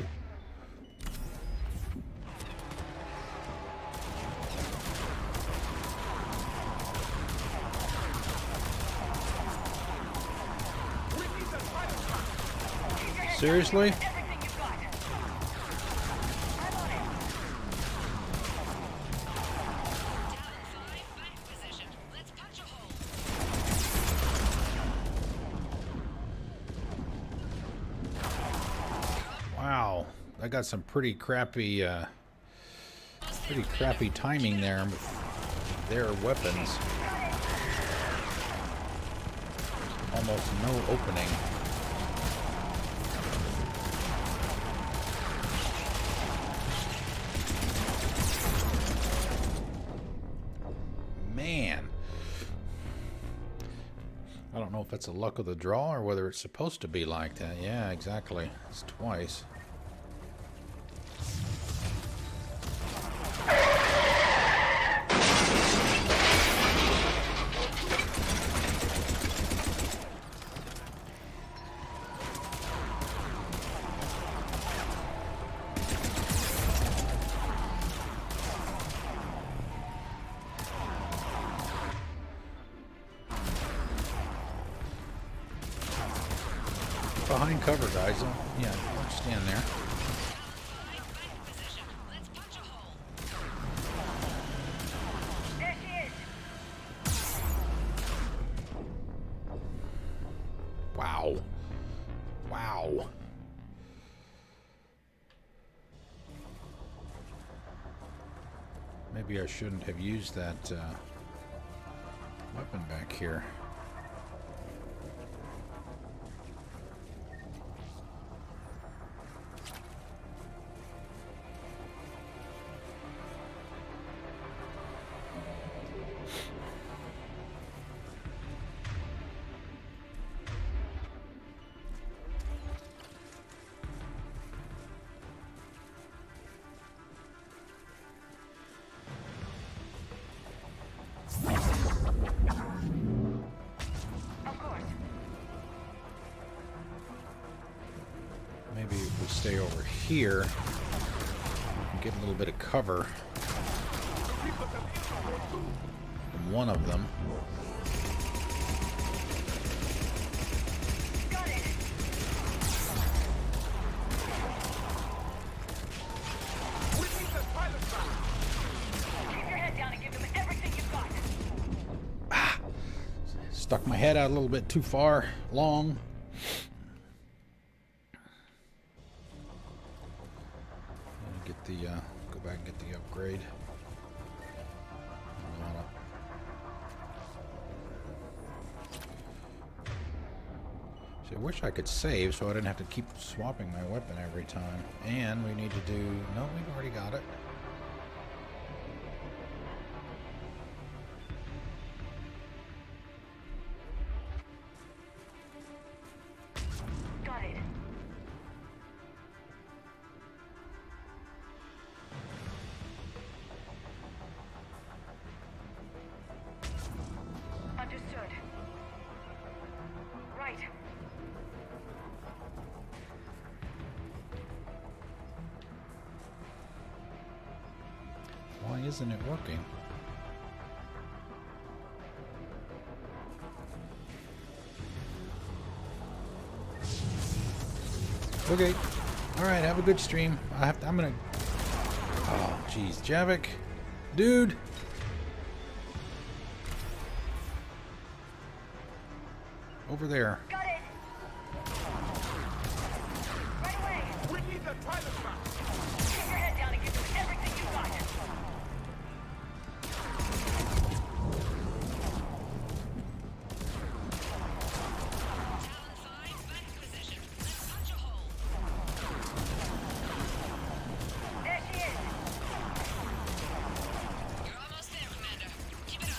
Seriously? Wow, I got some pretty crappy timing there with their weapons. Almost no opening. Man. I don't know if it's a luck of the draw or whether it's supposed to be like that. Yeah, exactly. It's twice. Behind cover, guys. Yeah, stand there. There she is. Wow. Wow. Maybe I shouldn't have used that weapon back here. Maybe if we stay over here, we can get a little bit of cover from one of them. Got it. Keep your head down and give them everything you've got. Stuck my head out a little bit too far, long. Get the go back and get the upgrade. So I wish I could save so I didn't have to keep swapping my weapon every time. And we need to do... No, we've already got it. Got it. Understood. Right. Why isn't it working? Okay. All right. Have a good stream. I'm gonna. Oh, jeez, Javik, dude. Over there. Got it. Right away. We need the pilot mount. Keep your head down and give them everything you've got. There she is. You're almost there, Commander. Keep it up.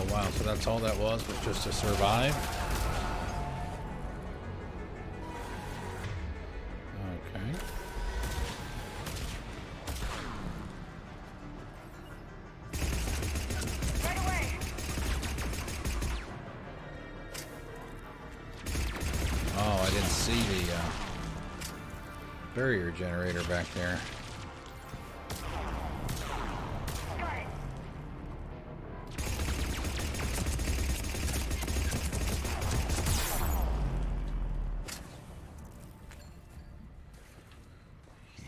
Oh wow, so that's all that was just to survive? Okay. Right away. Oh, I didn't see the barrier generator back there. Got it.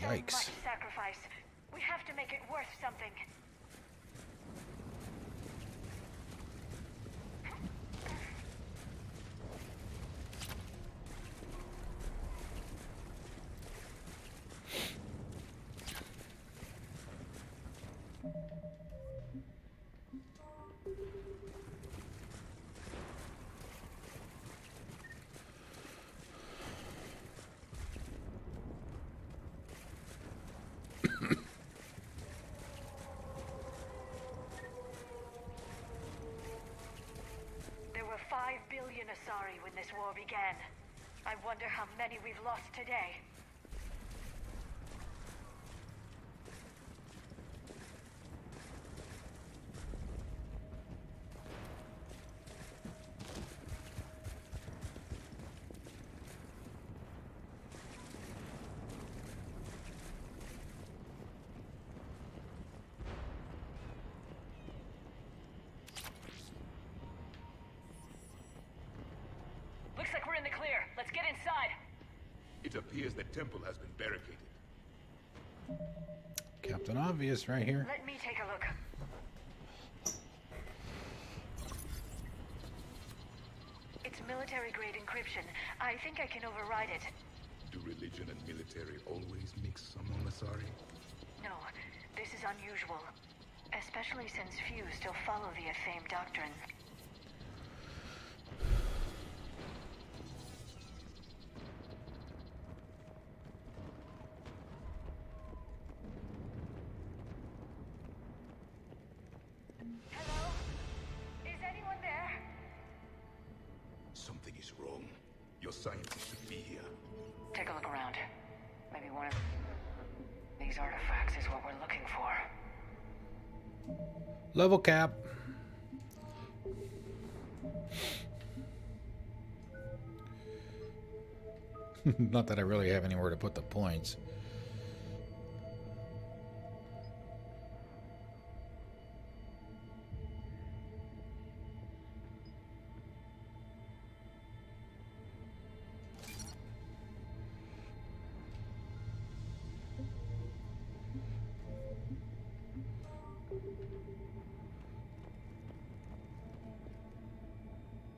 Yikes. So much sacrifice. We have to make it worth something. There were 5 billion Asari when this war began. I wonder how many we've lost today. Looks like we're in the clear. Let's get inside. It appears the temple has been barricaded. Captain Obvious right here. Let me take a look. It's military-grade encryption. I think I can override it. Do religion and military always mix among Asari? No, this is unusual. Especially since few still follow the Athame doctrine. Hello? Is anyone there? Something is wrong. Your scientists should be here. Take a look around. Maybe one of these artifacts is what we're looking for. Level cap. Not that I really have anywhere to put the points.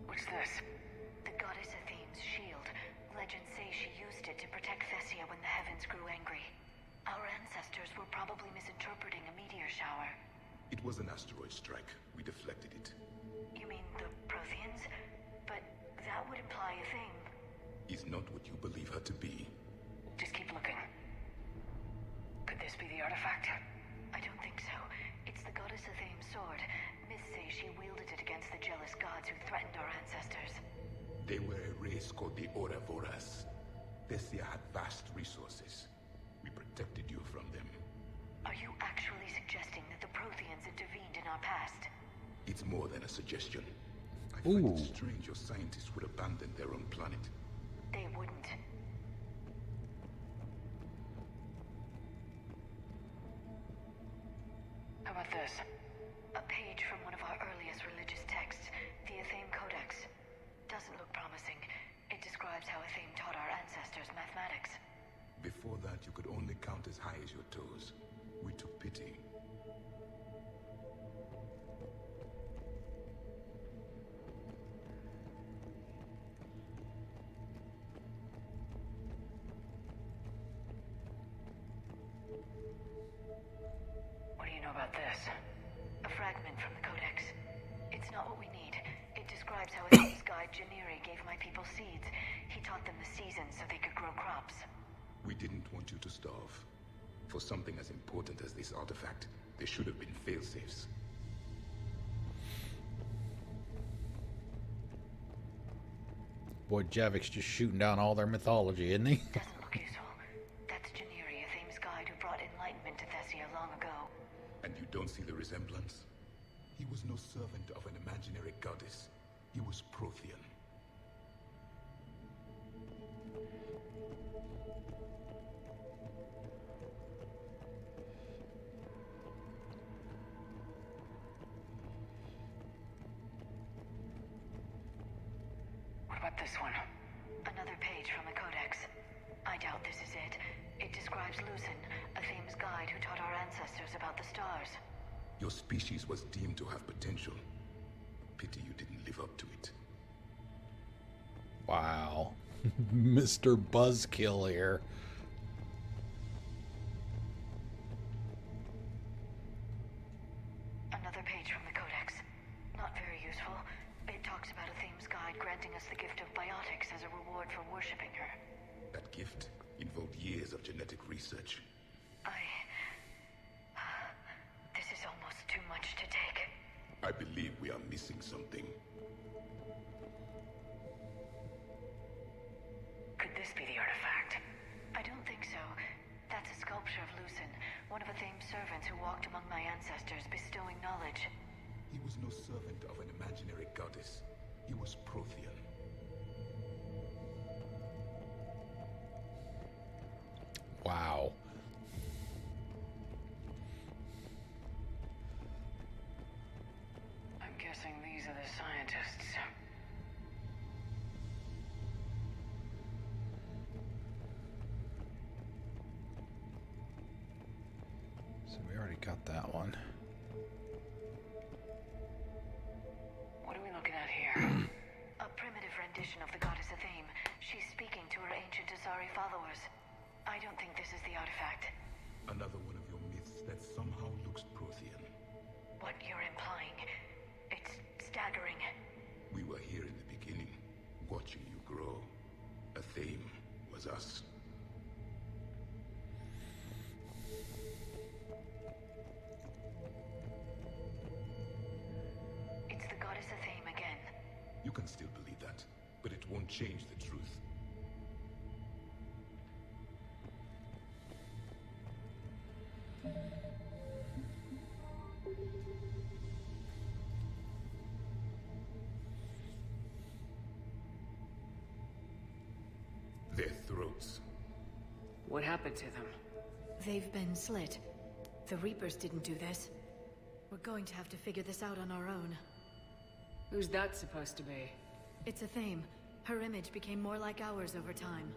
What's this? The goddess Athene's shield. Legends say she used it to protect Thessia when the heavens grew angry. Our ancestors were probably misinterpreting a meteor shower. It was an asteroid strike. We deflected it. You mean the Protheans? But that would imply Athame. Is not what you believe her to be. Just keep looking. Could this be the artifact? I don't think so. It's the goddess Athame's sword. Myths say she wielded it against the jealous gods who threatened our ancestors. They were a race called the Ouroboros. Thessia had vast resources. We protected you from them. Are you actually suggesting that the Protheans intervened in our past? It's more than a suggestion. I find it strange your scientists would abandon their own planet. They wouldn't. How about this? A page from one of our earliest religious texts, the Athame Codex. Doesn't look promising. It describes how Athame taught our ancestors mathematics. Before that, you could only count as high as your toes. We took pity. What do you know about this? A fragment from the Codex. It's not what we need. It describes how Athame's guide Janiri gave my people seeds. He taught them the seasons so they could grow crops. We didn't want you to starve. For something as important as this artifact, there should have been fail-safes. Boy, Javik's just shooting down all their mythology, isn't he? Doesn't look useful. That's Janiri, Thames' guide who brought enlightenment to Thessia long ago. And you don't see the resemblance? He was no servant of an imaginary goddess. He was Prothean. What about this one? Another page from the Codex. I doubt this is it. It describes Lucen, a Thames guide who taught our ancestors about the stars. Your species was deemed to have potential. Pity you didn't live up to it. Wow. Mr. Buzzkill here. Another page from the Codex. Not very useful. It talks about a Thames guide granting us the gift of biotics as a reward for worshipping her. That gift involved years of genetic research. This is almost too much to take. I believe we are missing something. Could this be the artifact? I don't think so. That's a sculpture of Lucen, one of a Thames servants who walked among my ancestors, bestowing knowledge. He was no servant of an imaginary goddess. He was Prothean. Wow. I'm guessing these are the scientists. So we already got that one. What are we looking at here? A primitive rendition of the goddess Athame. She's speaking to her ancient Asari followers. I don't think this is the artifact. Another one of your myths that somehow looks Prothean. What you're implying, it's staggering. We were here in the beginning, watching you grow. Athame was us. It's the goddess Athame again. You can still believe that, but it won't change the truth. Their throats. What happened to them? They've been slit. The Reapers didn't do this. We're going to have to figure this out on our own. Who's that supposed to be? It's Athame. Her image became more like ours over time.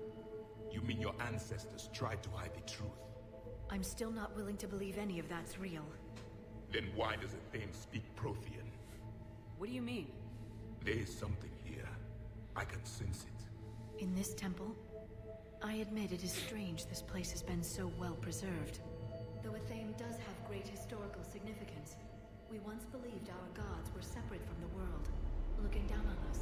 You mean your ancestors tried to hide the truth? I'm still not willing to believe any of that's real. Then why does Athame speak Prothean? What do you mean? There is something here. I can sense it. In this temple? I admit it is strange this place has been so well preserved. Though Athame does have great historical significance, we once believed our gods were separate from the world, looking down on us.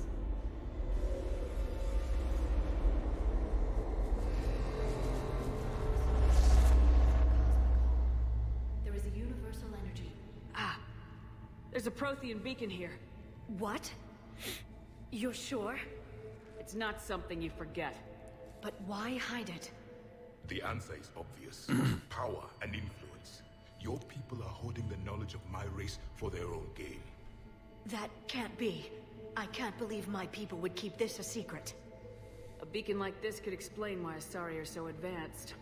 There is a universal energy. Ah! There's a Prothean beacon here. What? You're sure? It's not something you forget. But why hide it? The answer is obvious. Power and influence. Your people are holding the knowledge of my race for their own gain. That can't be. I can't believe my people would keep this a secret. A beacon like this could explain why Asari are so advanced.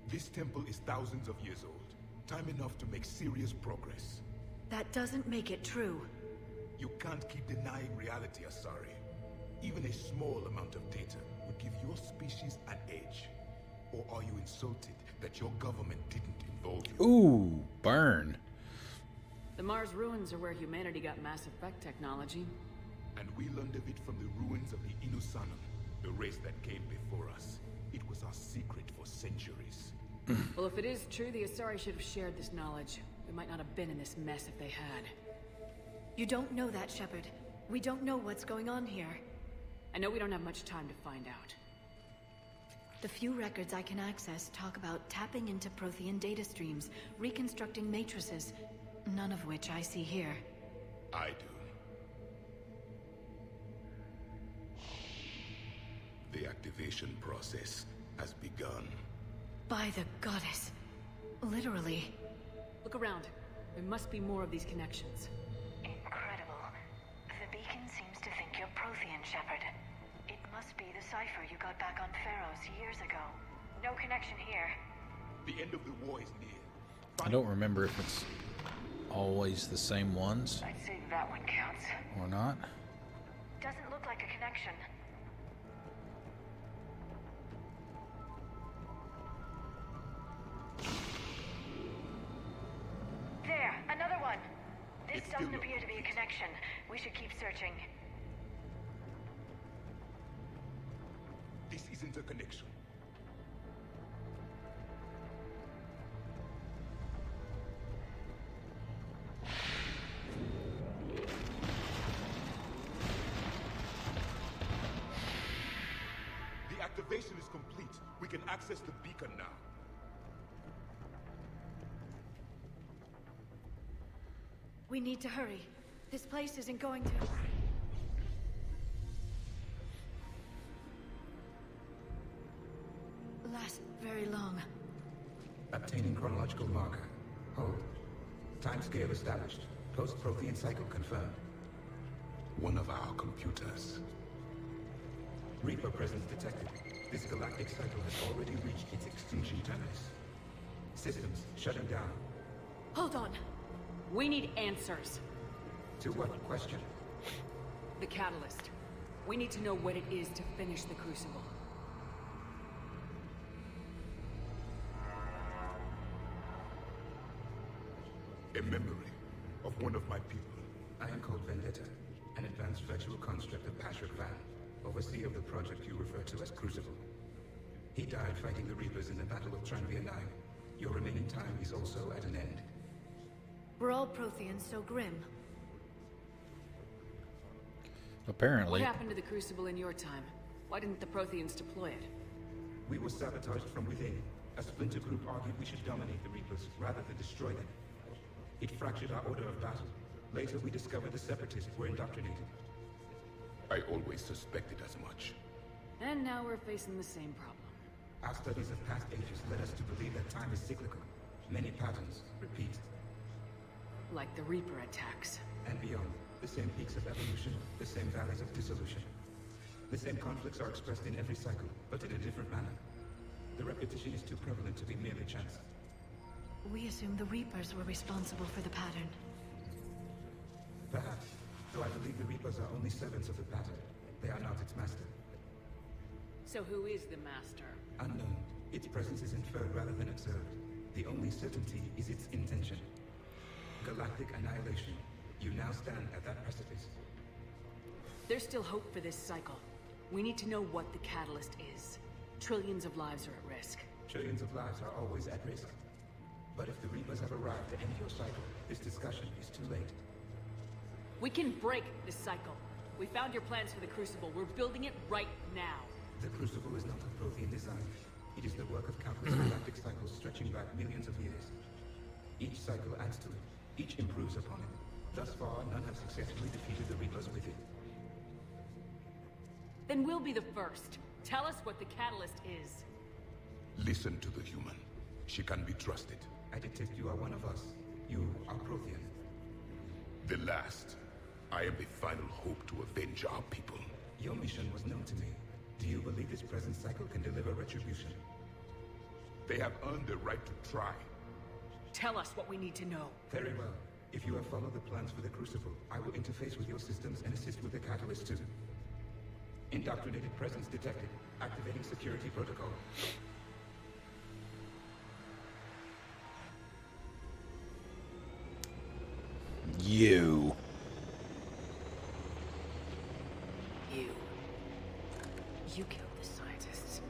This temple is thousands of years old. Time enough to make serious progress. That doesn't make it true. You can't keep denying reality, Asari. Even a small amount of data would give your species an edge. Or are you insulted that your government didn't involve you? Ooh, burn. The Mars ruins are where humanity got Mass Effect technology. And we learned of it from the ruins of the Inusanum, the race that came before us. It was our secret for centuries. Well, if it is true, the Asari should have shared this knowledge. We might not have been in this mess if they had. You don't know that, Shepard. We don't know what's going on here. I know we don't have much time to find out. The few records I can access talk about tapping into Prothean data streams, reconstructing matrices, none of which I see here. I do. activation process has begun. By the goddess. Literally. Look around. There must be more of these connections. Incredible. The beacon seems to think you're Prothean, Shepard. It must be the cipher you got back on Pharaohs years ago. No connection here. The end of the war is near. I don't remember if it's always the same ones I'd say that one counts. or not. Doesn't look like a connection. There, another one. This doesn't appear to be a connection. We should keep searching. This isn't a connection. The activation is complete. We can access the beacon now. We need to hurry. This place isn't going to... last very long. Obtaining chronological marker. Hold. Timescale established. Post-Prothean cycle confirmed. One of our computers. Reaper presence detected. This galactic cycle has already reached its extinction terminus. Systems shutting down. Hold on. We need answers. To what question? The catalyst. We need to know what it is to finish the Crucible. A memory of one of my people. I am called Vendetta, an advanced virtual construct of Patrick Van, overseer of the project you refer to as Crucible. He died fighting the Reapers in the Battle of Tranvia 9. Your remaining time is also at an end. Were all Protheans so grim? Apparently. What happened to the Crucible in your time? Why didn't the Protheans deploy it? We were sabotaged from within. A splinter group argued we should dominate the Reapers rather than destroy them. It fractured our order of battle. Later we discovered the Separatists were indoctrinated. I always suspected as much. And now we're facing the same problem. Our studies of past ages led us to believe that time is cyclical. Many patterns repeat. Like the Reaper attacks. And beyond. The same peaks of evolution, the same valleys of dissolution. The same conflicts are expressed in every cycle, but in a different manner. The repetition is too prevalent to be merely chance. We assumed the Reapers were responsible for the pattern. Perhaps, though I believe the Reapers are only servants of the pattern. They are not its master. So who is the master? Unknown. Its presence is inferred rather than observed. The only certainty is its intention. Galactic annihilation. You now stand at that precipice. There's still hope for this cycle. We need to know what the catalyst is. Trillions of lives are at risk. Trillions of lives are always at risk. But if the Reapers have arrived to end your cycle, this discussion is too late. We can break this cycle. We found your plans for the Crucible. We're building it right now. The Crucible is not a Prothean design. It is the work of countless galactic cycles stretching back millions of years. Each cycle adds to it. Each improves upon it. Thus far, none have successfully defeated the Reapers with it. Then we'll be the first. Tell us what the catalyst is. Listen to the human. She can be trusted. I detect you are one of us. You are Prothean. The last. I am the final hope to avenge our people. Your mission was known to me. Do you believe this present cycle can deliver retribution? They have earned the right to try. Tell us what we need to know. Very well. If you have followed the plans for the Crucible, I will interface with your systems and assist with the catalyst too. Indoctrinated presence detected. Activating security protocol. You. You killed the scientists.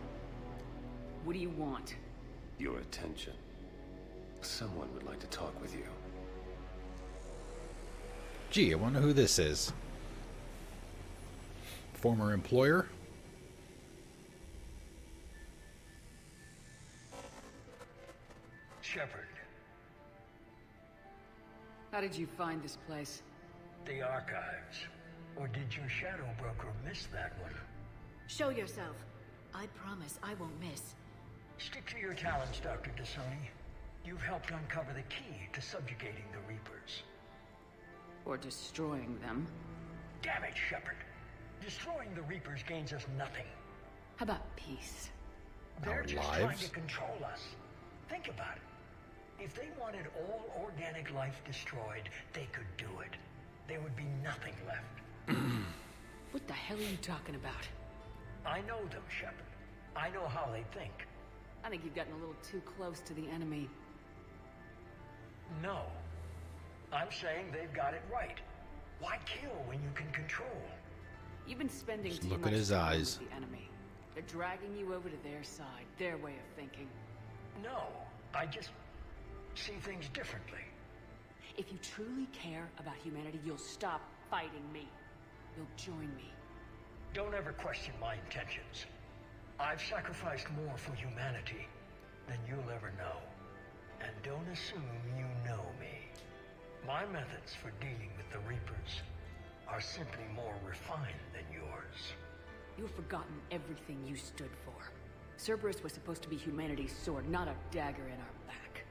What do you want? Your attention. Someone would like to talk with you. Gee, I wonder who this is. Former employer? Shepard. How did you find this place? The archives. Or did your shadow broker miss that one? Show yourself. I promise I won't miss. Stick to your talents, Dr. Dasoni. You've helped uncover the key to subjugating the Reapers. Or destroying them. Damn it, Shepard. Destroying the Reapers gains us nothing. How about peace? They're Our just trying lives? to control us. Think about it. If they wanted all organic life destroyed, they could do it. There would be nothing left. What the hell are you talking about? I know them, Shepard. I know how they think. I think you've gotten a little too close to the enemy. No. I'm saying they've got it right. Why kill when you can control? You've been spending Just too look much at his time eyes. with the enemy. They're dragging you over to their side, their way of thinking. No, I just see things differently. If you truly care about humanity, you'll stop fighting me. You'll join me. Don't ever question my intentions. I've sacrificed more for humanity than you'll ever know. And don't assume you know me. My methods for dealing with the Reapers are simply more refined than yours. You've forgotten everything you stood for. Cerberus was supposed to be humanity's sword, not a dagger in our back.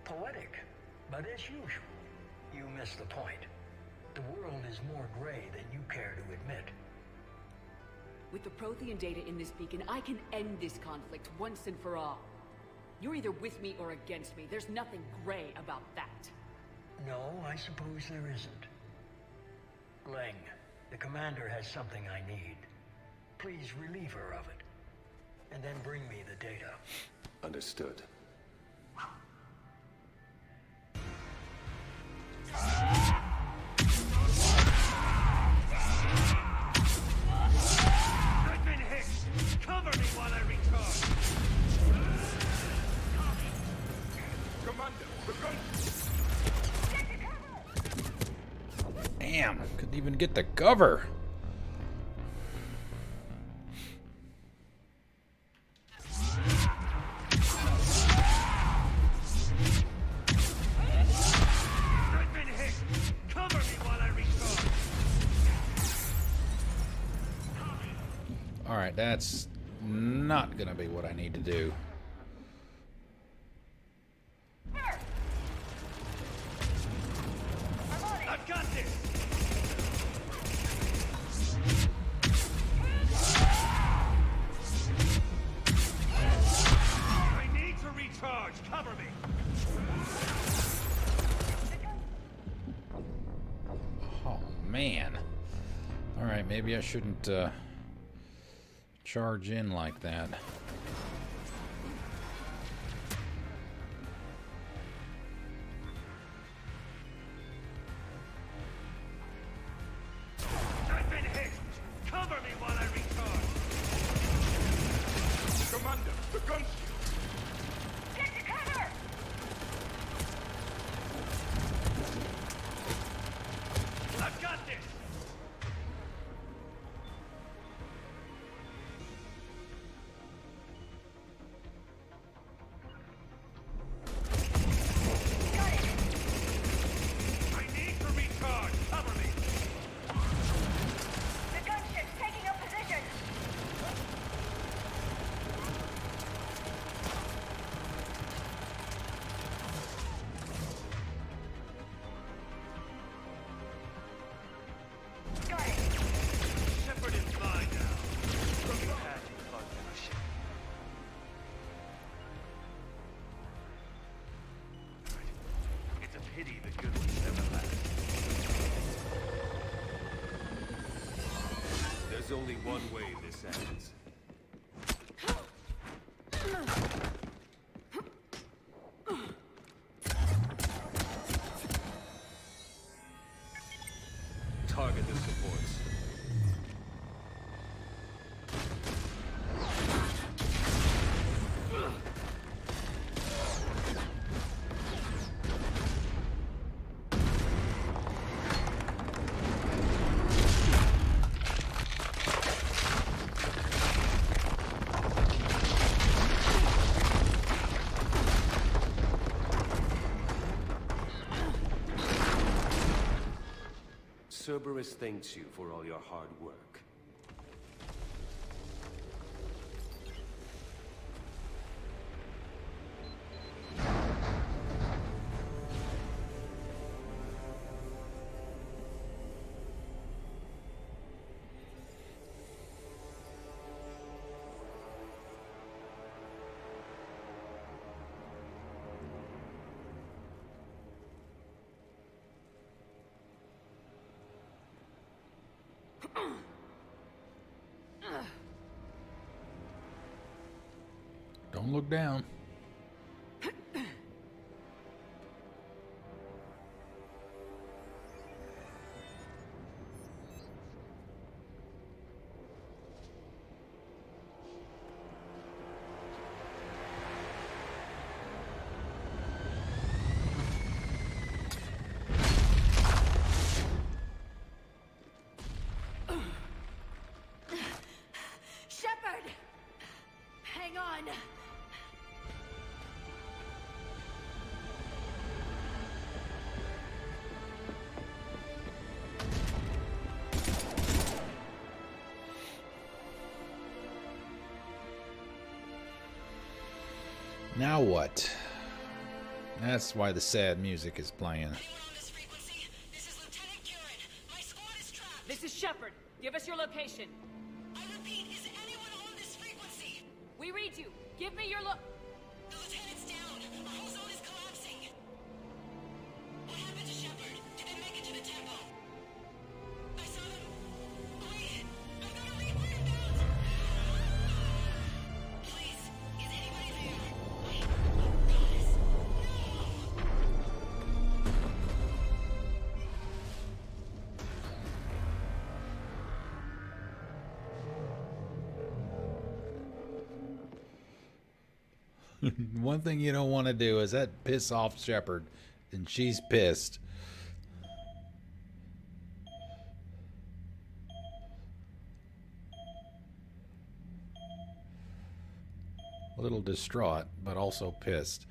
Poetic, but as usual, you miss the point. The world is more gray than you care to admit. With the Prothean data in this beacon, I can end this conflict once and for all. You're either with me or against me. There's nothing gray about that. No, I suppose there isn't. Leng, the commander has something I need. Please relieve her of it. And then bring me the data. Understood. I've been hit! Cover me while I recharge! Commander, the gun! Damn, couldn't even get the cover. I've been hit! Cover me while I recharge! Alright, that's not gonna be what I need to do. I've got this! I need to recharge! Cover me! Oh, man. Alright, maybe I shouldn't charge in like that. I've been hit! Cover me while I recharge! Commander, the gun! Get to cover! I've got this! I need to recharge! Cover me! The gunship's taking up position! Got it! Shepard is mine now. You had your fun, Rannoch. It's a pity the good ones never last. There's only one way this ends. Target the supports. Cerberus thanks you for all your hard work. Don't look down. Shepard! Hang on! Now what? That's why the sad music is playing. This is Shepard. Give us your location. I repeat, is anyone on this frequency? We read you. Give me your look. The lieutenant's down. Our whole zone is collapsing. What happened to Shepard? Did they make it to the temple? I saw them. Wait, I've got a Reaper inbound. Please, is anybody there? Wait, guys, One thing you don't want to do is that piss off Shepard, and she's pissed. A little distraught, but also pissed.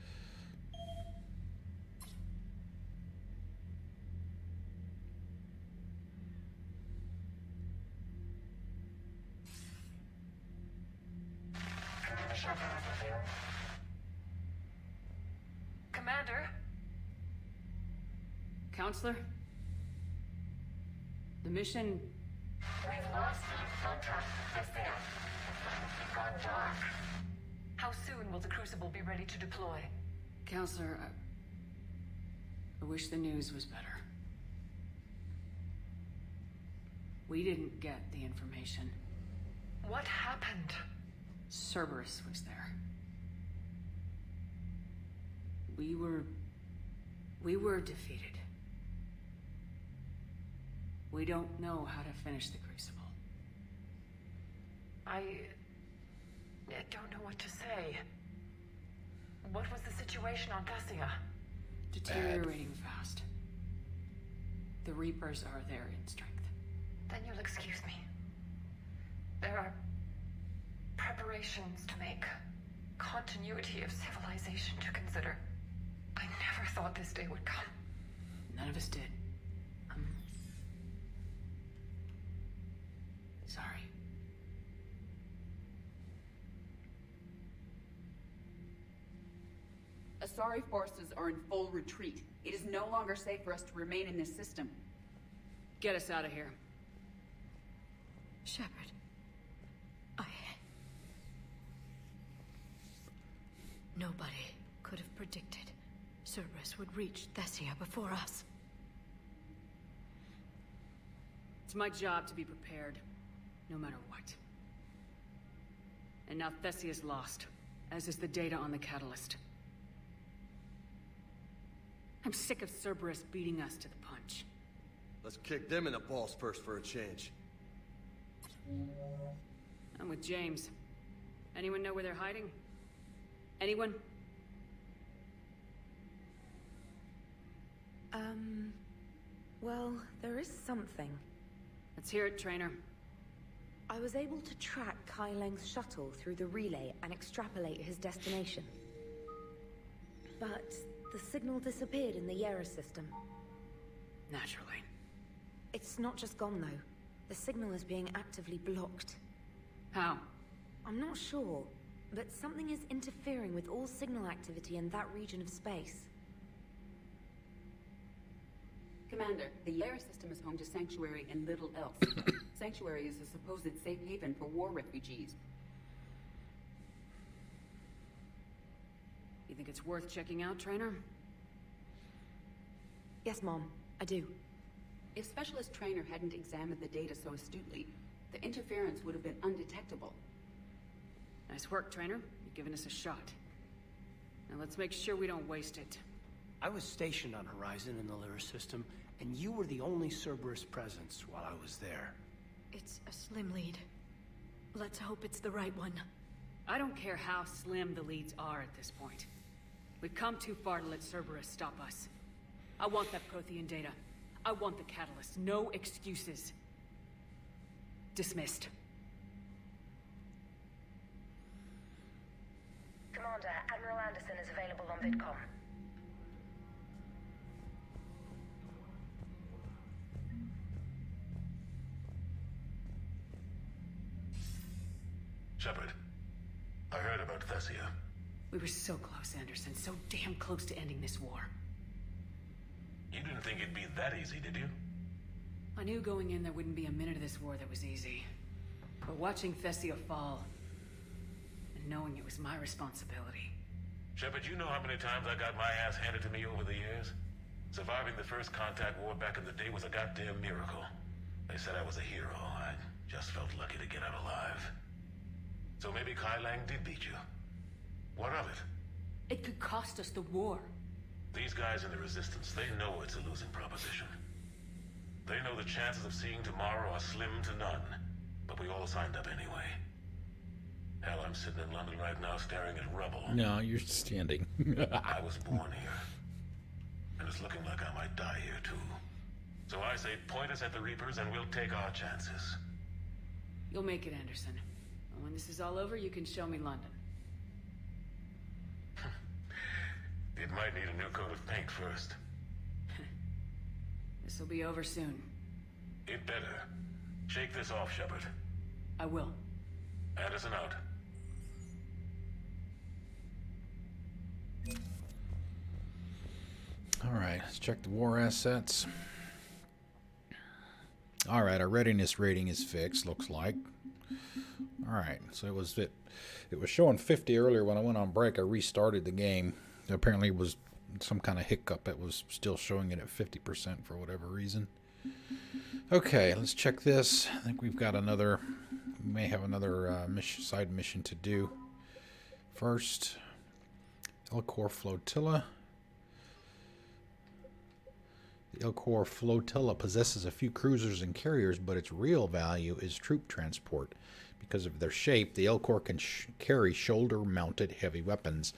Commander? Counselor? The mission... we've lost contact with Thessia. It's gone dark. How soon will the Crucible be ready to deploy? Counselor, I wish the news was better. We didn't get the information. What happened? Cerberus was there. We were defeated. We don't know how to finish the Crucible. I don't know what to say. What was the situation on Thessia? Deteriorating fast. The Reapers are there in strength. Then you'll excuse me. There are preparations to make, continuity of civilization to consider. I never thought this day would come. None of us did. I'm sorry. Asari forces are in full retreat. It is no longer safe for us to remain in this system. Get us out of here. Shepard. Nobody could have predicted Cerberus would reach Thessia before us. It's my job to be prepared, no matter what. And now Thessia's lost, as is the data on the catalyst. I'm sick of Cerberus beating us to the punch. Let's kick them in the balls first for a change. I'm with James. Anyone know where they're hiding? Anyone? Well, there is something. Let's hear it, Trainer. I was able to track Kai Leng's shuttle through the relay and extrapolate his destination. But the signal disappeared in the Yera system. Naturally. It's not just gone, though. The signal is being actively blocked. How? I'm not sure, but something is interfering with all signal activity in that region of space. Commander, the Yera system is home to Sanctuary and little else. Sanctuary is a supposed safe haven for war refugees. You think it's worth checking out, Trainer? Yes, Mom, I do. If Specialist Trainer hadn't examined the data so astutely, the interference would have been undetectable. Nice work, Trainer. You've given us a shot. Now let's make sure we don't waste it. I was stationed on Horizon in the Lyra system, and you were the only Cerberus presence while I was there. It's a slim lead. Let's hope it's the right one. I don't care how slim the leads are at this point. We've come too far to let Cerberus stop us. I want that Prothean data. I want the catalyst. No excuses. Dismissed. Commander, Admiral Anderson is available on VidCom. Shepard, I heard about Thessia. We were so close, Anderson. So damn close to ending this war. You didn't think it'd be that easy, did you? I knew going in there wouldn't be a minute of this war that was easy. But watching Thessia fall, and knowing it was my responsibility. Shepard, you know how many times I got my ass handed to me over the years? Surviving the first contact war back in the day was a goddamn miracle. They said I was a hero. I just felt lucky to get out alive. So maybe Kai Lang did beat you. What of it? It could cost us the war. These guys in the Resistance, they know it's a losing proposition. They know the chances of seeing tomorrow are slim to none. But we all signed up anyway. Hell, I'm sitting in London right now staring at rubble. No, you're standing. I was born here. And it's looking like I might die here too. So I say point us at the Reapers and we'll take our chances. You'll make it, Anderson. And when this is all over, you can show me London. It might need a new coat of paint first. This'll be over soon. It better. Shake this off, Shepard. I will. Anderson out. Alright, let's check the war assets. Alright, our readiness rating is fixed, looks like. Alright, so it was showing 50 earlier when I went on break. I restarted the game. Apparently it was some kind of hiccup. It was still showing it at 50% for whatever reason. Okay, let's check this. I think we've got another, we may have another side mission to do. First, Elcor Flotilla. The Elcor Flotilla possesses a few cruisers and carriers, but its real value is troop transport. Because of their shape, the Elcor can carry shoulder-mounted heavy weapons.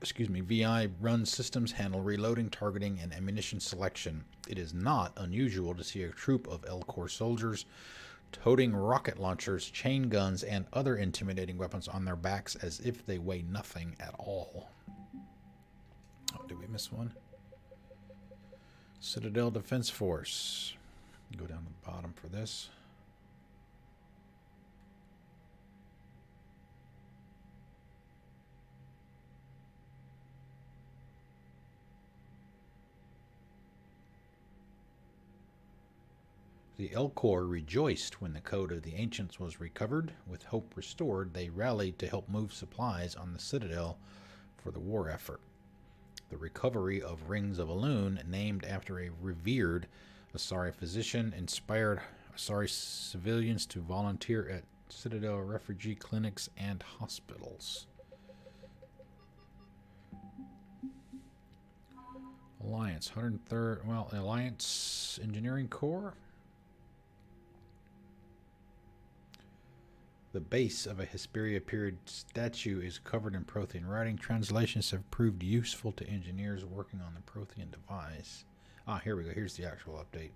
VI run systems handle reloading, targeting, and ammunition selection. It is not unusual to see a troop of Elcor soldiers toting rocket launchers, chain guns, and other intimidating weapons on their backs as if they weigh nothing at all. Oh, did we miss one? Citadel Defense Force. Go down to the bottom for this. The Elcor rejoiced when the Code of the Ancients was recovered. With hope restored, they rallied to help move supplies on the Citadel for the war effort. The recovery of Rings of Elune, named after a revered Asari physician, inspired Asari civilians to volunteer at Citadel refugee clinics and hospitals. Alliance, 103rd, Alliance Engineering Corps. The base of a Hesperia period statue is covered in Prothean writing. Translations have proved useful to engineers working on the Prothean device. Here we go. Here's the actual update.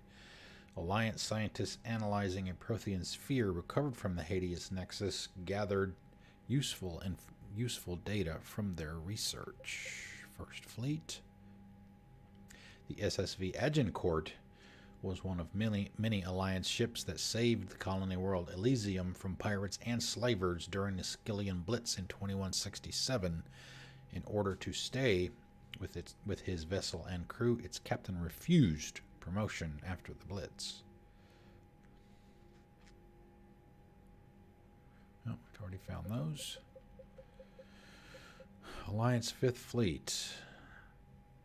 Alliance scientists analyzing a Prothean sphere recovered from the Hades Nexus gathered useful data from their research. First Fleet. The SSV Agincourt was one of many Alliance ships that saved the colony world Elysium from pirates and slavers during the Skillian Blitz in 2167. In order to stay with his vessel and crew, its captain refused promotion after the Blitz. Oh, we've already found those. Alliance 5th Fleet.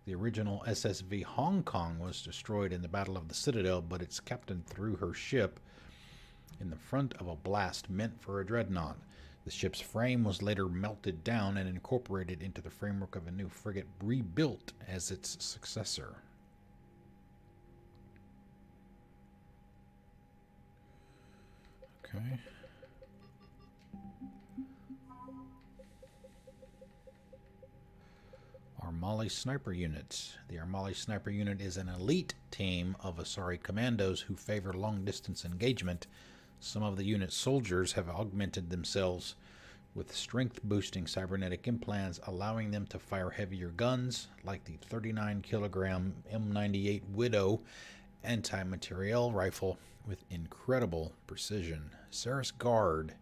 The original SSV Hong Kong was destroyed in the Battle of the Citadel, but its captain threw her ship in the front of a blast meant for a dreadnought. The ship's frame was later melted down and incorporated into the framework of a new frigate rebuilt as its successor. Okay. Armali Sniper Units. The Armali Sniper Unit is an elite team of Asari commandos who favor long-distance engagement. Some of the unit's soldiers have augmented themselves with strength-boosting cybernetic implants, allowing them to fire heavier guns, like the 39-kilogram M98 Widow anti-materiel rifle with incredible precision. Saris Guard.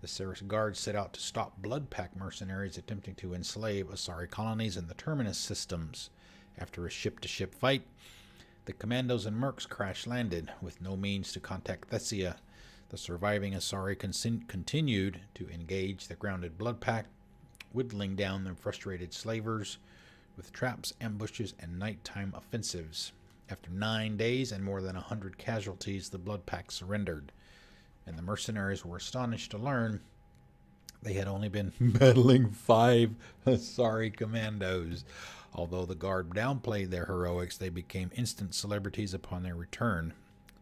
The Saris Guard set out to stop Bloodpack mercenaries attempting to enslave Asari colonies in the Terminus systems. After a ship-to-ship fight, the commandos and mercs crash-landed with no means to contact Thessia. The surviving Asari continued to engage the grounded Bloodpack, whittling down their frustrated slavers with traps, ambushes, and nighttime offensives. After 9 days and more than 100 casualties, the Bloodpack surrendered, and the mercenaries were astonished to learn they had only been battling 5 Asari commandos. Although the Guard downplayed their heroics, they became instant celebrities upon their return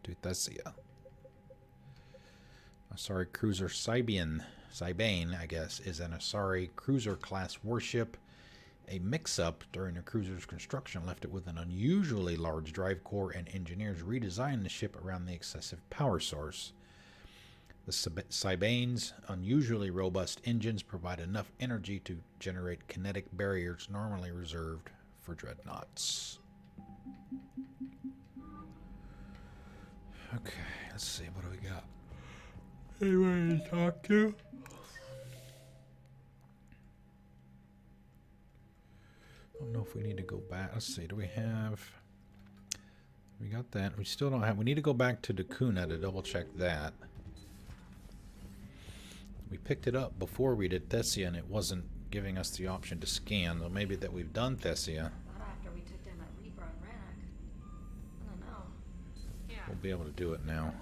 to Thessia. Asari cruiser Sibane, I guess, is an Asari cruiser-class warship. A mix-up during the cruiser's construction left it with an unusually large drive core, and engineers redesigned the ship around the excessive power source. The Sibane's unusually robust engines provide enough energy to generate kinetic barriers normally reserved for dreadnoughts. Okay, let's see, what do we got? Anybody to talk to? I don't know if we need to go back. Let's see, do we have... We got that. We still don't have... We need to go back to Dakuna to double check that. We picked it up before we did Thessia, and it wasn't giving us the option to scan. Well, maybe that we've done Thessia. Not after we took down that Reaper on Rannoch. I don't know. Yeah. We'll be able to do it now.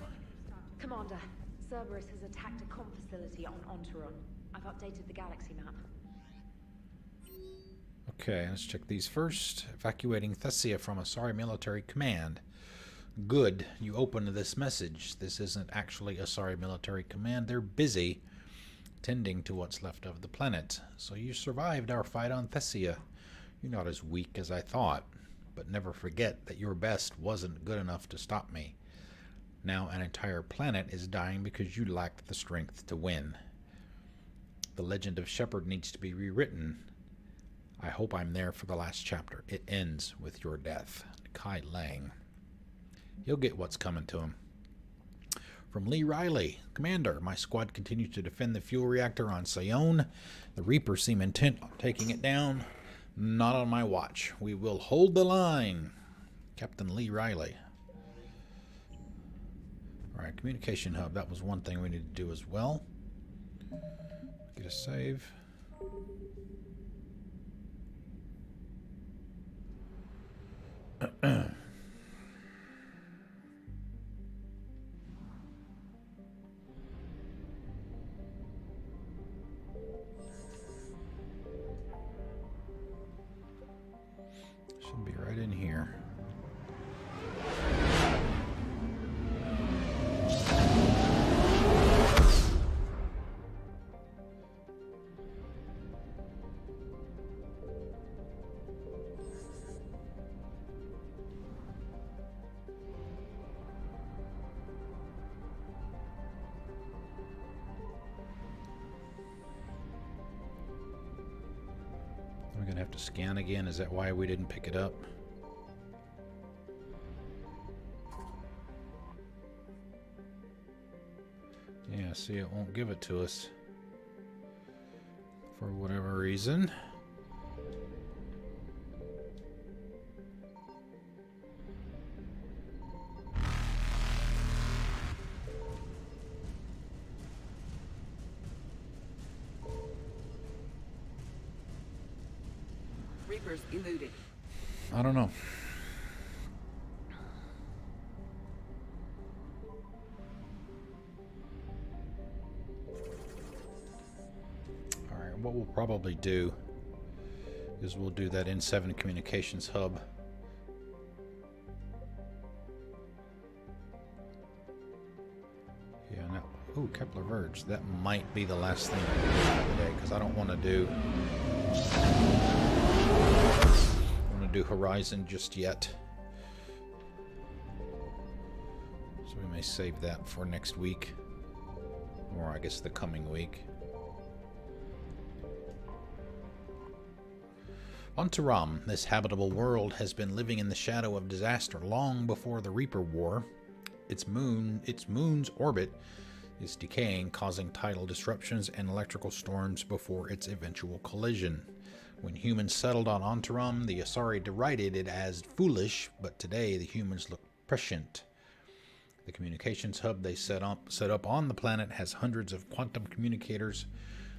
Commander, Cerberus has attacked a comm facility on Ontaron. I've updated the galaxy map. Okay, let's check these first. Evacuating Thessia from Asari military command. Good, you opened this message. This isn't actually Asari military command. They're busy tending to what's left of the planet. So you survived our fight on Thessia. You're not as weak as I thought, but never forget that your best wasn't good enough to stop me. Now an entire planet is dying because you lacked the strength to win. The legend of Shepard needs to be rewritten. I hope I'm there for the last chapter. It ends with your death. Kai Lang. He'll get what's coming to him. From Lee Riley. Commander, my squad continues to defend the fuel reactor on Sion. The Reapers seem intent on taking it down. Not on my watch. We will hold the line. Captain Lee Riley. Alright, communication hub. That was one thing we need to do as well. Get a save. Should be right in here. We're gonna have to scan again. Is that why we didn't pick it up? Yeah, see, it won't give it to us for whatever reason. Reapers eluded. I don't know. Alright, what we'll probably do is we'll do that N7 communications hub. Yeah, no. Ooh, Kepler Verge. That might be the last thing I do today, because I don't want to do Horizon just yet. So we may save that for next week. Or I guess the coming week. On Taram, this habitable world has been living in the shadow of disaster long before the Reaper War. Its moon's orbit is decaying, causing tidal disruptions and electrical storms before its eventual collision. When humans settled on Antaram, the Asari derided it as foolish, but today the humans look prescient. The communications hub they set up on the planet has hundreds of quantum communicators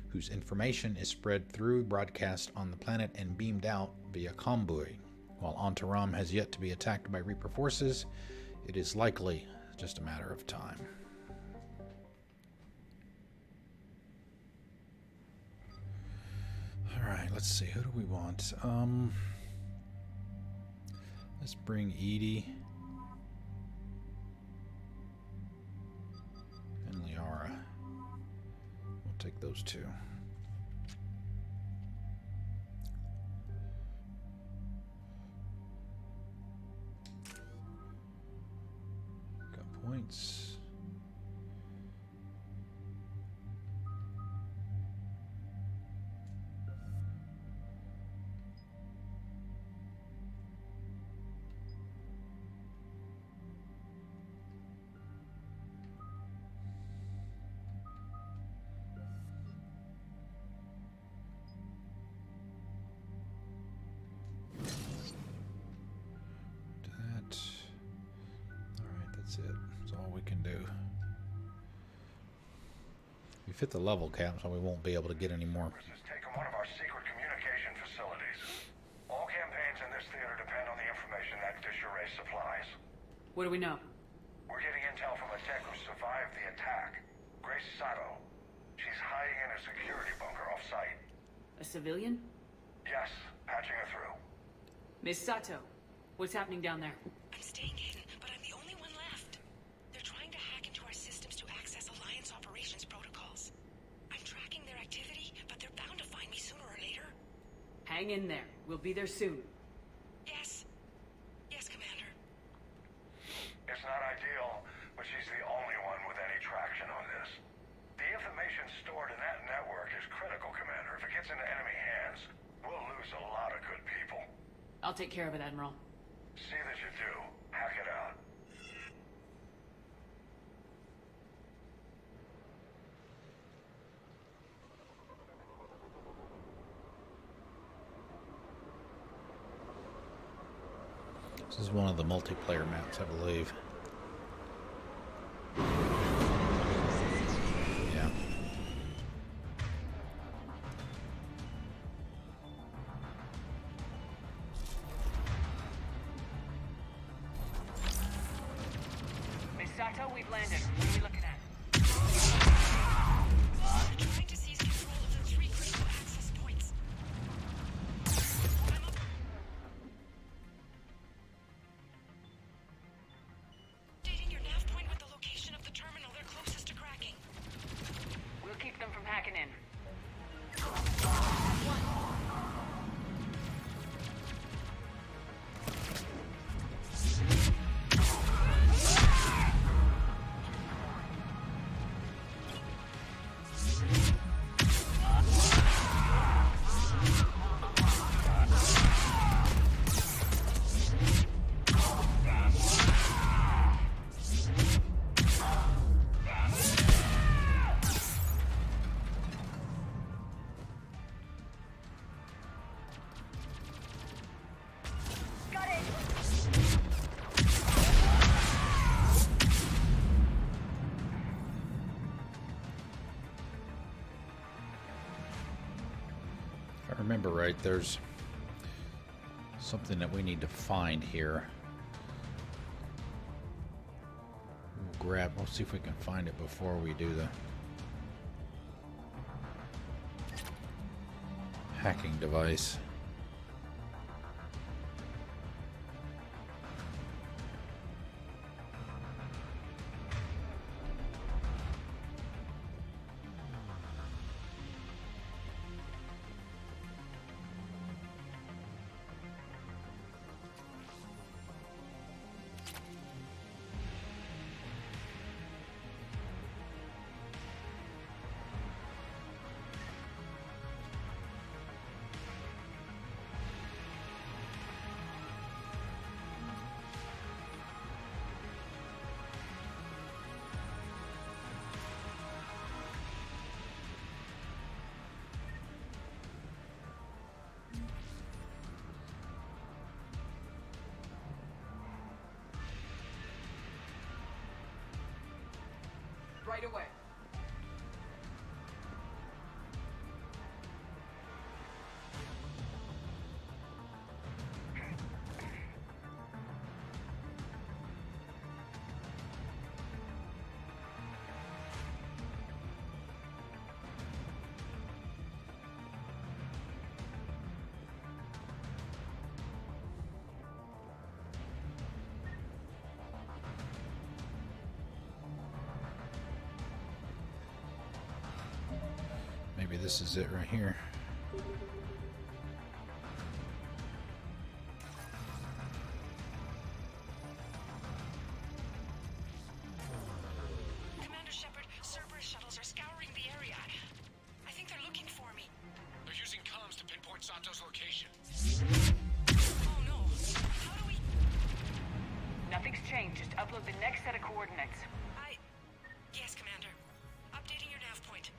whose information is spread through broadcast on the planet and beamed out via convoy. While Antaram has yet to be attacked by Reaper forces, it is likely just a matter of time. Alright, let's see. Who do we want? Let's bring Edie and Liara. We'll take those two. Got points. We fit the level cap, so we won't be able to get any more. This has taken one of our secret communication facilities. All campaigns in this theater depend on the information that Thessia supplies. What do we know? We're getting intel from a tech who survived the attack. Grace Sato. She's hiding in a security bunker off-site. A civilian? Yes, patching her through. Miss Sato, what's happening down there? I'm staying hidden, but I'm the only one left. They're trying to hack into our systems to access Alliance operations protocols. I'm tracking their activity, but they're bound to find me sooner or later. Hang in there. We'll be there soon. Yes. Yes, Commander. It's not ideal, but she's the only one with any traction on this. The information stored in that network is critical, Commander. If it gets into enemy hands, we'll lose a lot of good people. I'll take care of it, Admiral. See that you do. Hack it out. This is one of the multiplayer maps, I believe. Yeah. Miss Sato, we've landed. What are we looking at? They're trying to seize control of the 3 critical access points. Updating your nav point with the location of the terminal they're closest to cracking. We'll keep them from hacking in. If I remember right, there's Something that we need to find here. We'll see if we can find it before we do the hacking device. Right away. Maybe this is it right here. Commander Shepard, Cerberus shuttles are scouring the area. I think they're looking for me. They're using comms to pinpoint Sato's location. Oh no. How do we... Nothing's changed. Just upload the next set of coordinates. Yes, Commander. Updating your nav point.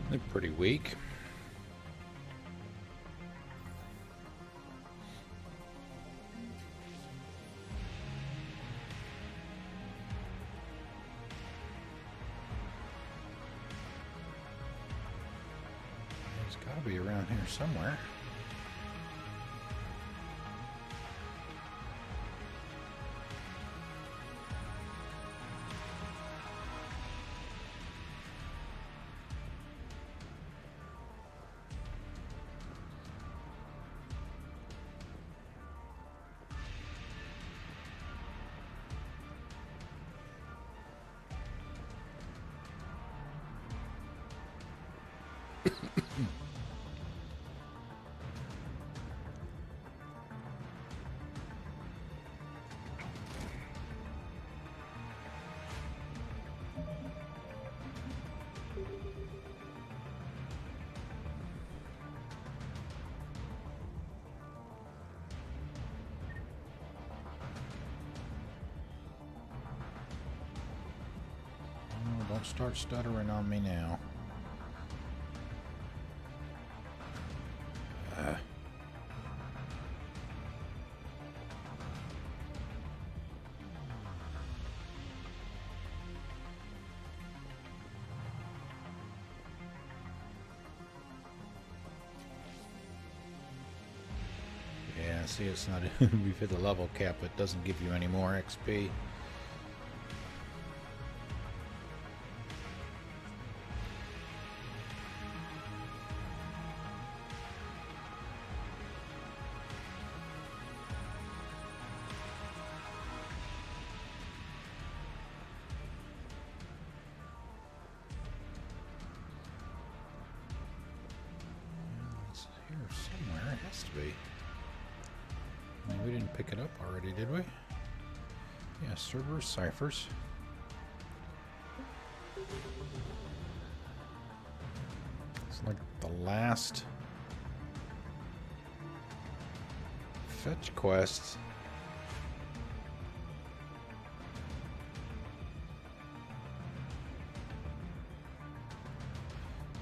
They're pretty weak. I'll be around here somewhere. Don't start stuttering on me now. Yeah, see, it's not. We've hit the level cap, but it doesn't give you any more XP. Somewhere it has to be. I mean, we didn't pick it up already, did we? Yeah, Cerberus ciphers. It's like the last fetch quest.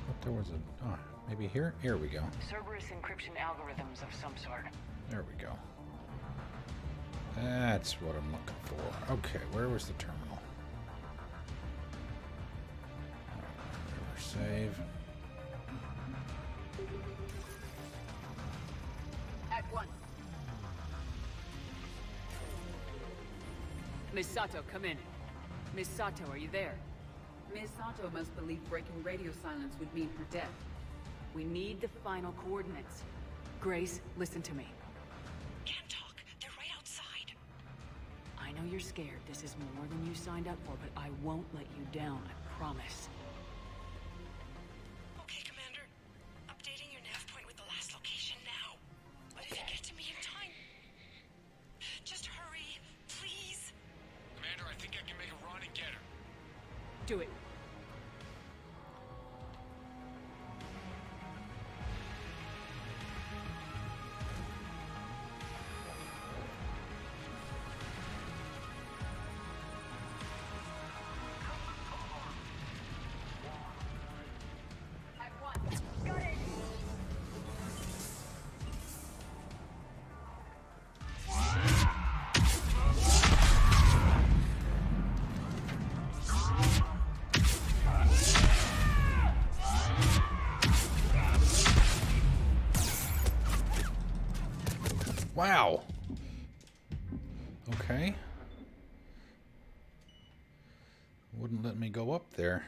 But there was a... Oh, maybe here? Here we go. Cerberus encryption algorithms of some sort. There we go. That's what I'm looking for. Okay, where was the terminal? Save. At one. Miss Sato, come in. Miss Sato, are you there? Ms. Sato must believe breaking radio silence would mean her death. We need the final coordinates. Grace, listen to me. Can't talk. They're right outside. I know you're scared. This is more than you signed up for, but I won't let you down, I promise. Okay, Commander. Updating your nav point with the last location now. But if you get to me in time... Just hurry, please. Commander, I think I can make a run and get her. Do it. Wow. Okay. Wouldn't let me go up there.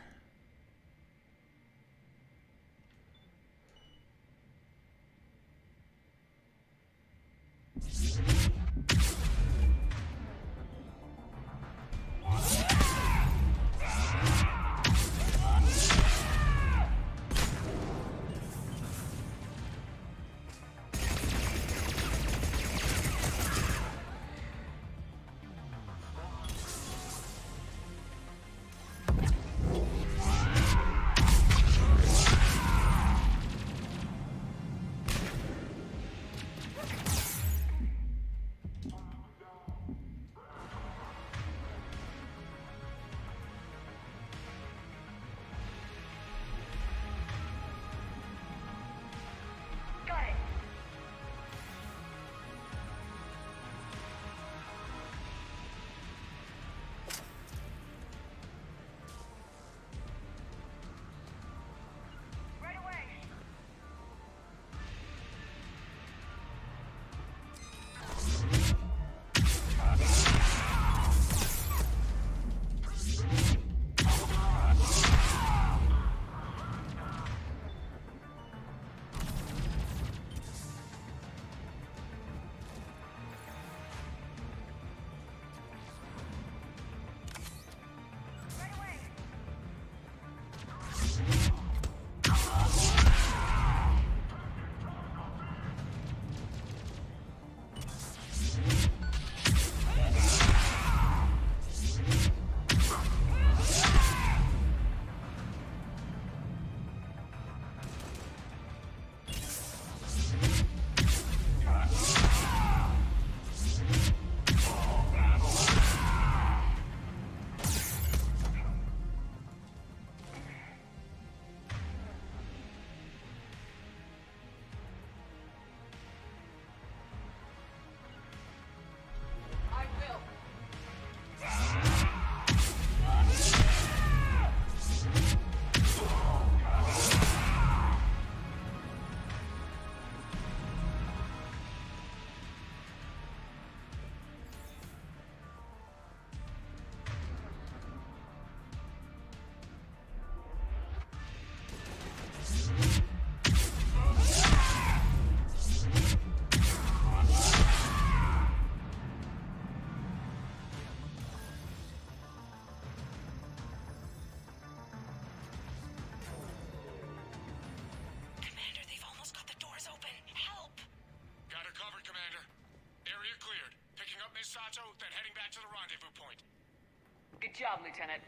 Good job, Lieutenant.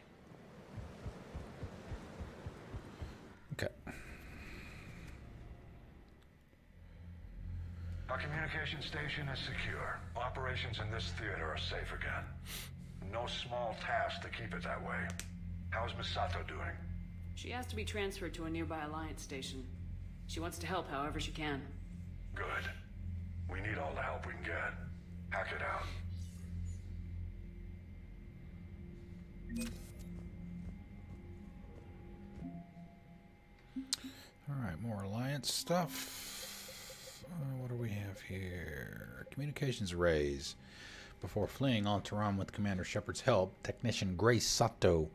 Okay. Our communication station is secure. Operations in this theater are safe again. No small task to keep it that way. How's Misato doing? She has to be transferred to a nearby Alliance station. She wants to help however she can. Good. We need all the help we can get. Hack it out. Alright, more Alliance stuff. What do we have here? Communications raise. Before fleeing Alteran with Commander Shepard's help, Technician Grace Sato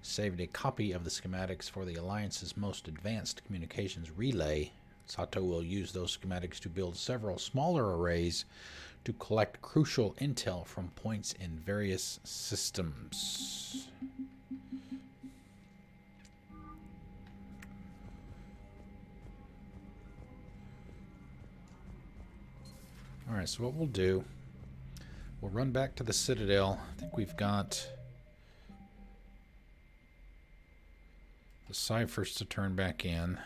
saved a copy of the schematics for the Alliance's most advanced communications relay. Sato will use those schematics to build several smaller arrays to collect crucial intel from points in various systems. Alright, so what we'll do, we'll run back to the Citadel. I think we've got the ciphers to turn back in.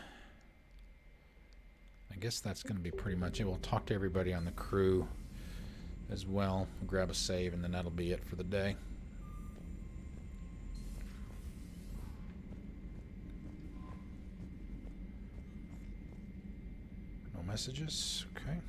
I guess that's going to be pretty much it. We'll talk to everybody on the crew as well. We'll grab a save, and then that'll be it for the day. No messages. Okay.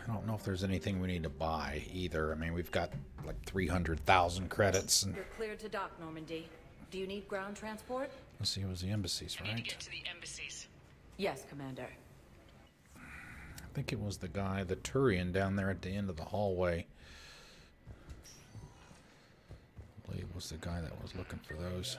I don't know if there's anything we need to buy either. I mean, we've got like 300,000 credits. And You're cleared to dock, Normandy. Do you need ground transport? let's see, it was the embassies, right? I need to get to the embassies. Yes, Commander. I think it was the guy, the Turian, down there at the end of the hallway. I believe it was the guy that was looking for those.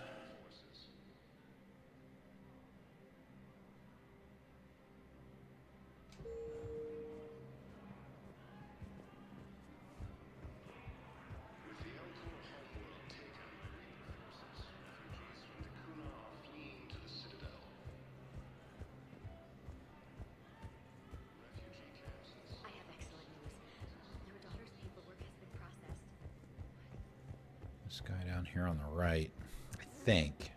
I have excellent news. Your daughter's paperwork has been processed. This guy down here on the right, I think.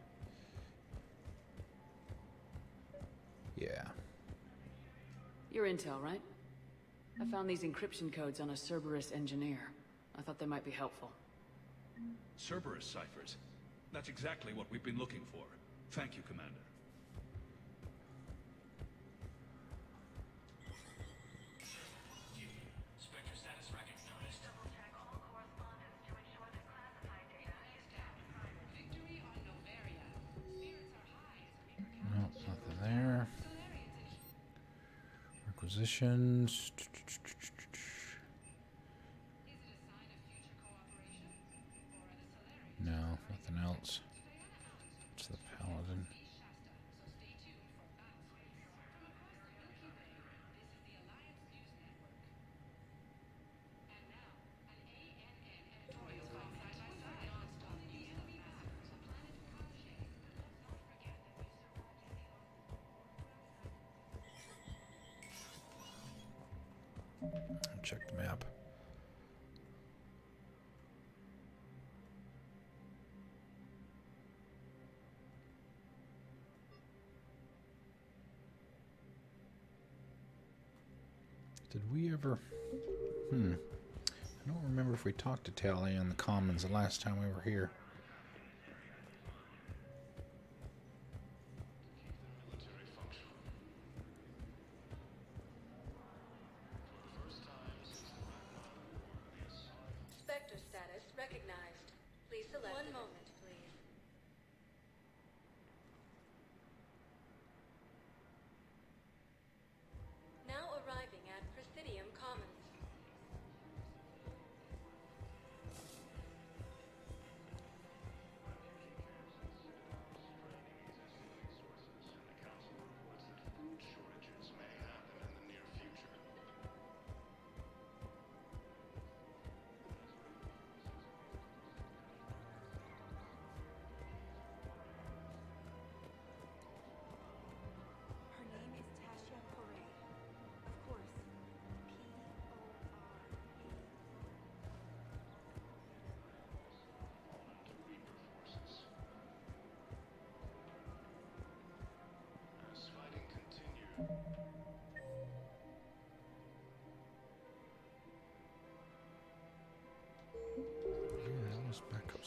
Yeah. Your intel, right? I found these encryption codes on a Cerberus engineer. I thought they might be helpful. Cerberus ciphers. That's exactly what we've been looking for. Thank you, Commander. Spectre status recognized. Double-check all correspondence to ensure that classified data is down. Victory on Novaria. Spirits are high as Reaper No, nothing there. Requisitions. No, nothing else. It's the Paladin. Check the map. Did we ever... I don't remember if we talked to Tally on the Commons the last time we were here. Spectre status recognized. Please select. One moment, please. Now arriving at Presidium Commons.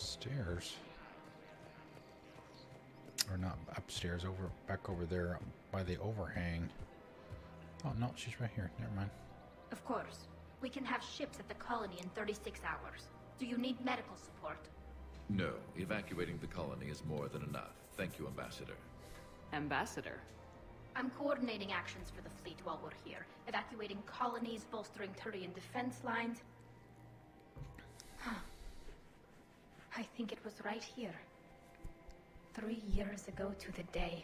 Upstairs. Or not upstairs, back over there by the overhang. Oh no, she's right here. Never mind. Of course. We can have ships at the colony in 36 hours. Do you need medical support? No, evacuating the colony is more than enough. Thank you, Ambassador. Ambassador? I'm coordinating actions for the fleet while we're here. Evacuating colonies, bolstering Turian defense lines. I think it was right here. 3 years ago to the day.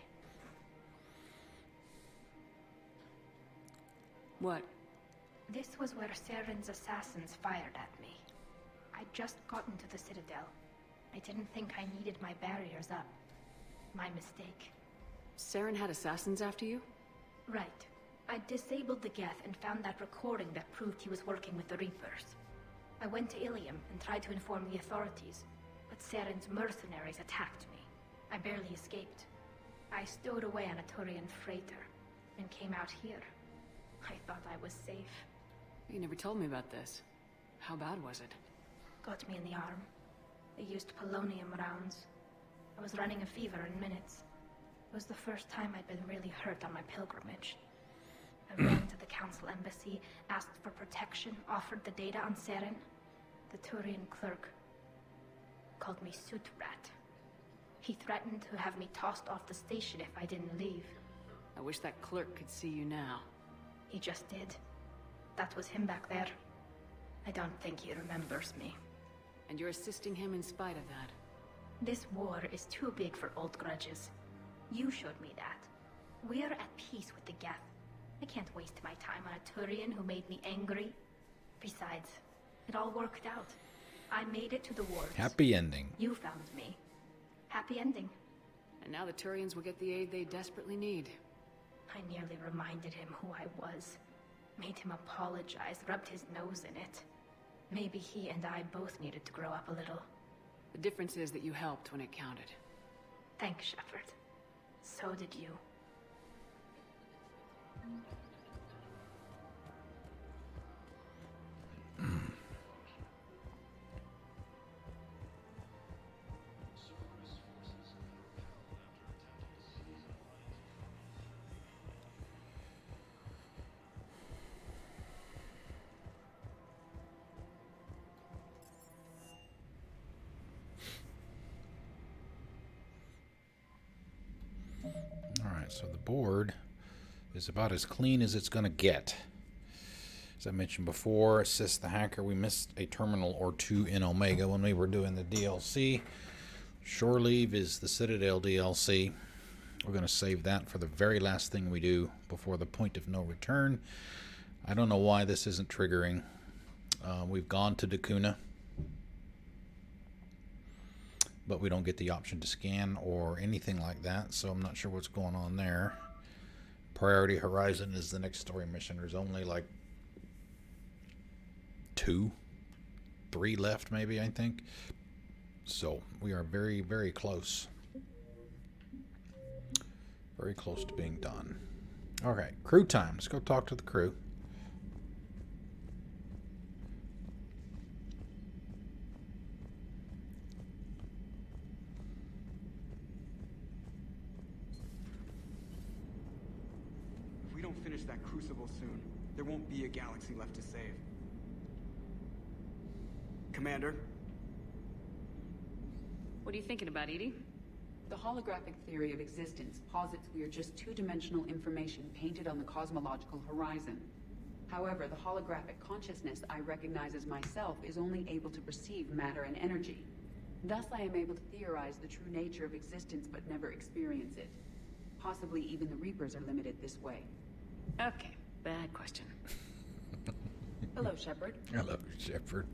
What? This was where Saren's assassins fired at me. I'd just gotten to the Citadel. I didn't think I needed my barriers up. My mistake. Saren had assassins after you? Right. I disabled the Geth and found that recording that proved he was working with the Reapers. I went to Ilium and tried to inform the authorities, but Saren's mercenaries attacked me. I barely escaped. I stowed away on a Turian freighter and came out here. I thought I was safe. You never told me about this. How bad was it? Got me in the arm. They used polonium rounds. I was running a fever in minutes. It was the first time I'd been really hurt on my pilgrimage. I ran to the council embassy, asked for protection, offered the data on Saren. The Turian clerk called me Soot Rat. He threatened to have me tossed off the station if I didn't leave. I wish that clerk could see you now. He just did. That was him back there. I don't think he remembers me. And you're assisting him in spite of that. This war is too big for old grudges. You showed me that. We're at peace with the Geth. I can't waste my time on a Turian who made me angry. Besides, it all worked out. I made it to the wards. Happy ending. You found me. Happy ending. And now the Turians will get the aid they desperately need. I nearly reminded him who I was. Made him apologize, rubbed his nose in it. Maybe he and I both needed to grow up a little. The difference is that you helped when it counted. Thanks, Shepard. So did you. Alright, so the board is about as clean as it's going to get. As I mentioned before, assist the hacker. We missed a terminal or two in Omega when we were doing the DLC. Shore Leave is the Citadel DLC. We're going to save that for the very last thing we do before the point of no return. I don't know why this isn't triggering. We've gone to Dakuna, but we don't get the option to scan or anything like that, so I'm not sure what's going on there. Priority Horizon is the next story mission. There's only like 2, 3 left maybe, I think. So we are very, very close. Very close to being done. Alright, crew time. Let's go talk to the crew. If we don't finish that crucible soon, there won't be a galaxy left to save. Commander? What are you thinking about, Edie? The holographic theory of existence posits we are just two-dimensional information painted on the cosmological horizon. However, the holographic consciousness I recognize as myself is only able to perceive matter and energy. Thus, I am able to theorize the true nature of existence but never experience it. Possibly even the Reapers are limited this way. Okay, bad question. Hello, Shepard. Hello, Shepard.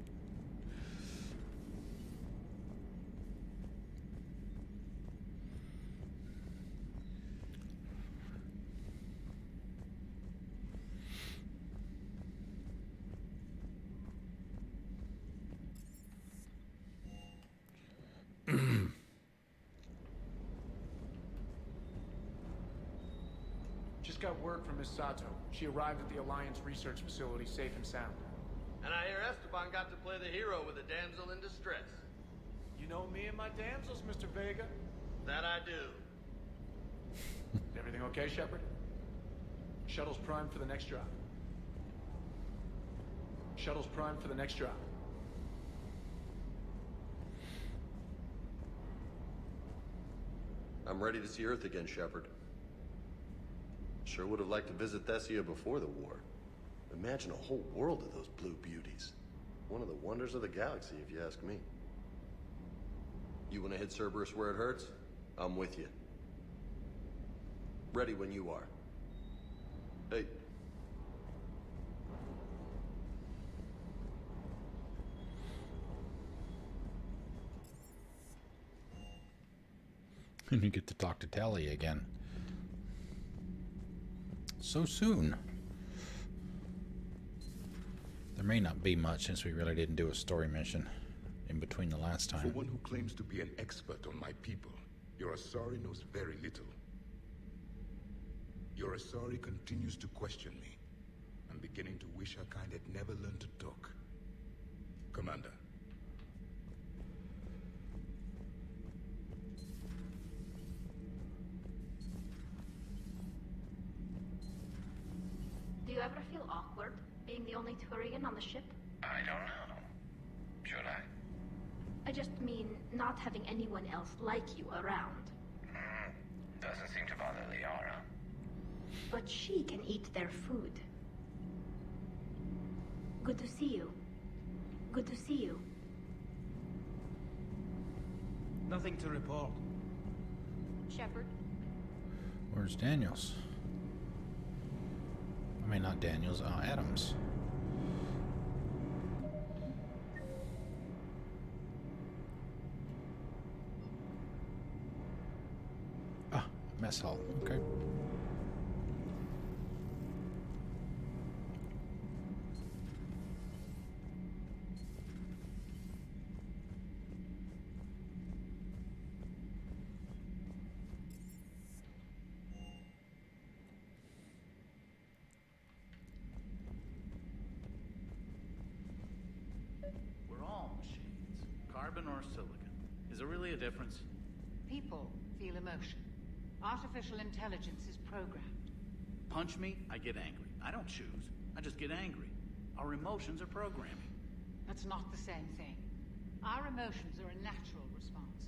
Just got word from Miss Sato. She arrived at the Alliance research facility safe and sound. And I hear Esteban got to play the hero with a damsel in distress. You know and my damsels, Mr. Vega. That I do. Everything okay, Shepard? Shuttle's primed for the next drop. Shuttle's primed for the next drop. I'm ready to see Earth again, Shepard. Sure would have liked to visit Thessia before the war. Imagine a whole world of those blue beauties. One of the wonders of the galaxy, if you ask me. You want to hit Cerberus where it hurts? I'm with you. Ready when you are. Hey. And you get to talk to Tally again. So soon. There may not be much since we really didn't do a story mission in between the last time. For one who claims to be an expert on my people, your Asari knows very little. Your Asari continues to question me. I'm beginning to wish her kind had never learned to talk. Commander. Do you ever feel awkward being the only Turian on the ship? I don't know. Should I? I just mean not having anyone else like you around. Doesn't seem to bother Liara. But she can eat their food. Good to see you. Good to see you. Nothing to report. Shepard? Where's Daniels? I mean, not Daniels, Adams. Ah, mess hall. Okay. We're all machines. Carbon or silicon. Is there really a difference? People feel emotion. Artificial intelligence is programmed. Punch me, I get angry. I don't choose. I just get angry. Our emotions are programming. That's not the same thing. Our emotions are a natural response.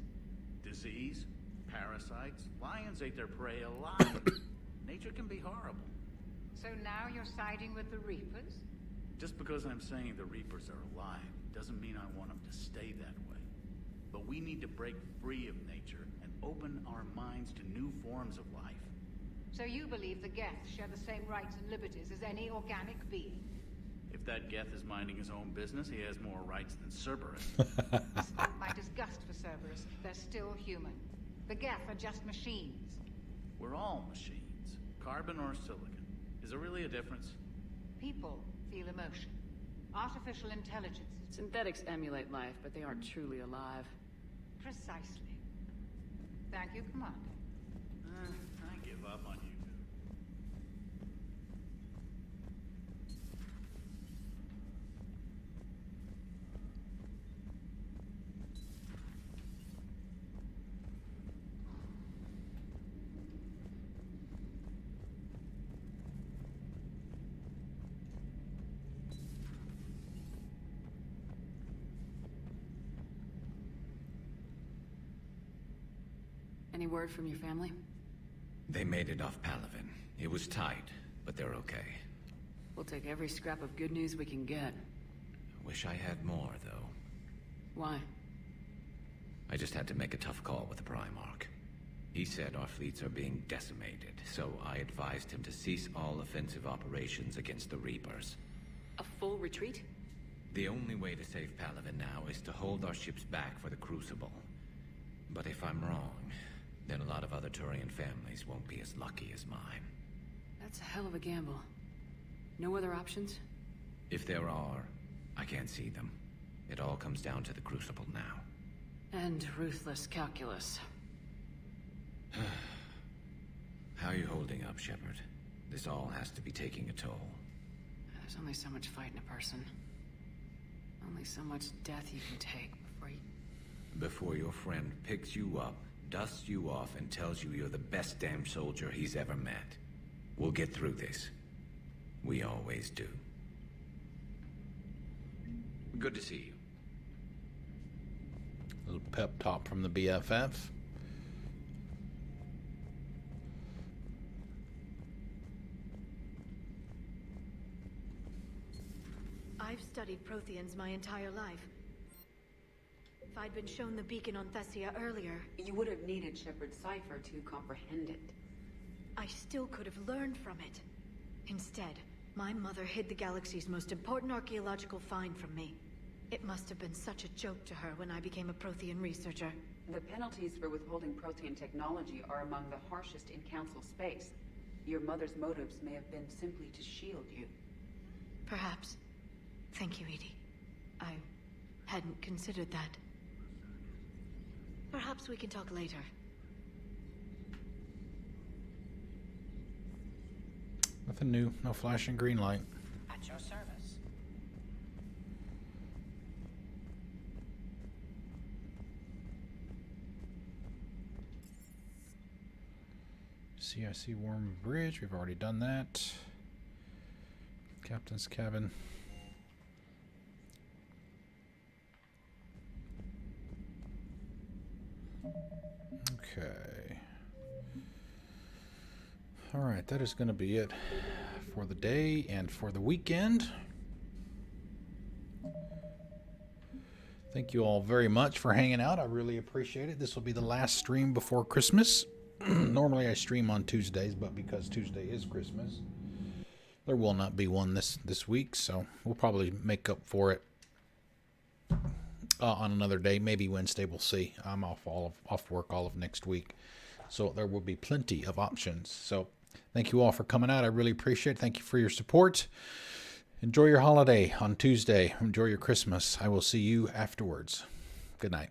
Disease, parasites, lions ate their prey alive. Nature can be horrible. So now you're siding with the Reapers? Just because I'm saying the Reapers are alive doesn't mean I want them to stay that way. But we need to break free of nature and open our minds to new forms of life. So you believe the Geth share the same rights and liberties as any organic being? If that Geth is minding his own business, he has more rights than Cerberus. Despite my disgust for Cerberus, they're still human. The Geth are just machines. We're all machines. Carbon or silicon. Is there really a difference? People feel emotion. Artificial intelligence is... Synthetics emulate life, but they aren't truly alive. Precisely. Thank you, Commander. I give up on you. Any word from your family? They made it off Palaven. It was tight, but they're okay. We'll take every scrap of good news we can get. Wish I had more, though. Why? I just had to make a tough call with the Primarch. He said our fleets are being decimated, so I advised him to cease all offensive operations against the Reapers. A full retreat? The only way to save Palaven now is to hold our ships back for the Crucible. But if I'm wrong, then a lot of other Turian families won't be as lucky as mine. That's a hell of a gamble. No other options? If there are, I can't see them. It all comes down to the Crucible now. And ruthless calculus. How are you holding up, Shepard? This all has to be taking a toll. There's only so much fight in a person. Only so much death you can take before you... before your friend picks you up, dusts you off, and tells you you're the best damn soldier he's ever met. We'll get through this. We always do. Good to see you. Little pep talk from the BFF. I've studied Protheans my entire life. If I'd been shown the beacon on Thessia earlier... You would have needed Shepard's cipher to comprehend it. I still could have learned from it. Instead, my mother hid the galaxy's most important archaeological find from me. It must have been such a joke to her when I became a Prothean researcher. The penalties for withholding Prothean technology are among the harshest in Council space. Your mother's motives may have been simply to shield you. Perhaps. Thank you, Edie. I hadn't considered that. Perhaps we can talk later. Nothing new. No flashing green light. At your service. CIC Warm Bridge. We've already done that. Captain's cabin. Okay. All right, that is going to be it for the day and for the weekend. Thank you all very much for hanging out. I really appreciate it. This will be the last stream before Christmas. Normally I stream on Tuesdays, but because Tuesday is Christmas, there will not be one this week, so we'll probably make up for it on another day. Maybe Wednesday, we'll see. I'm off work all of next week, so there will be plenty of options. So thank you all for coming out. I really appreciate it. Thank you for your support. Enjoy your holiday on Tuesday. Enjoy your Christmas. I will see you afterwards. Good night.